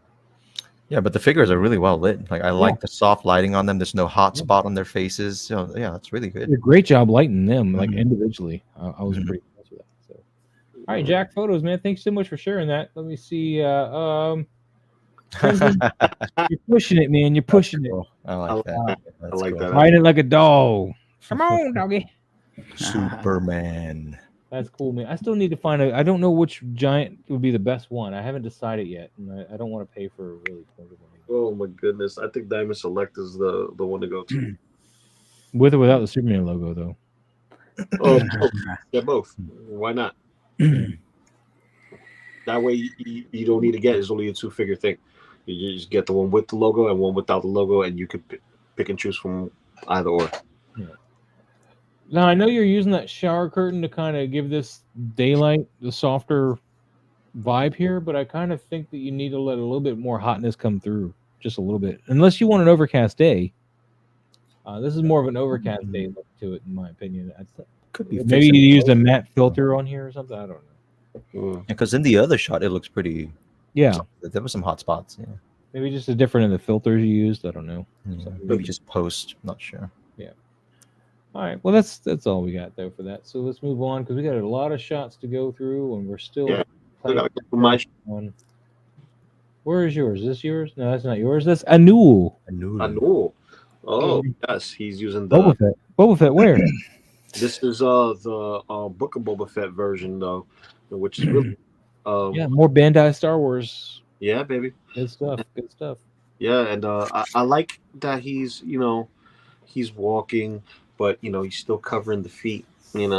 Yeah, but the figures are really well lit. Like I like the soft lighting on them. There's no hot spot on their faces. So yeah, that's really good. Did a great job lighting them, like individually. I was pretty impressed with that. So, all right, Jack Photos, man. Thanks so much for sharing that. Let me see. You're pushing it, man. You're pushing it. I like that. I like that. Ride it like a dog. Come on, doggy. Superman. That's cool, man. I still need to find I don't know which giant would be the best one. I haven't decided yet, and I don't want to pay for a really expensive one. Oh my goodness! I think Diamond Select is the one to go to. With or without the Superman logo, though. Oh, yeah, both. Why not? That way, you don't need to get. It's only a 2-figure thing. You just get the one with the logo and one without the logo, and you could pick and choose from either or. Yeah. Now I know you're using that shower curtain to kind of give this daylight the softer vibe here, but I kind of think that you need to let a little bit more hotness come through, just a little bit. Unless you want an overcast day. This is more of an overcast day look to it, in my opinion. Could be maybe you use a matte filter on here or something. I don't know. Because in the other shot, it looks pretty. Yeah, there were some hot spots. Yeah, maybe just a different in the filters you used. I don't know. So maybe just post. Not sure. Yeah. All right. Well, that's all we got though for that. So let's move on because we got a lot of shots to go through, and we're still. Yeah. I gotta get my one. Where is yours? Is this yours? No, that's not yours. That's Anul. Anul. Oh yes, he's using the Boba Fett. Boba Fett. Where? This is the Book of Boba Fett version though, which is really yeah, more Bandai Star Wars. Yeah, baby. Good stuff. Good stuff. Yeah, and I like that he's he's walking, but he's still covering the feet. He's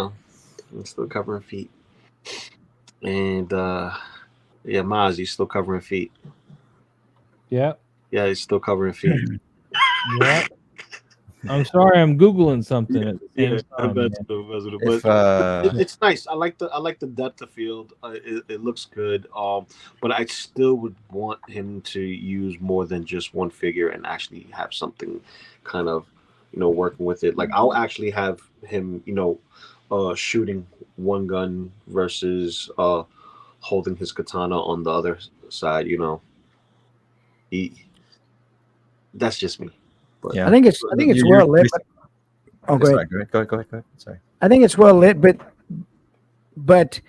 still covering feet. And yeah, Maz, he's still covering feet. Yeah. Yeah, he's still covering feet. Yeah. I'm sorry, I'm googling something at the same time. But it's nice. I like the depth of field. It looks good. But I still would want him to use more than just one figure and actually have something kind of working with it. Like I'll actually have him shooting one gun versus holding his katana on the other side. That's just me. But yeah, I think it's well lit. Go ahead. Go ahead. Sorry. I think it's well lit, but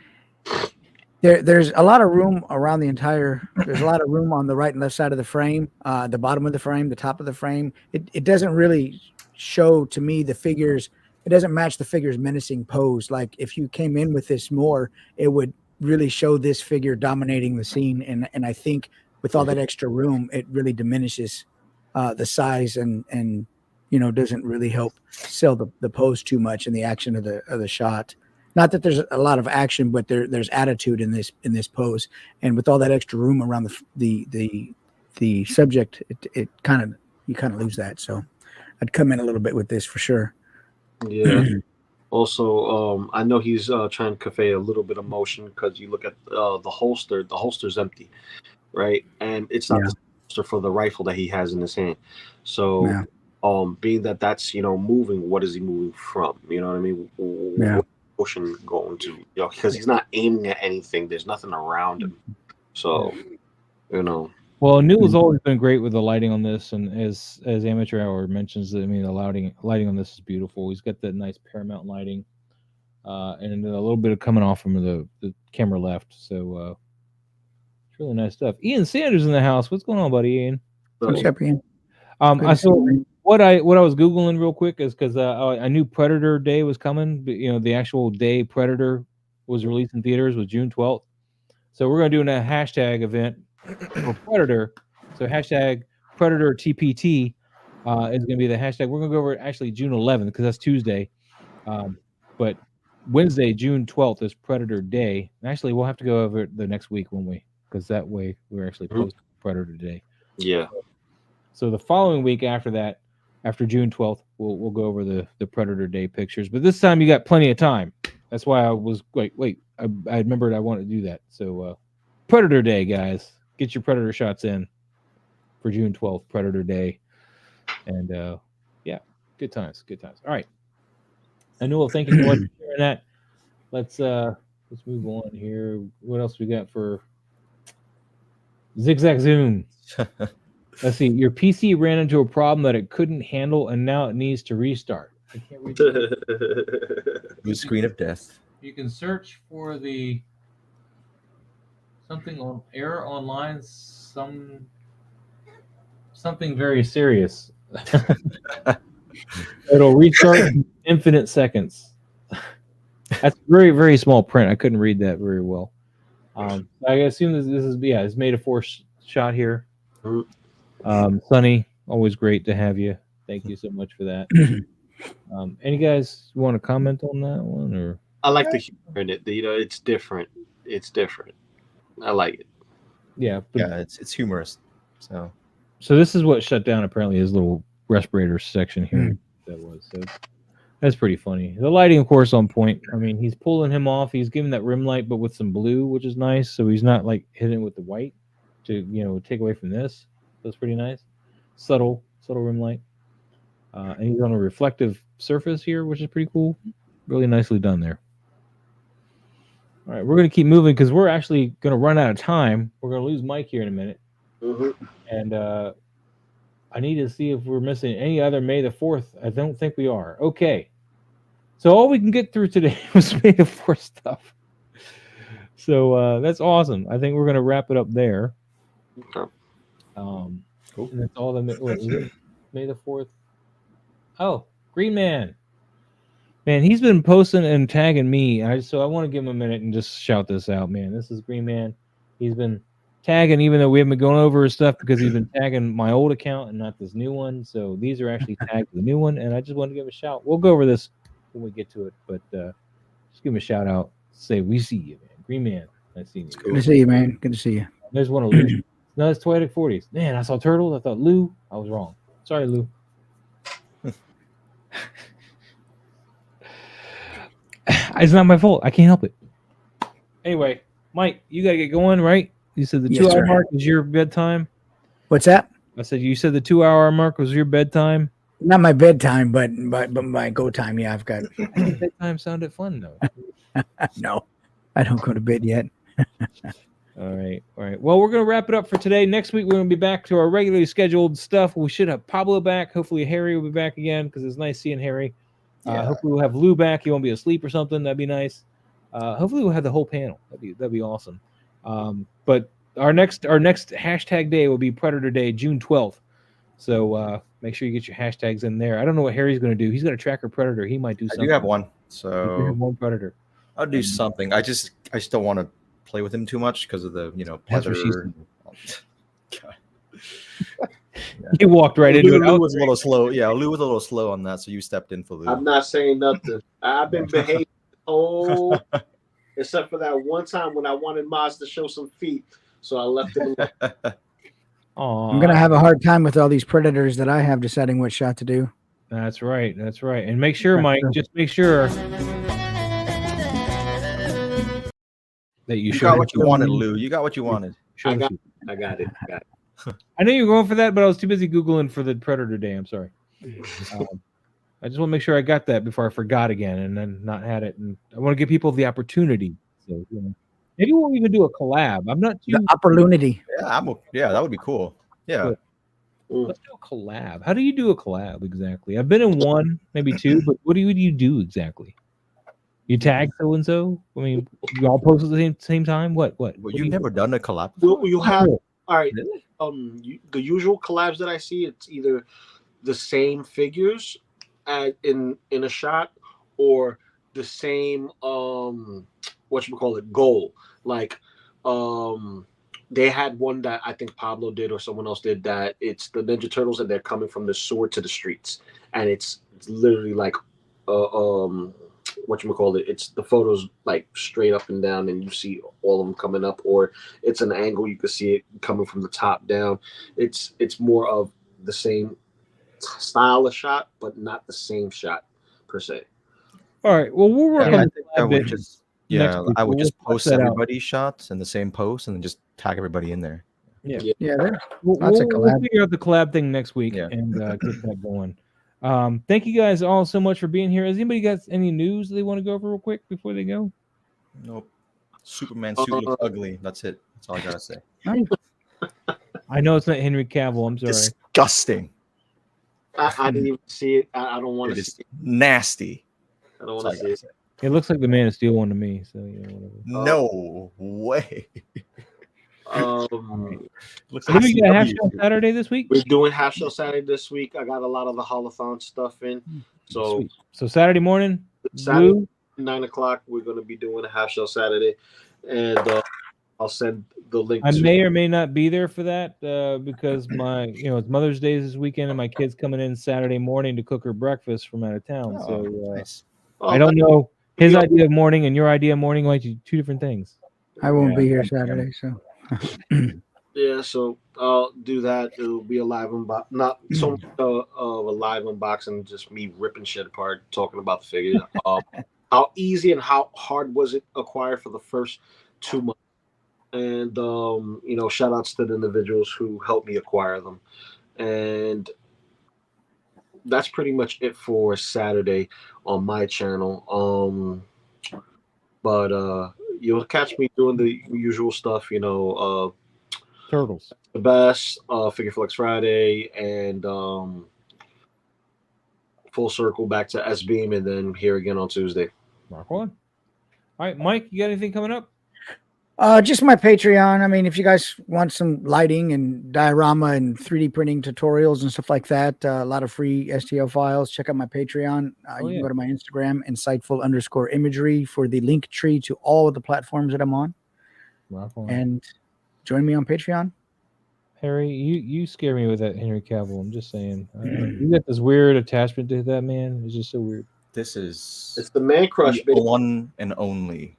there's a lot of room around the entire. There's a lot of room on the right and left side of the frame, the bottom of the frame, the top of the frame. It doesn't really show to me the figures. It doesn't match the figure's menacing pose. Like if you came in with this more, it would really show this figure dominating the scene. And I think with all that extra room, it really diminishes the size and doesn't really help sell the pose too much in the action of the shot. Not that there's a lot of action, but there's attitude in this pose, and with all that extra room around the subject, you kind of lose that. So I'd come in a little bit with this for sure. Yeah. Also, I know he's trying to convey a little bit of motion because you look at the holster. The holster's empty, right? And it's not the holster for the rifle that he has in his hand. So, being that that's moving, what is he moving from? You know what I mean? What motion going to? Because he's not aiming at anything. There's nothing around him. So, Well, Newell's always been great with the lighting on this, and as Amateur Hour mentions, the lighting on this is beautiful. He's got that nice Paramount lighting, and a little bit of coming off from the camera left. So it's really nice stuff. Ian Sanders in the house. What's going on, buddy, Ian? What's up, Ian? I saw what I was Googling real quick is because I knew Predator Day was coming. But, the actual day Predator was released in theaters was June 12th. So we're going to do a hashtag event for Predator. So hashtag Predator TPT is going to be the hashtag. We're going to go over actually June 11th because that's Tuesday. But Wednesday, June 12th is Predator Day. And actually, we'll have to go over it the next week, won't we? Because that way we're actually posting Predator Day. Yeah. So the following week after that, after June 12th, we'll go over the Predator Day pictures. But this time you got plenty of time. That's why I was wait. I remembered I wanted to do that. So Predator Day, guys. Get your Predator shots in for June 12th, Predator Day. And good times. All right. Newell, thank you so much for sharing that. Let's move on here. What else we got for Zigzag Zoom? Let's see. Your PC ran into a problem that it couldn't handle, and now it needs to restart. I can't read that. Blue screen of death. You can search for the something on error online. Something very serious. It'll restart in infinite seconds. That's very, very small print. I couldn't read that very well. I assume this is it's made a force shot here. Sonny, always great to have you. Thank you so much for that. Any guys want to comment on that one, or? I like the humor in it. It's different. It's different. I like it. Yeah, it's humorous. So this is what shut down apparently his little respirator section here. That was so. That's pretty funny. The lighting, of course, on point. I mean, he's pulling him off. He's giving that rim light, but with some blue, which is nice. So he's not like hitting it with the white to take away from this. That's pretty nice. Subtle rim light. And he's on a reflective surface here, which is pretty cool. Really nicely done there. All right, we're going to keep moving because we're actually going to run out of time. We're going to lose Mike here in a minute. And I need to see if we're missing any other May the 4th. I don't think we are. Okay. So all we can get through today was May the 4th stuff. So that's awesome. I think we're going to wrap it up there. Okay. Cool. And that's all May the 4th. Oh, Green Man. Man, he's been posting and tagging me. So I want to give him a minute and just shout this out, man. This is Green Man. He's been tagging, even though we haven't been going over his stuff, because he's been tagging my old account and not this new one. So these are actually tagged to the new one, and I just want to give him a shout. We'll go over this when we get to it, but just give him a shout out. Say, we see you, man. Green Man. Nice seeing you. Good to see you, man. Good to see you. There's one of Lou. No, it's Toyetic 40s. Man, I saw Turtle. I thought Lou. I was wrong. Sorry, Lou. It's not my fault. I can't help it. Anyway, Mike, you got to get going, right? You said the 2-hour mark is your bedtime? What's that? I said you said the 2-hour mark was your bedtime? Not my bedtime, but my go time. Yeah, I've got. Bedtime sounded fun, though. No, I don't go to bed yet. All right. Well, we're going to wrap it up for today. Next week, we're going to be back to our regularly scheduled stuff. We should have Pablo back. Hopefully, Harry will be back again because it's nice seeing Harry. Hopefully, we'll have Lou back. He won't be asleep or something. That'd be nice. Hopefully, we'll have the whole panel. That'd be awesome. But our next hashtag day will be Predator Day, June 12th. So make sure you get your hashtags in there. I don't know what Harry's going to do. He's going to track a predator. He might do something. I do have one. So you have one predator. I'll do something. I just don't want to play with him too much because of the pleather. You walked right into it. Lou was a little slow. Yeah, Lou was a little slow on that, so you stepped in for Lou. I'm not saying nothing. I've been behaving Oh, except for that one time when I wanted Maz to show some feet, so I left him alone. I'm gonna have a hard time with all these predators that I have deciding what shot to do. That's right. That's right. And make sure, Mike, just make sure that you You show got what you wanted, Lou. You got what you wanted. I got it. I knew you were going for that, but I was too busy Googling for the Predator Day. I'm sorry. I just want to make sure I got that before I forgot again and then not had it. And I want to give people the opportunity. So, maybe we'll even do a collab. I'm not too. The opportunity. Yeah, that would be cool. Yeah. Let's do a collab. How do you do a collab exactly? I've been in one, maybe two, but what do you do exactly? You tag so and so? I mean, you all post at the same time? What? Well, you've never done a collab. Well, you have. Cool. All right. Really? The usual collabs that I see, it's either the same figures in a shot, or the same goal. Like they had one that I think Pablo did or someone else did, that it's the Ninja Turtles and they're coming from the sewer to the streets, and it's literally like it's the photos like straight up and down, and you see all of them coming up, or it's an angle, you can see it coming from the top down. It's more of the same style of shot, but not the same shot per se. All right. Well, we'll work on I would just I would We'll just flesh post that out. everybody's shots in the same post and then just tag everybody in there. Yeah, We'll Lots of collab. figure out the collab thing next week Yeah. and get that going. Thank you guys all so much for being here. Has anybody got any news they want to go over real quick before they go? Nope. Superman suit looks ugly. That's it. That's all I gotta say. I know it's not Henry Cavill. I'm sorry. Disgusting. I didn't even see it. I don't want It to is see it. nasty. I don't That's all want I to see gotta it. say. It looks like the Man of Steel one to me. So whatever. No way. Looks So we got a half ICW. show Saturday this week. We're doing half show Saturday this week. I got a lot of the holothon stuff in. So Sweet. So Saturday morning, Saturday, Blue, 9:00, we're going to be doing a half show Saturday, and I'll send the link. I to may or may not be there for that because it's Mother's Day this weekend, and my kid's coming in Saturday morning to cook her breakfast from out of town. Oh, So nice. I don't know his idea of morning and your idea of morning might be two different things. I won't be here Saturday, so Yeah, so I'll do that. It'll be a live unbox, not so much of a live unboxing, just me ripping shit apart, talking about the figure. How easy and how hard was it acquire for the first 2 months, and shout outs to the individuals who helped me acquire them, and that's pretty much it for Saturday on my channel. But you'll catch me doing the usual stuff, Turtles. the best, Figure Flex Friday, and full circle back to S Beam, and then here again on Tuesday. Rock on. All right, Mike, you got anything coming up? just my Patreon. I mean, if you guys want some lighting and diorama and 3D printing tutorials and stuff like that, a lot of free STL files, check out my Patreon. You can go to my Instagram, insightful_imagery, for the link tree to all of the platforms that I'm on. Rock on. And join me on Patreon. Harry, you scare me with that Henry Cavill. I'm just saying. You got this weird attachment to that man. It's just so weird. It's the man crush, the baby. one and only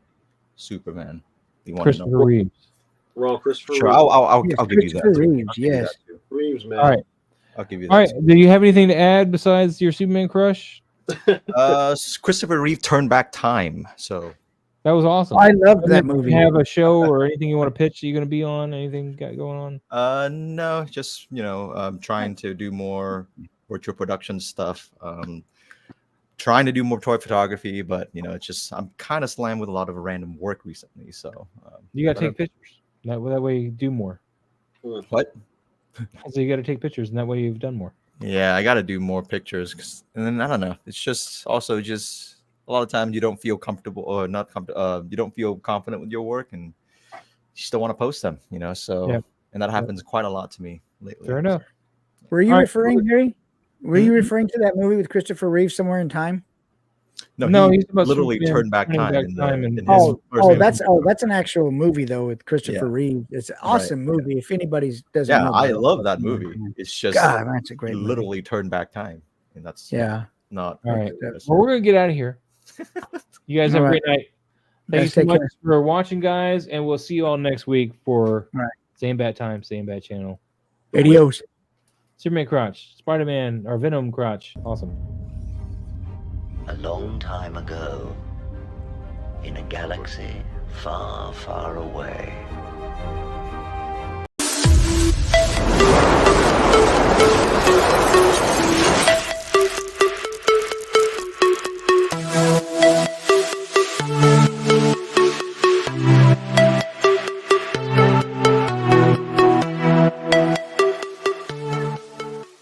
Superman. The one Christopher and only. Reeves. Wrong, Christopher Sure, Reeves. I'll Yes, give you that. Christopher too. Reeves, I'll give you yes. that too. Reeves, man. All right. I'll give you All that. right. Do you have anything to add besides your Superman crush? Christopher Reeve turned back time. So That was awesome. I loved that Do movie. you have a show or anything you want to pitch that you're going to be on? Anything got going on? no, just trying to do more virtual production stuff. Trying to do more toy photography, but it's just I'm kind of slammed with a lot of random work recently. So You got to take pictures. That way you do more. what? So you got to take pictures, and that way you've done more. Yeah, I got to do more pictures, and then I don't know. It's just also just a lot of times you don't feel comfortable or not comfortable. You don't feel confident with your work, and you just don't want to post them. So Yeah. and that happens quite a lot to me lately. Fair enough. Were you All right. referring, Harry? Were you referring to that movie with Christopher Reeve, Somewhere in Time? No, he's he about literally Superman turned back turning time. back in time the, and- in his first movie. That's an actual movie though with Christopher Yeah. Reeve. It's an awesome movie. If anybody doesn't Yeah, know, I about it. love that movie. It's just God, that's a he great movie. literally turned back time, and that's Yeah. not All right. that's- Well, we're going to get out of here. You guys have All a right. great night. Thank you Guys, so take much care. for watching, guys, and we'll see you all next week for All right. same bad time, same bad channel. Adios. Superman Crotch, Spider-Man, or Venom Crotch. Awesome. A long time ago, in a galaxy far, far away,